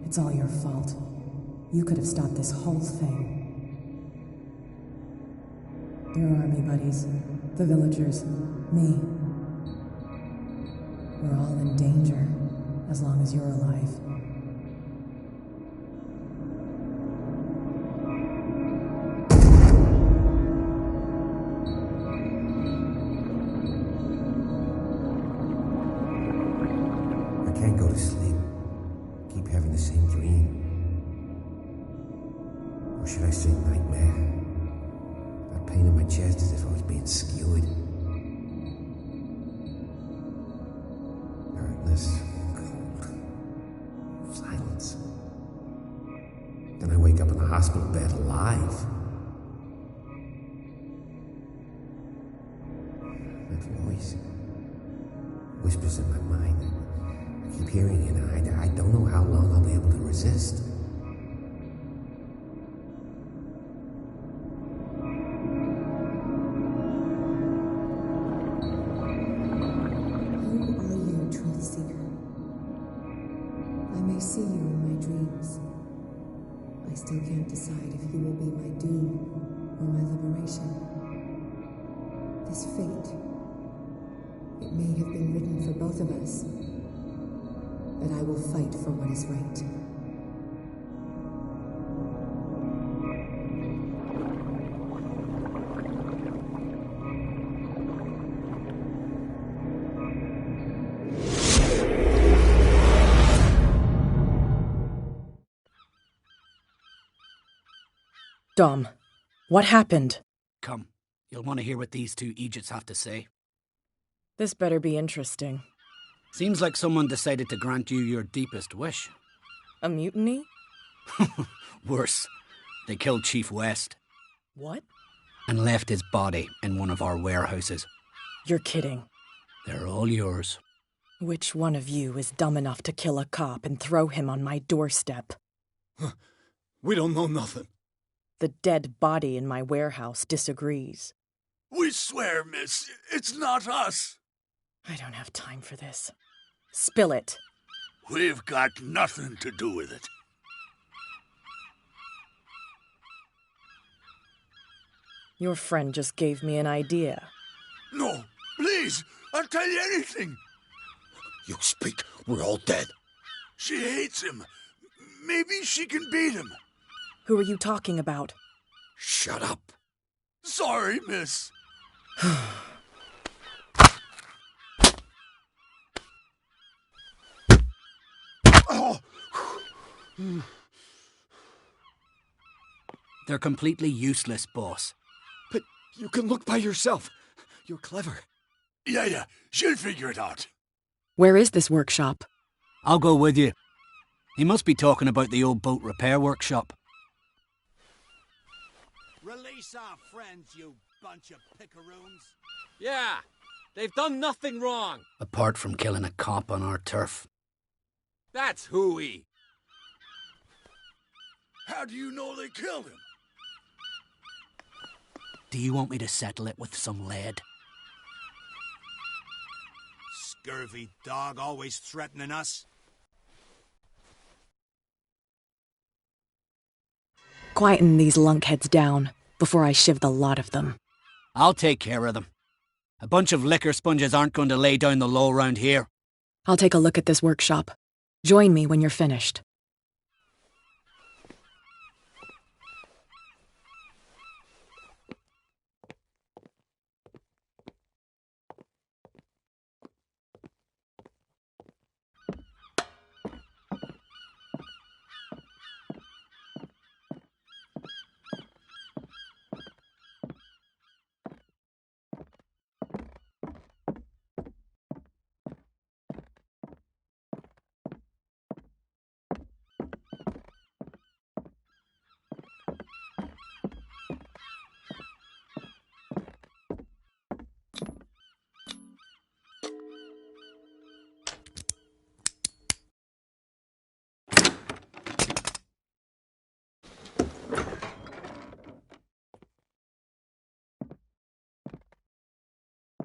It's all your fault. You could have stopped this whole thing. Your army buddies, the villagers, me. We're all in danger. as long as you're alive. I can't go to sleep. Keep having the same dream. Or should I say nightmare? That pain in my chest as if I was being skewered. Darkness, cold, silence. Then I wake up in the hospital bed alive. That voice whispers in my mind. I keep hearing it, and I don't know how long I'll be able to resist. I still can't decide if you will be my doom or my liberation. This fate, it may have been written for both of us, but I will fight for what is right. Dom, what happened? Come, you'll want to hear what these two Egypts have to say. This better be interesting. Seems like someone decided to grant you your deepest wish. A mutiny? Worse. They killed Chief West. What? And left his body in one of our warehouses. You're kidding. They're all yours. Which one of you is dumb enough to kill a cop and throw him on my doorstep? We don't know nothing. The dead body in my warehouse disagrees. We swear, miss, it's not us. I don't have time for this. Spill it. We've got nothing to do with it. Your friend just gave me an idea. No, please, I'll tell you anything. You speak, we're all dead. She hates him. Maybe she can beat him. Who are you talking about? Shut up. Sorry, miss. Oh. They're completely useless, boss. But you can look by yourself. You're clever. Yeah, she'll figure it out. Where is this workshop? I'll go with you. He must be talking about the old boat repair workshop. Release our friends, you bunch of picaroons. Yeah, they've done nothing wrong. Apart from killing a cop on our turf. That's hooey. How do you know they killed him? Do you want me to settle it with some lead? Scurvy dog, always threatening us. Quieten these lunkheads down before I shiv the lot of them. I'll take care of them. A bunch of liquor sponges aren't going to lay down the law round here. I'll take a look at this workshop. Join me when you're finished.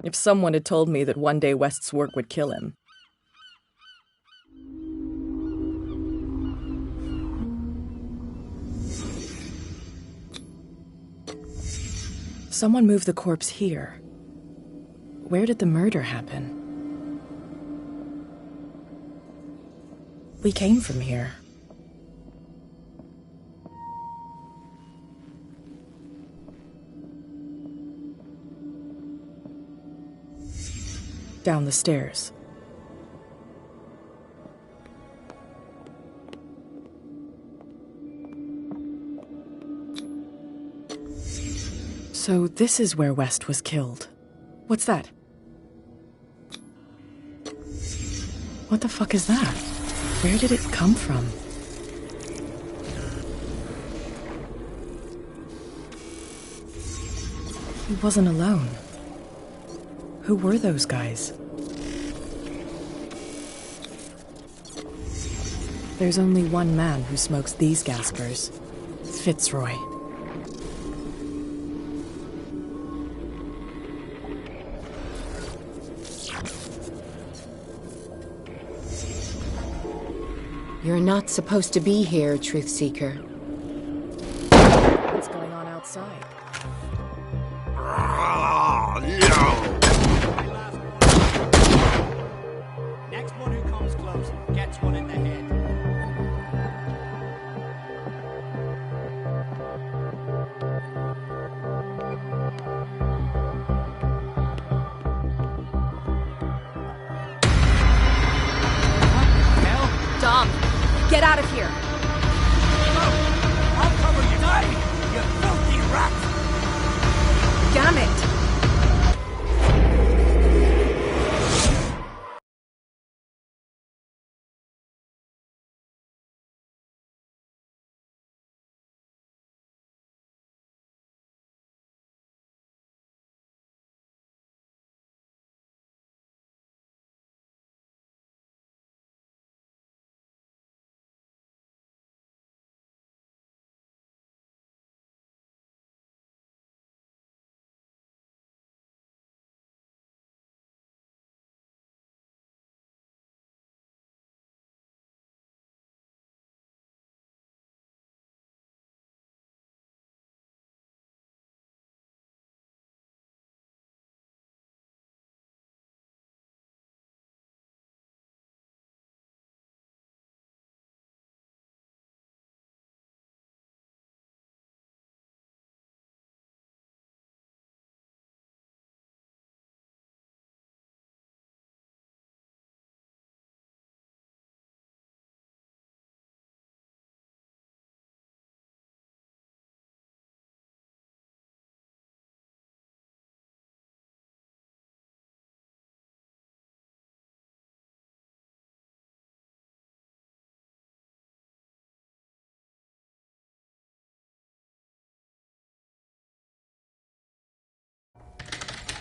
If someone had told me that one day West's work would kill him. Someone moved the corpse here. Where did the murder happen? We came from here. Down the stairs. So this is where West was killed. What's that? What the fuck is that? Where did it come from? He wasn't alone. Who were those guys? There's only one man who smokes these gaspers. Fitzroy. You're not supposed to be here, Truth Seeker. What's going on outside? Next one who comes close gets one in the head. Dom, get out of here! I'll cover you, you filthy rat! Damn it!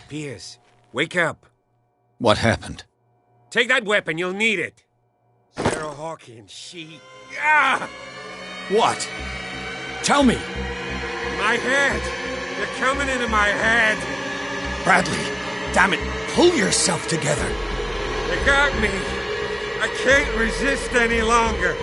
Piers, wake up. What happened? Take that weapon, you'll need it. Sarah Hawkins, she... Ah! What? Tell me. My head. You're coming into my head. Bradley, damn it, pull yourself together. They got me. I can't resist any longer.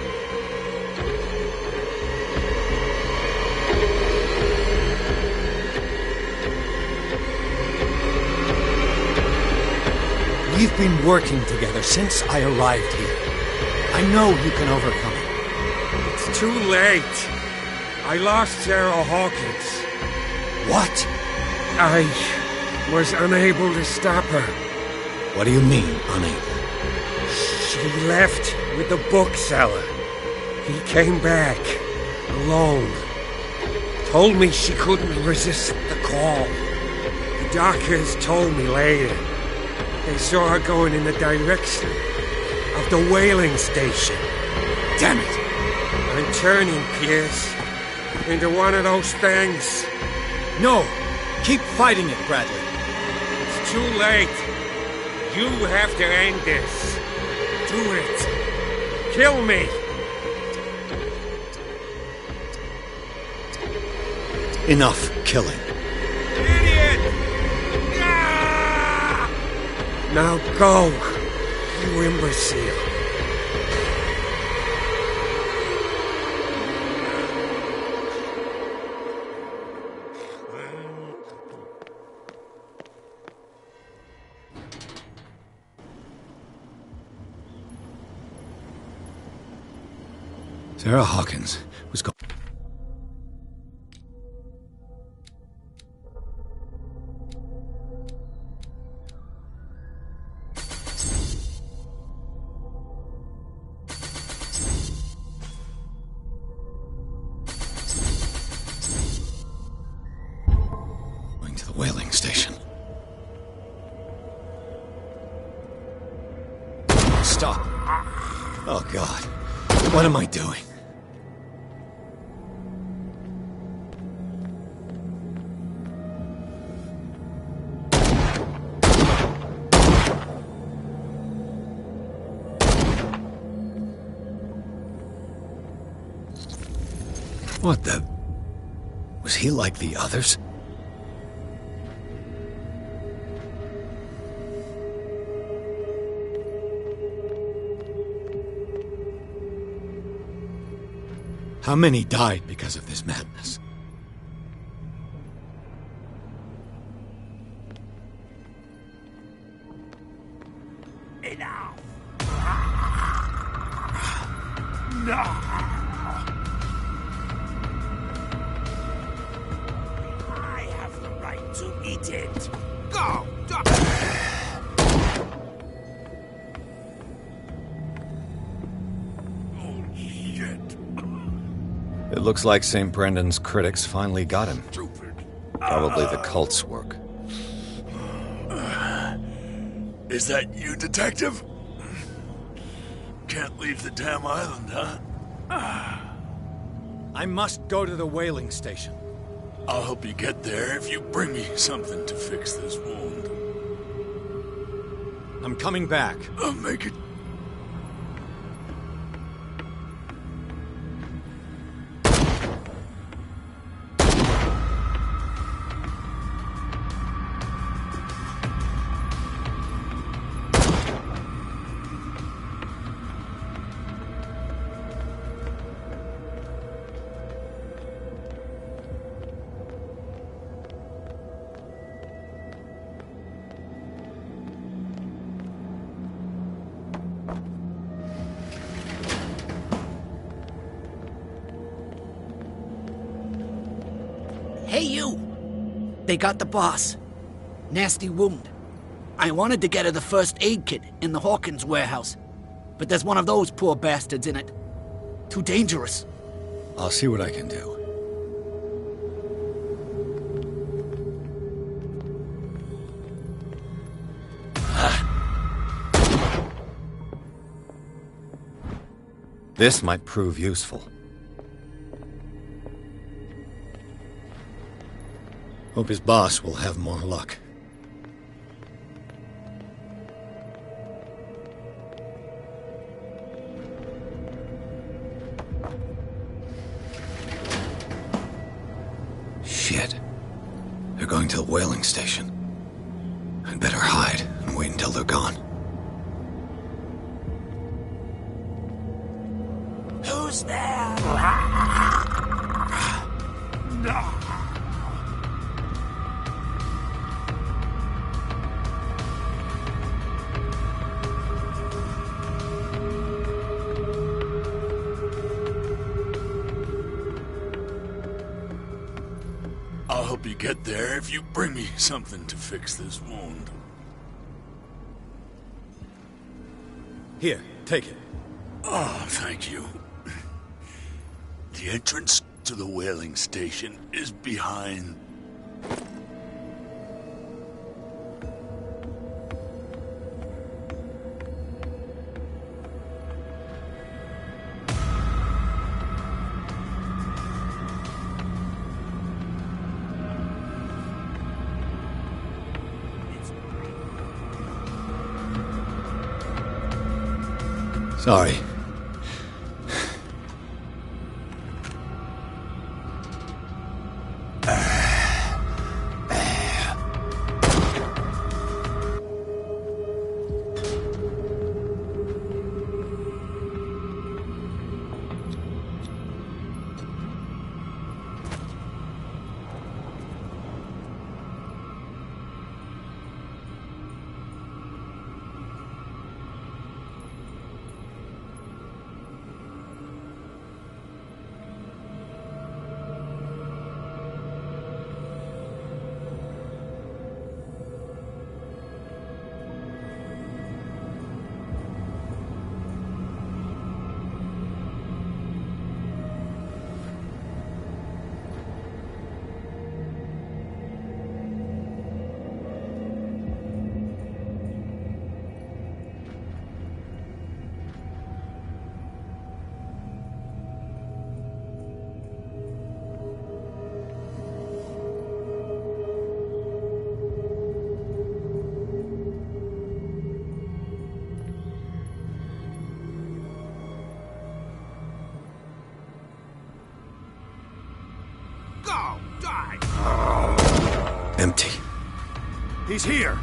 We've been working together since I arrived here. I know you can overcome it. It's too late. I lost Sarah Hawkins. What? I was unable to stop her. What do you mean, unable? She left with the bookseller. He came back, alone. Told me she couldn't resist the call. The doctors told me later. They saw her going in the direction of the whaling station. Damn it! I'm turning, Pierce, into one of those things. No! Keep fighting it, Bradley. It's too late. You have to end this. Do it. Kill me. Enough killing. Idiot! Now go, you imbecile. Sarah Hawkins was going to the whaling station. Stop. Oh, God. What am I doing? What the... Was he like the others? How many died because of this madness? Enough! No! I have the right to eat it. Go! It looks like St. Brendan's critics finally got him. Probably the cult's work. Is that you, Detective? Can't leave the damn island, huh? I must go to the whaling station. I'll help you get there if you bring me something to fix this wound. I'm coming back. I'll make it. Hey, you! They got the boss. Nasty wound. I wanted to get her the first aid kit in the Hawkins warehouse, but there's one of those poor bastards in it. Too dangerous. I'll see what I can do. This might prove useful. Hope his boss will have more luck. Shit. They're going to the whaling station. I'd better hide and wait until they're gone. Who's there? No. I'll help you get there if you bring me something to fix this wound. Here, take it. Oh, thank you. The entrance to the whaling station is behind. Sorry. Go! Die! Empty. He's here!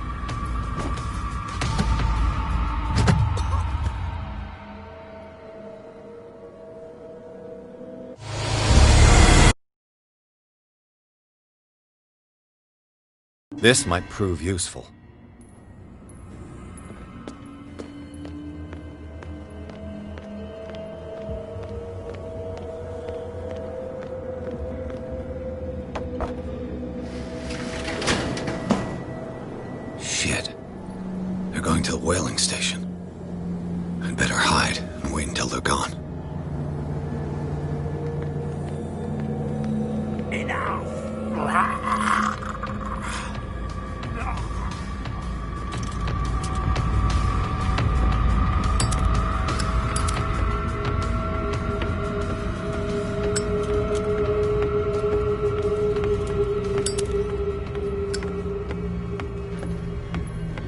This might prove useful. Shit. They're going to the whaling station. I'd better hide and wait until they're gone.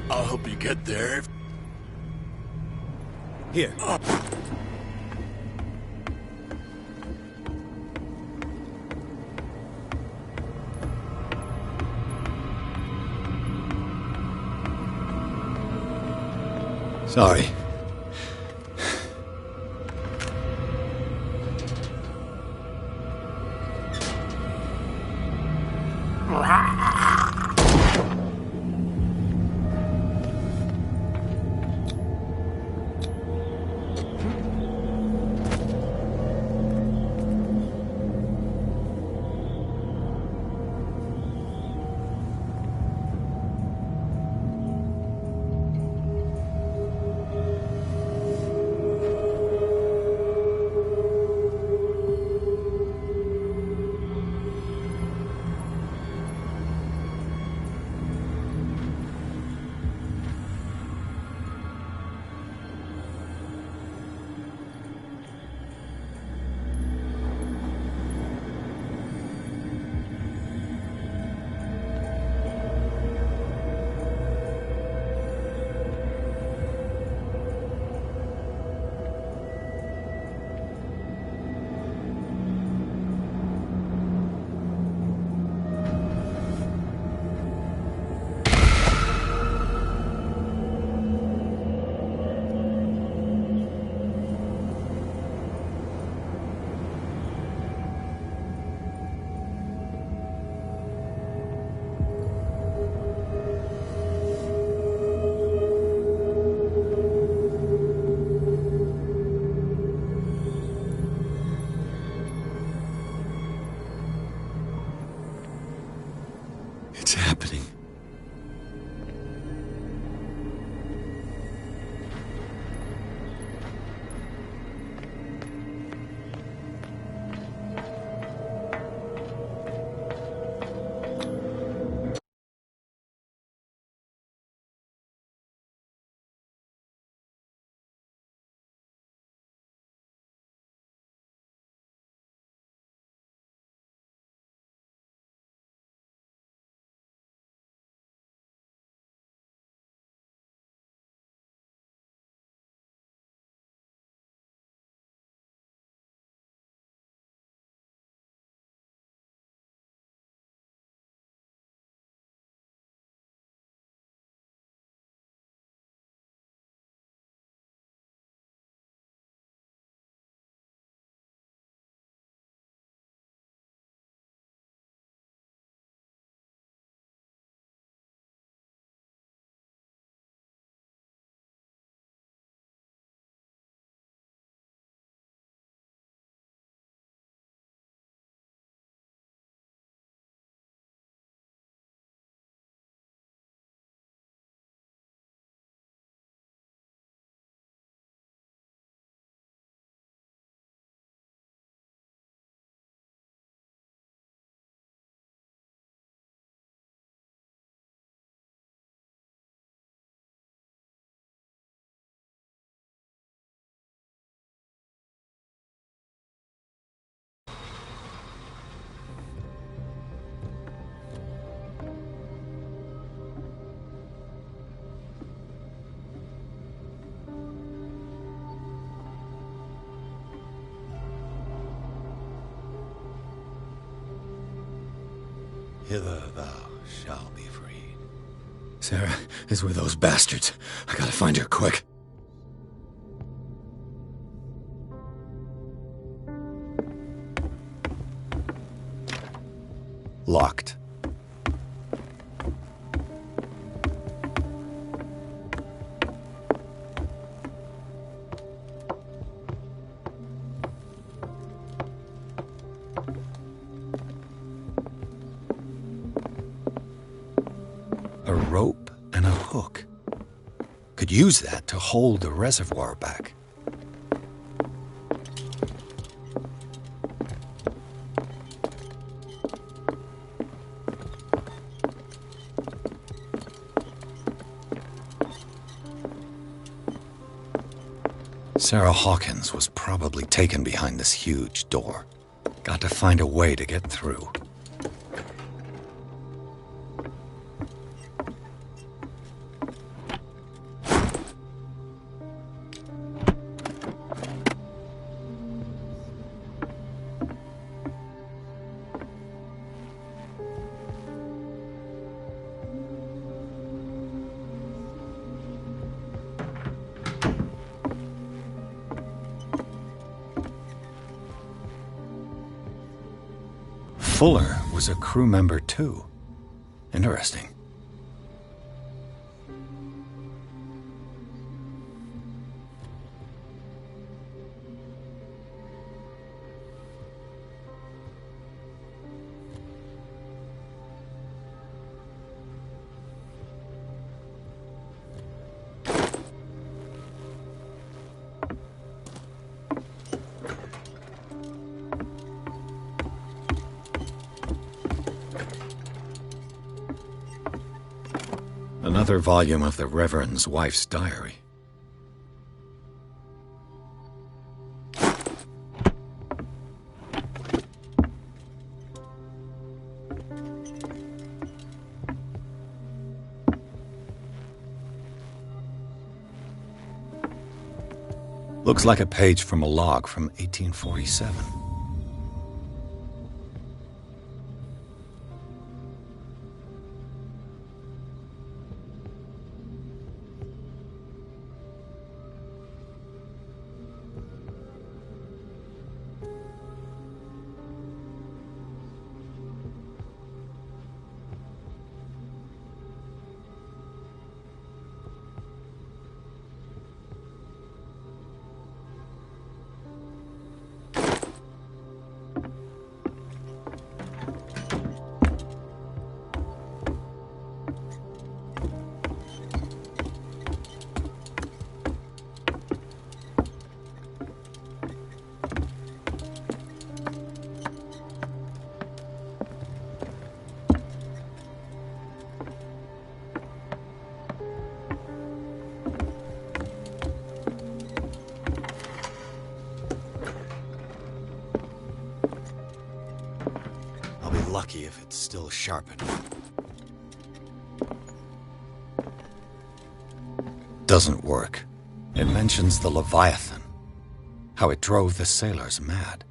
I'll help you get there. Here. Sorry. Hither thou shalt be freed. Sarah is with those bastards. I gotta find her quick. Locked. A rope and a hook. Could use that to hold the reservoir back. Sarah Hawkins was probably taken behind this huge door. Got to find a way to get through. Fuller was a crew member too. Interesting. Another volume of the Reverend's wife's diary. Looks like a page from a log from 1847. Lucky if it's still sharp enough. Doesn't work. It mentions the Leviathan, how it drove the sailors mad.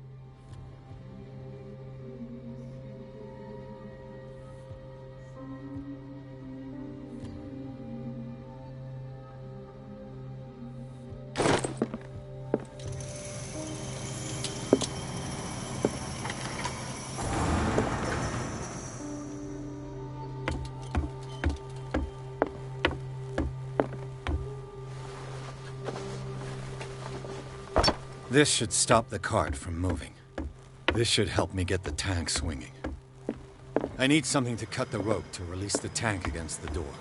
This should stop the cart from moving. This should help me get the tank swinging. I need something to cut the rope to release the tank against the door.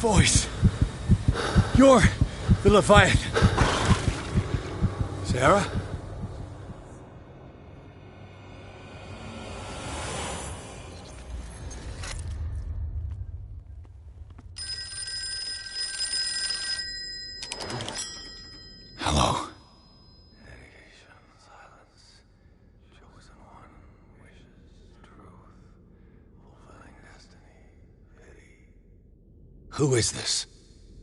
voice. You're the Leviathan. Sarah? Hello. Who is this?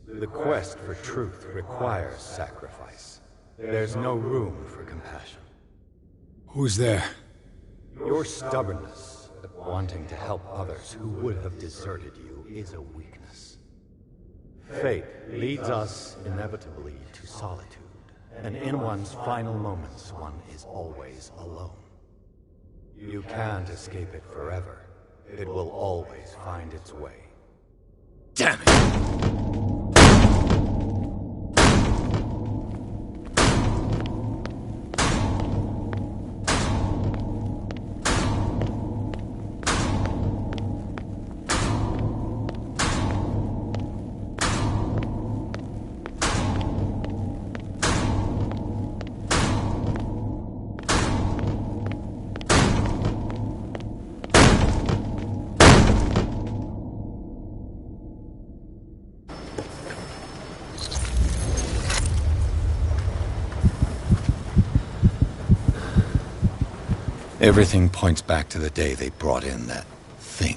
The quest for truth requires sacrifice. There's no room for compassion. Who's there? Your stubbornness, wanting to help others who would have deserted you, is a weakness. Fate leads us inevitably to solitude, and in one's final moments, one is always alone. You can't escape it forever. It will always find its way. Damn it! Everything points back to the day they brought in that thing.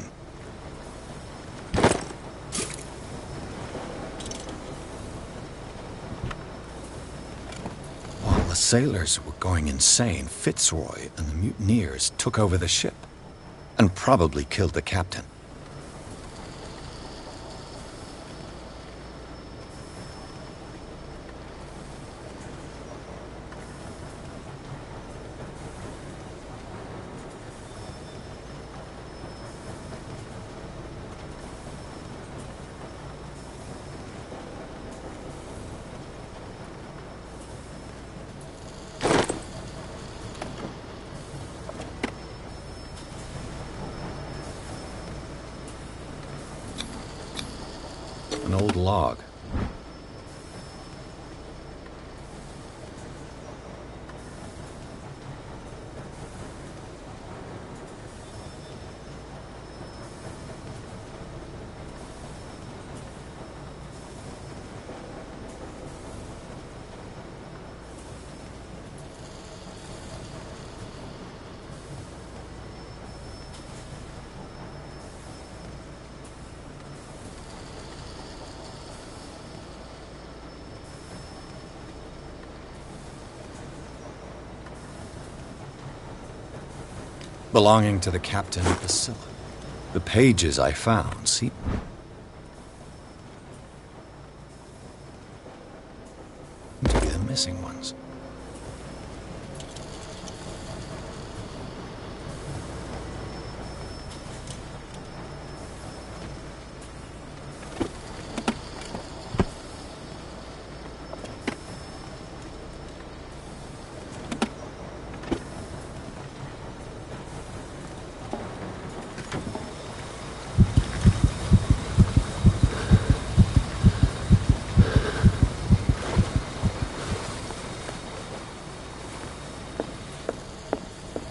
While the sailors were going insane, Fitzroy and the mutineers took over the ship, and probably killed the captain. An old log. Belonging to the captain of the Scylla. The pages I found seem to be the missing ones.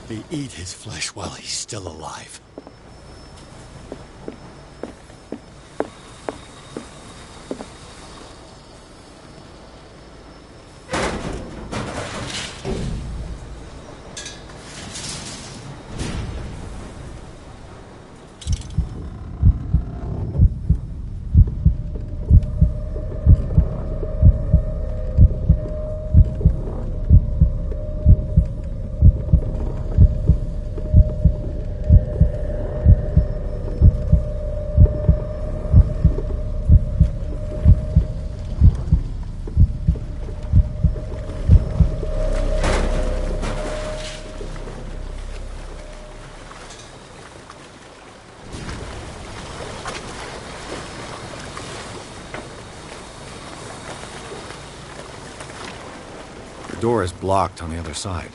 They eat his flesh while he's still alive. The door is blocked on the other side.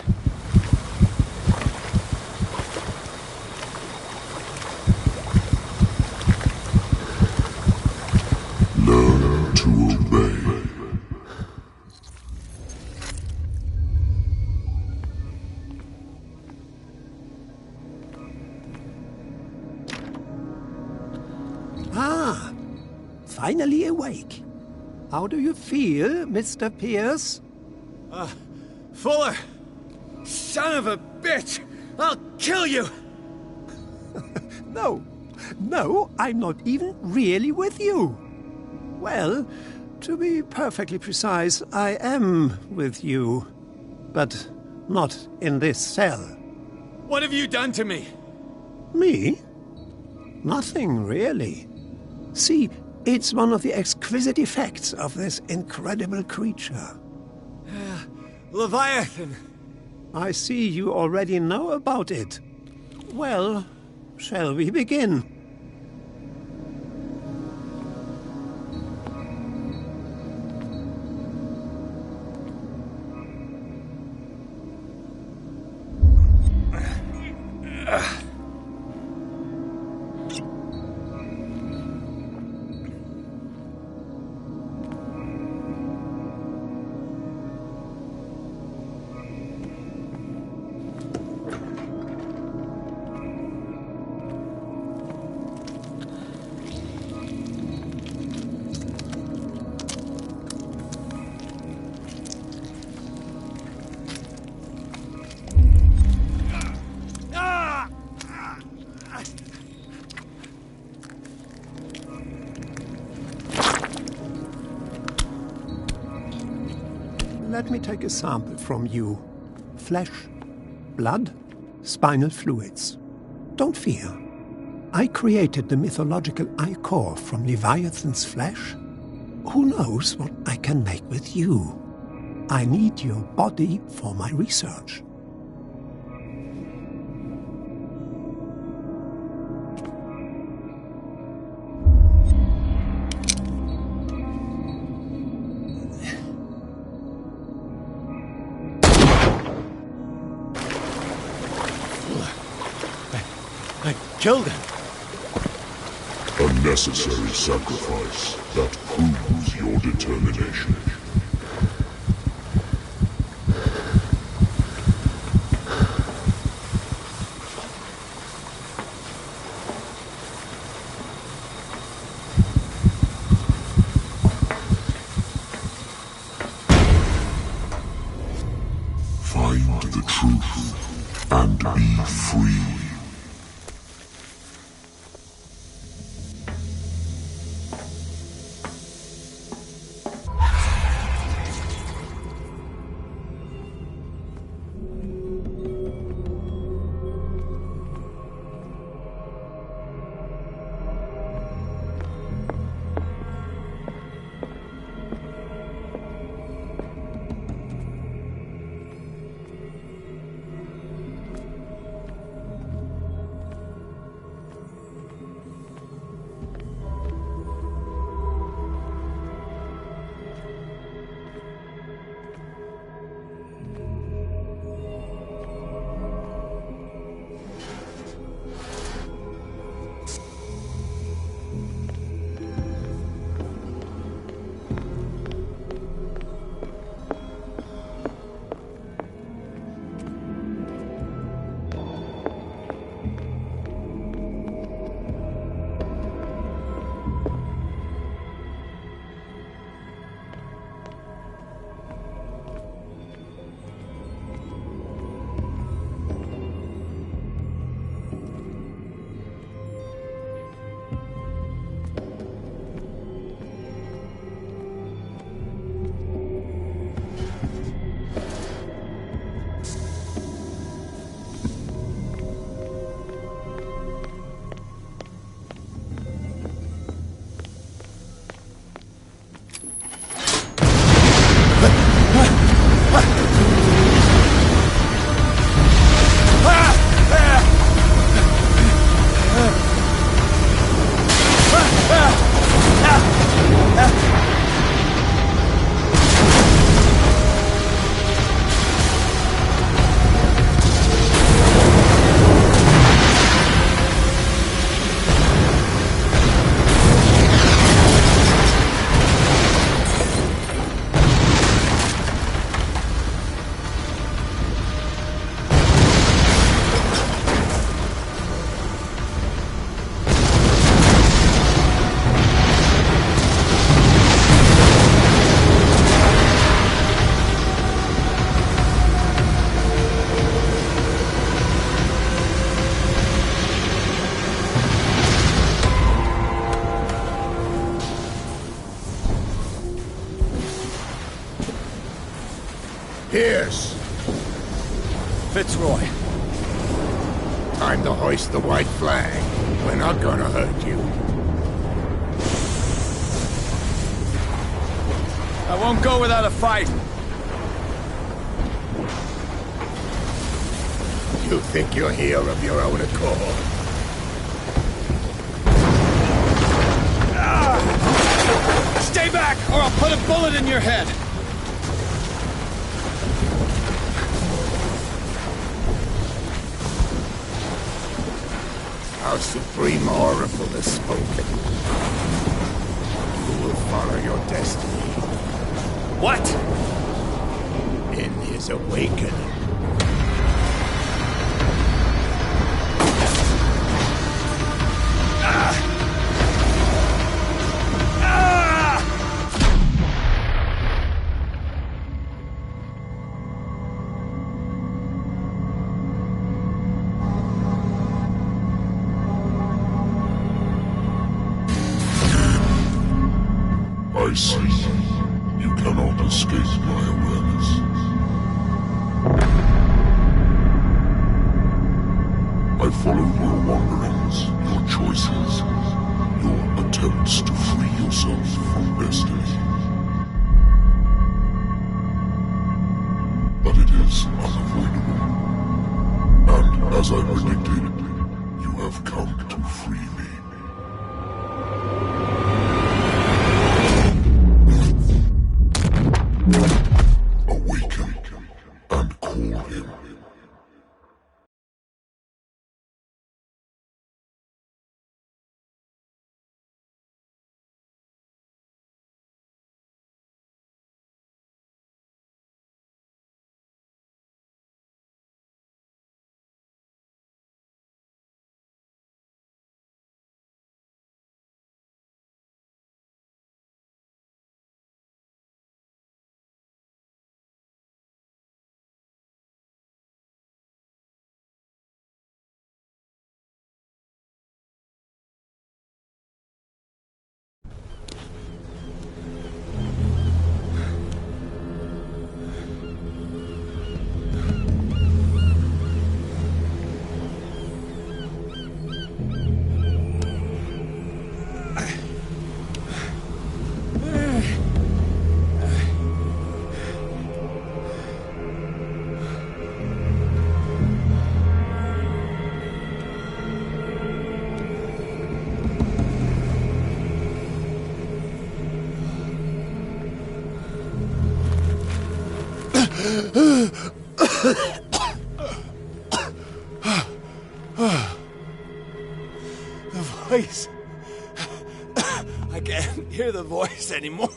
finally awake. How do you feel, Mr. Pierce? Fuller! Son of a bitch! I'll kill you! No, I'm not even really with you. Well, to be perfectly precise, I am with you. But not in this cell. What have you done to me? Me? Nothing, really. See, it's one of the exquisite effects of this incredible creature. Leviathan! I see you already know about it. Well, shall we begin? Let me take a sample from you. Flesh, blood, spinal fluids. Don't fear. I created the mythological ichor from Leviathan's flesh. Who knows what I can make with you? I need your body for my research. Killed him. A necessary sacrifice that proves your determination. Find the truth and be free. Pierce! Fitzroy. Time to hoist the white flag. We're not gonna hurt you. I won't go without a fight. You think you're here of your own accord? Stay back, or I'll put a bullet in your head! Our supreme oracle has spoken. You will follow your destiny. What? In his awakening. I see. You cannot escape my awareness. I follow your wanderings, your choices, your attempts to free yourself from destiny. But it is unavoidable. And as I predicted, you have come to free me. Awaken and call him. The voice. I can't hear the voice anymore.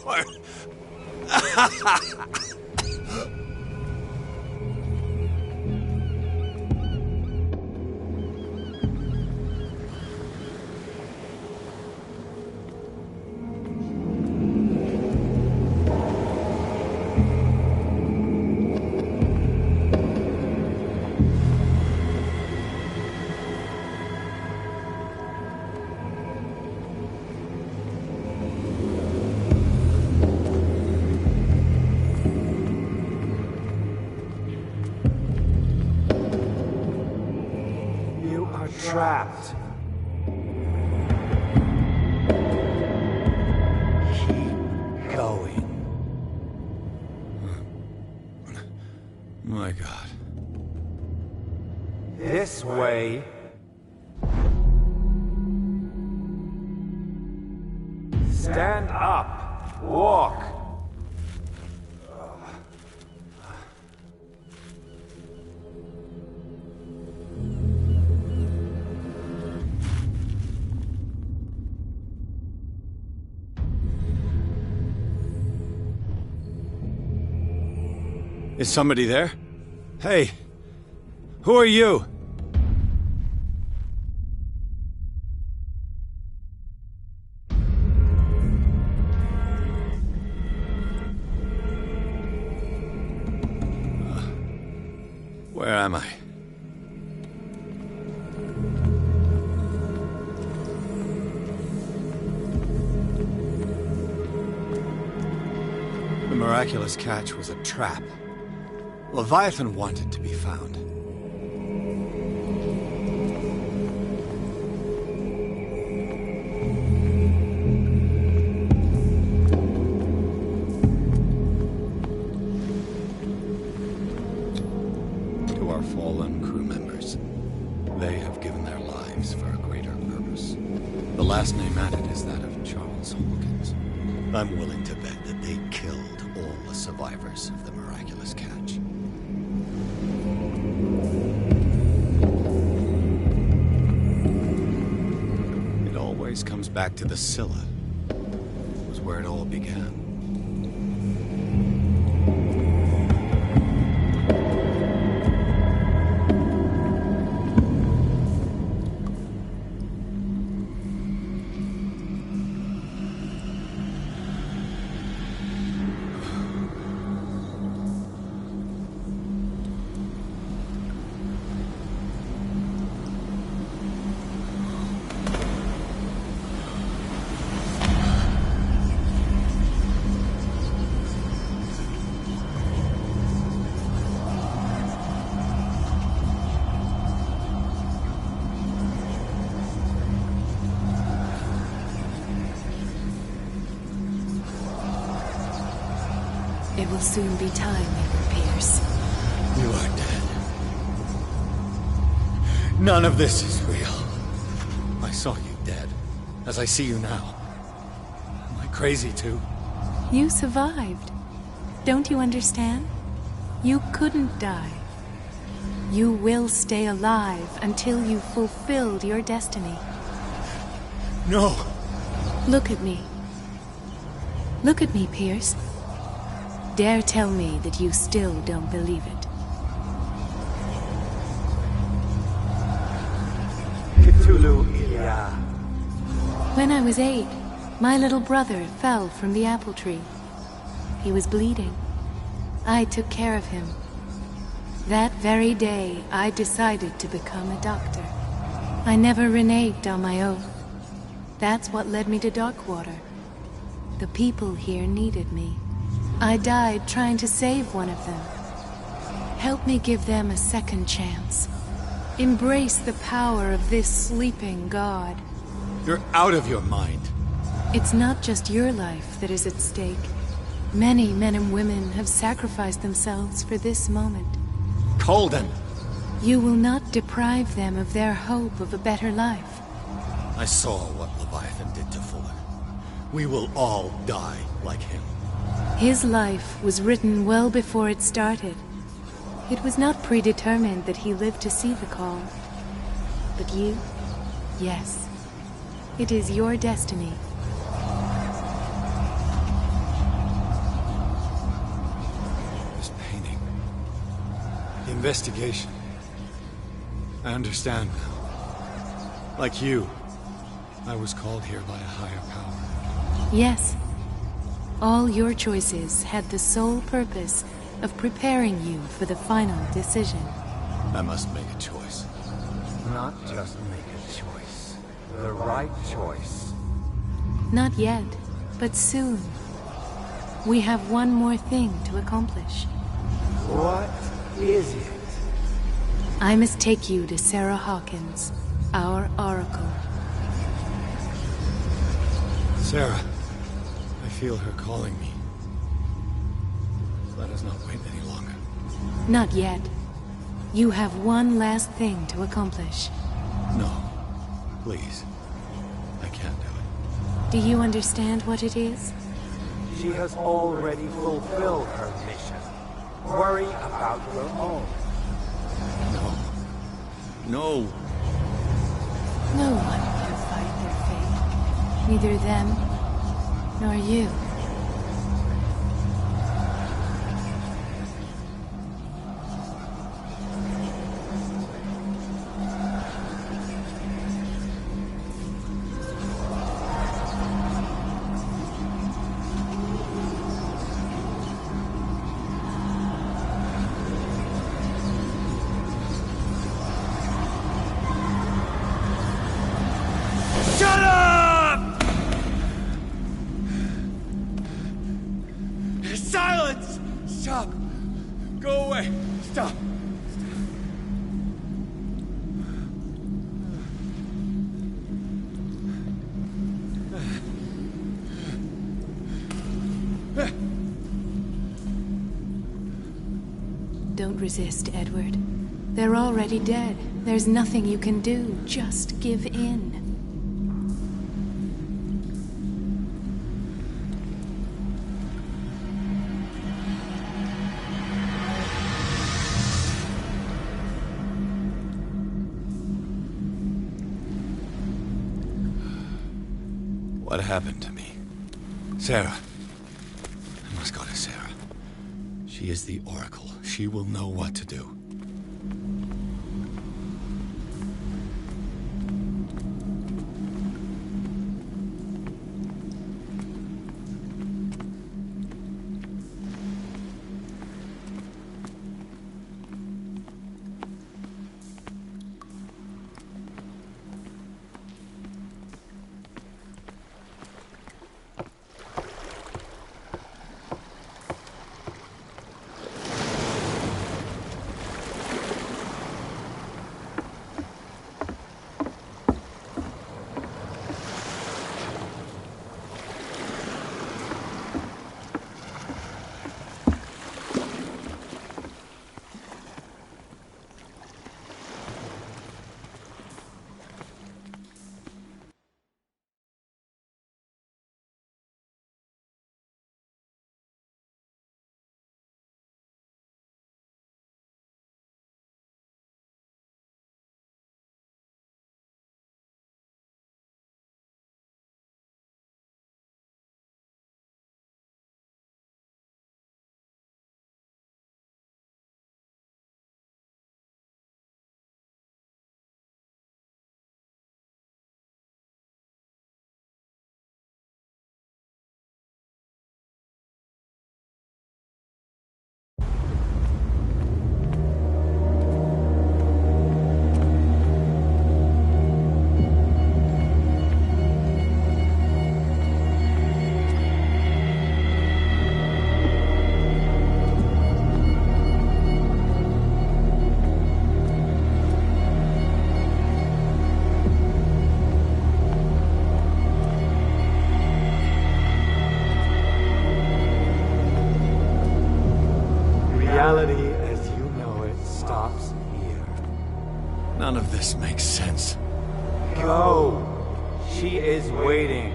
Trapped. Keep going. My God. This way. Stand up. Walk. Is somebody there? Hey, who are you? Where am I? The miraculous catch was a trap. Leviathan wanted to be found. To our fallen crew members, they have given their lives for a greater purpose. The last name added is that of Charles Hawkins. I'm willing to bet that they killed all the survivors of the miraculous catch. It always comes back to the Scylla. It was where it all began. It will soon be time, Pierce. You are dead. None of this is real. I saw you dead, as I see you now. Am I crazy too? You survived. Don't you understand? You couldn't die. You will stay alive until you've fulfilled your destiny. No! Look at me. Look at me, Pierce. Dare tell me that you still don't believe it. Cthulhu, Ilya. When I was 8, my little brother fell from the apple tree. He was bleeding. I took care of him. That very day, I decided to become a doctor. I never reneged on my oath. That's what led me to Darkwater. The people here needed me. I died trying to save one of them. Help me give them a second chance. Embrace the power of this sleeping god. You're out of your mind. It's not just your life that is at stake. Many men and women have sacrificed themselves for this moment. Colden! You will not deprive them of their hope of a better life. I saw what Leviathan did to Fuller. We will all die like him. His life was written well before it started. It was not predetermined that he lived to see the call. But you, yes. It is your destiny. This painting. The investigation. I understand now. Like you, I was called here by a higher power. Yes. All your choices had the sole purpose of preparing you for the final decision. I must make a choice. Not just make a choice. The right choice. Not yet, but soon. We have one more thing to accomplish. What is it? I must take you to Sarah Hawkins, our Oracle. Sarah. I feel her calling me. Let us not wait any longer. Not yet. You have one last thing to accomplish. No. Please. I can't do it. Do you understand what it is? She has already fulfilled her mission. Worry about your own. No. No. No one can fight their fate. Neither them, nor you. resist, Edward. They're already dead. There's nothing you can do. Just give in. What happened to me? Sarah. I must go to Sarah. She is the Oracle. She will know what to do. Reality as you know it stops here. None of this makes sense. Go! She is waiting.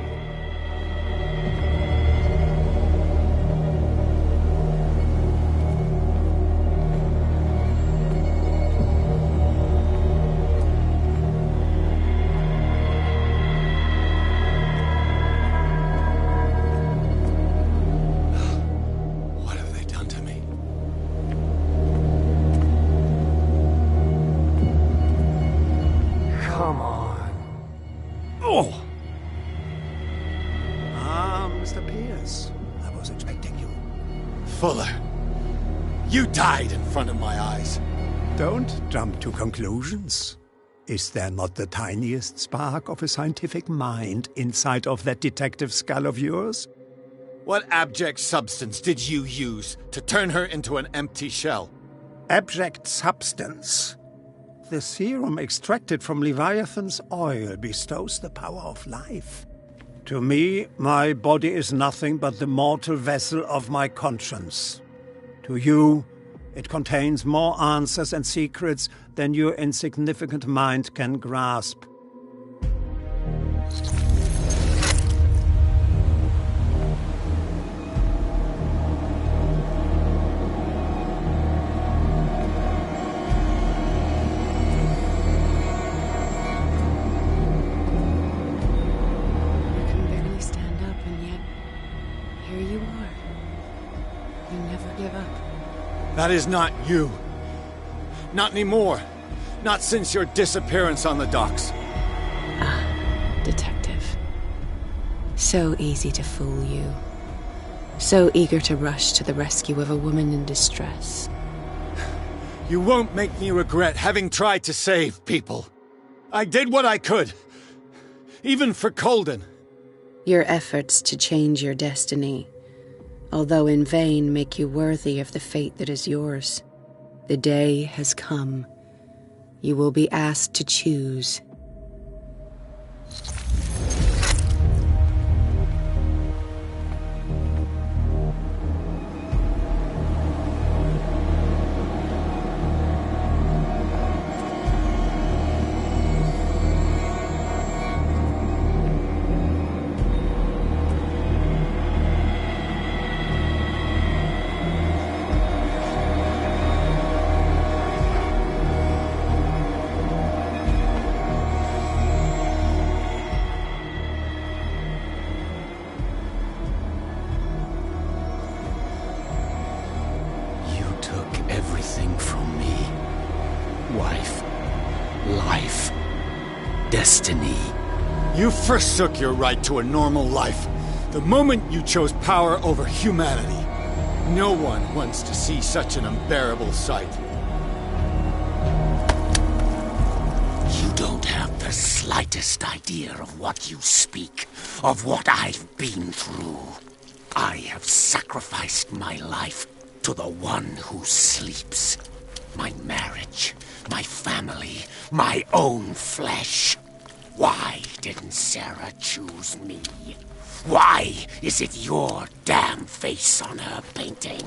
Come on. Oh! Mr. Pierce. I was expecting you. Fuller, you died in front of my eyes. Don't jump to conclusions. Is there not the tiniest spark of a scientific mind inside of that detective skull of yours? What abject substance did you use to turn her into an empty shell? Abject substance? The serum extracted from Leviathan's oil bestows the power of life. To me, my body is nothing but the mortal vessel of my conscience. To you, it contains more answers and secrets than your insignificant mind can grasp. That is not you. Not anymore. Not since your disappearance on the docks. Detective. So easy to fool you. So eager to rush to the rescue of a woman in distress. You won't make me regret having tried to save people. I did what I could. Even for Colden. Your efforts to change your destiny, although in vain, make you worthy of the fate that is yours. The day has come. You will be asked to choose. life. Destiny. You forsook your right to a normal life the moment you chose power over humanity. No one wants to see such an unbearable sight. You don't have the slightest idea of what you speak, of what I've been through. I have sacrificed my life to the one who sleeps. My marriage, my family, my own flesh. Why didn't Sarah choose me? Why is it your damn face on her painting?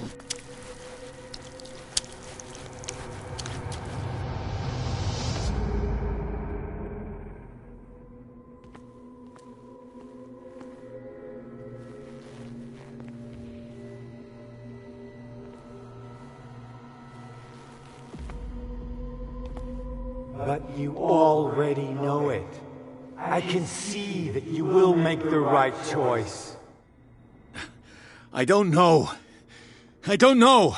But you already know it. I can see that you will make the right choice. I don't know. I don't know.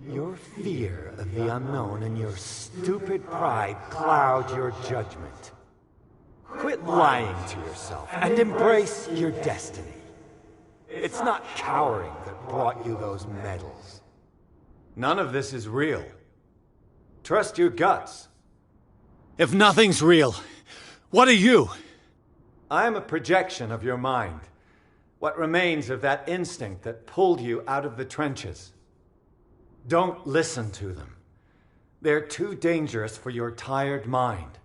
Your fear of the unknown and your stupid pride cloud your judgment. Quit lying to yourself and embrace your destiny. It's not cowering that brought you those medals. None of this is real. Trust your guts. If nothing's real, what are you? I am a projection of your mind. What remains of that instinct that pulled you out of the trenches. Don't listen to them. They're too dangerous for your tired mind.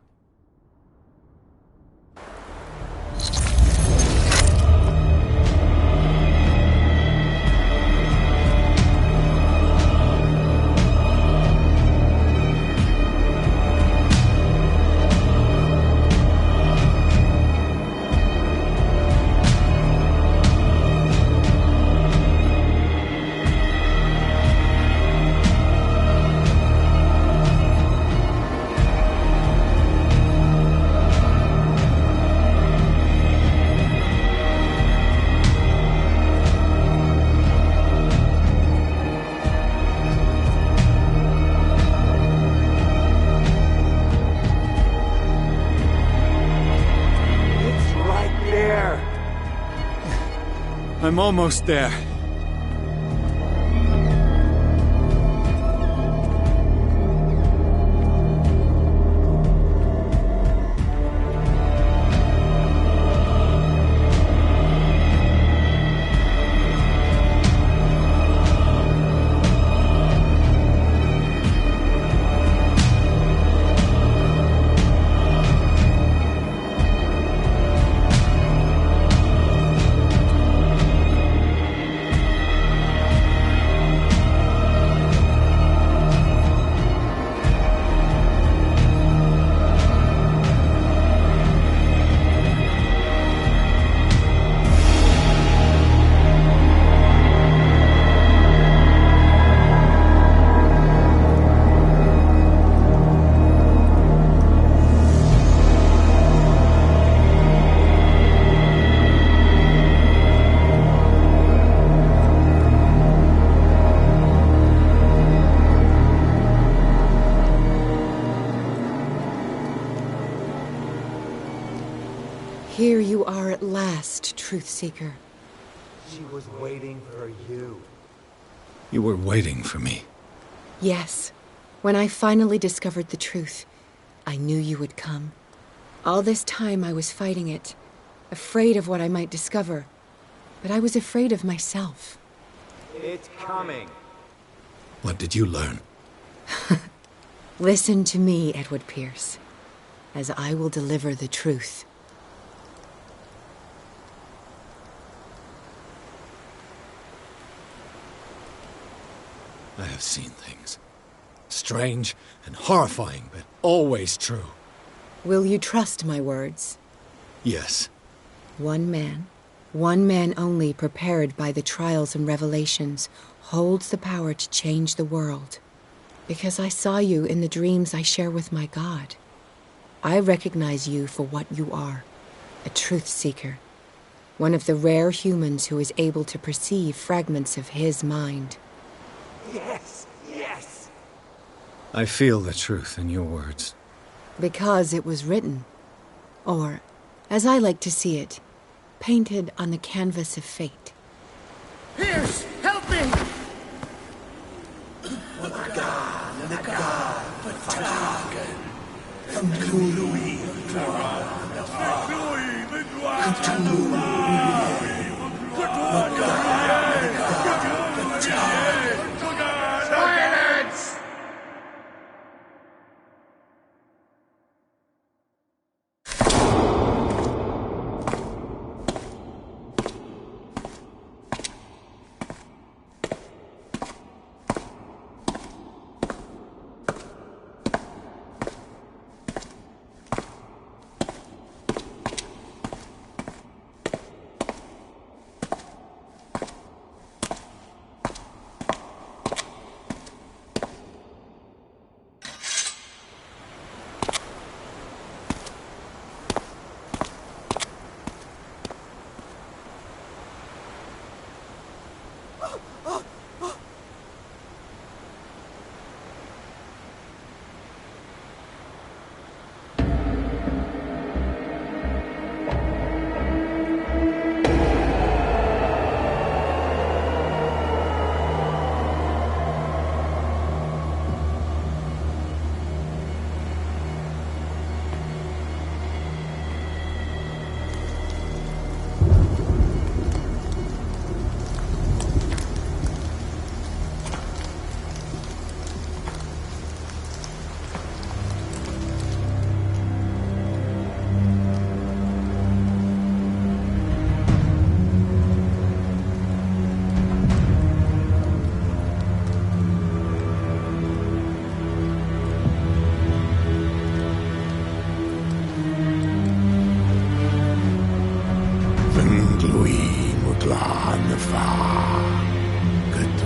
I'm almost there. Here you are at last, Truth Seeker. She was waiting for you. You were waiting for me. Yes. When I finally discovered the truth, I knew you would come. All this time I was fighting it, afraid of what I might discover. But I was afraid of myself. It's coming. What did you learn? Listen to me, Edward Pierce, as I will deliver the truth. I have seen things. Strange and horrifying, but always true. Will you trust my words? Yes. One man only prepared by the trials and revelations, holds the power to change the world. Because I saw you in the dreams I share with my God. I recognize you for what you are, a truth seeker. One of the rare humans who is able to perceive fragments of his mind. Yes, yes! I feel the truth in your words. Because it was written. Or, as I like to see it, painted on the canvas of fate. Pierce, help me! Silence!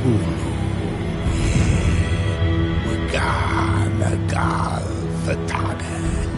Cthulhu, Wagan, Agal, Fatagan.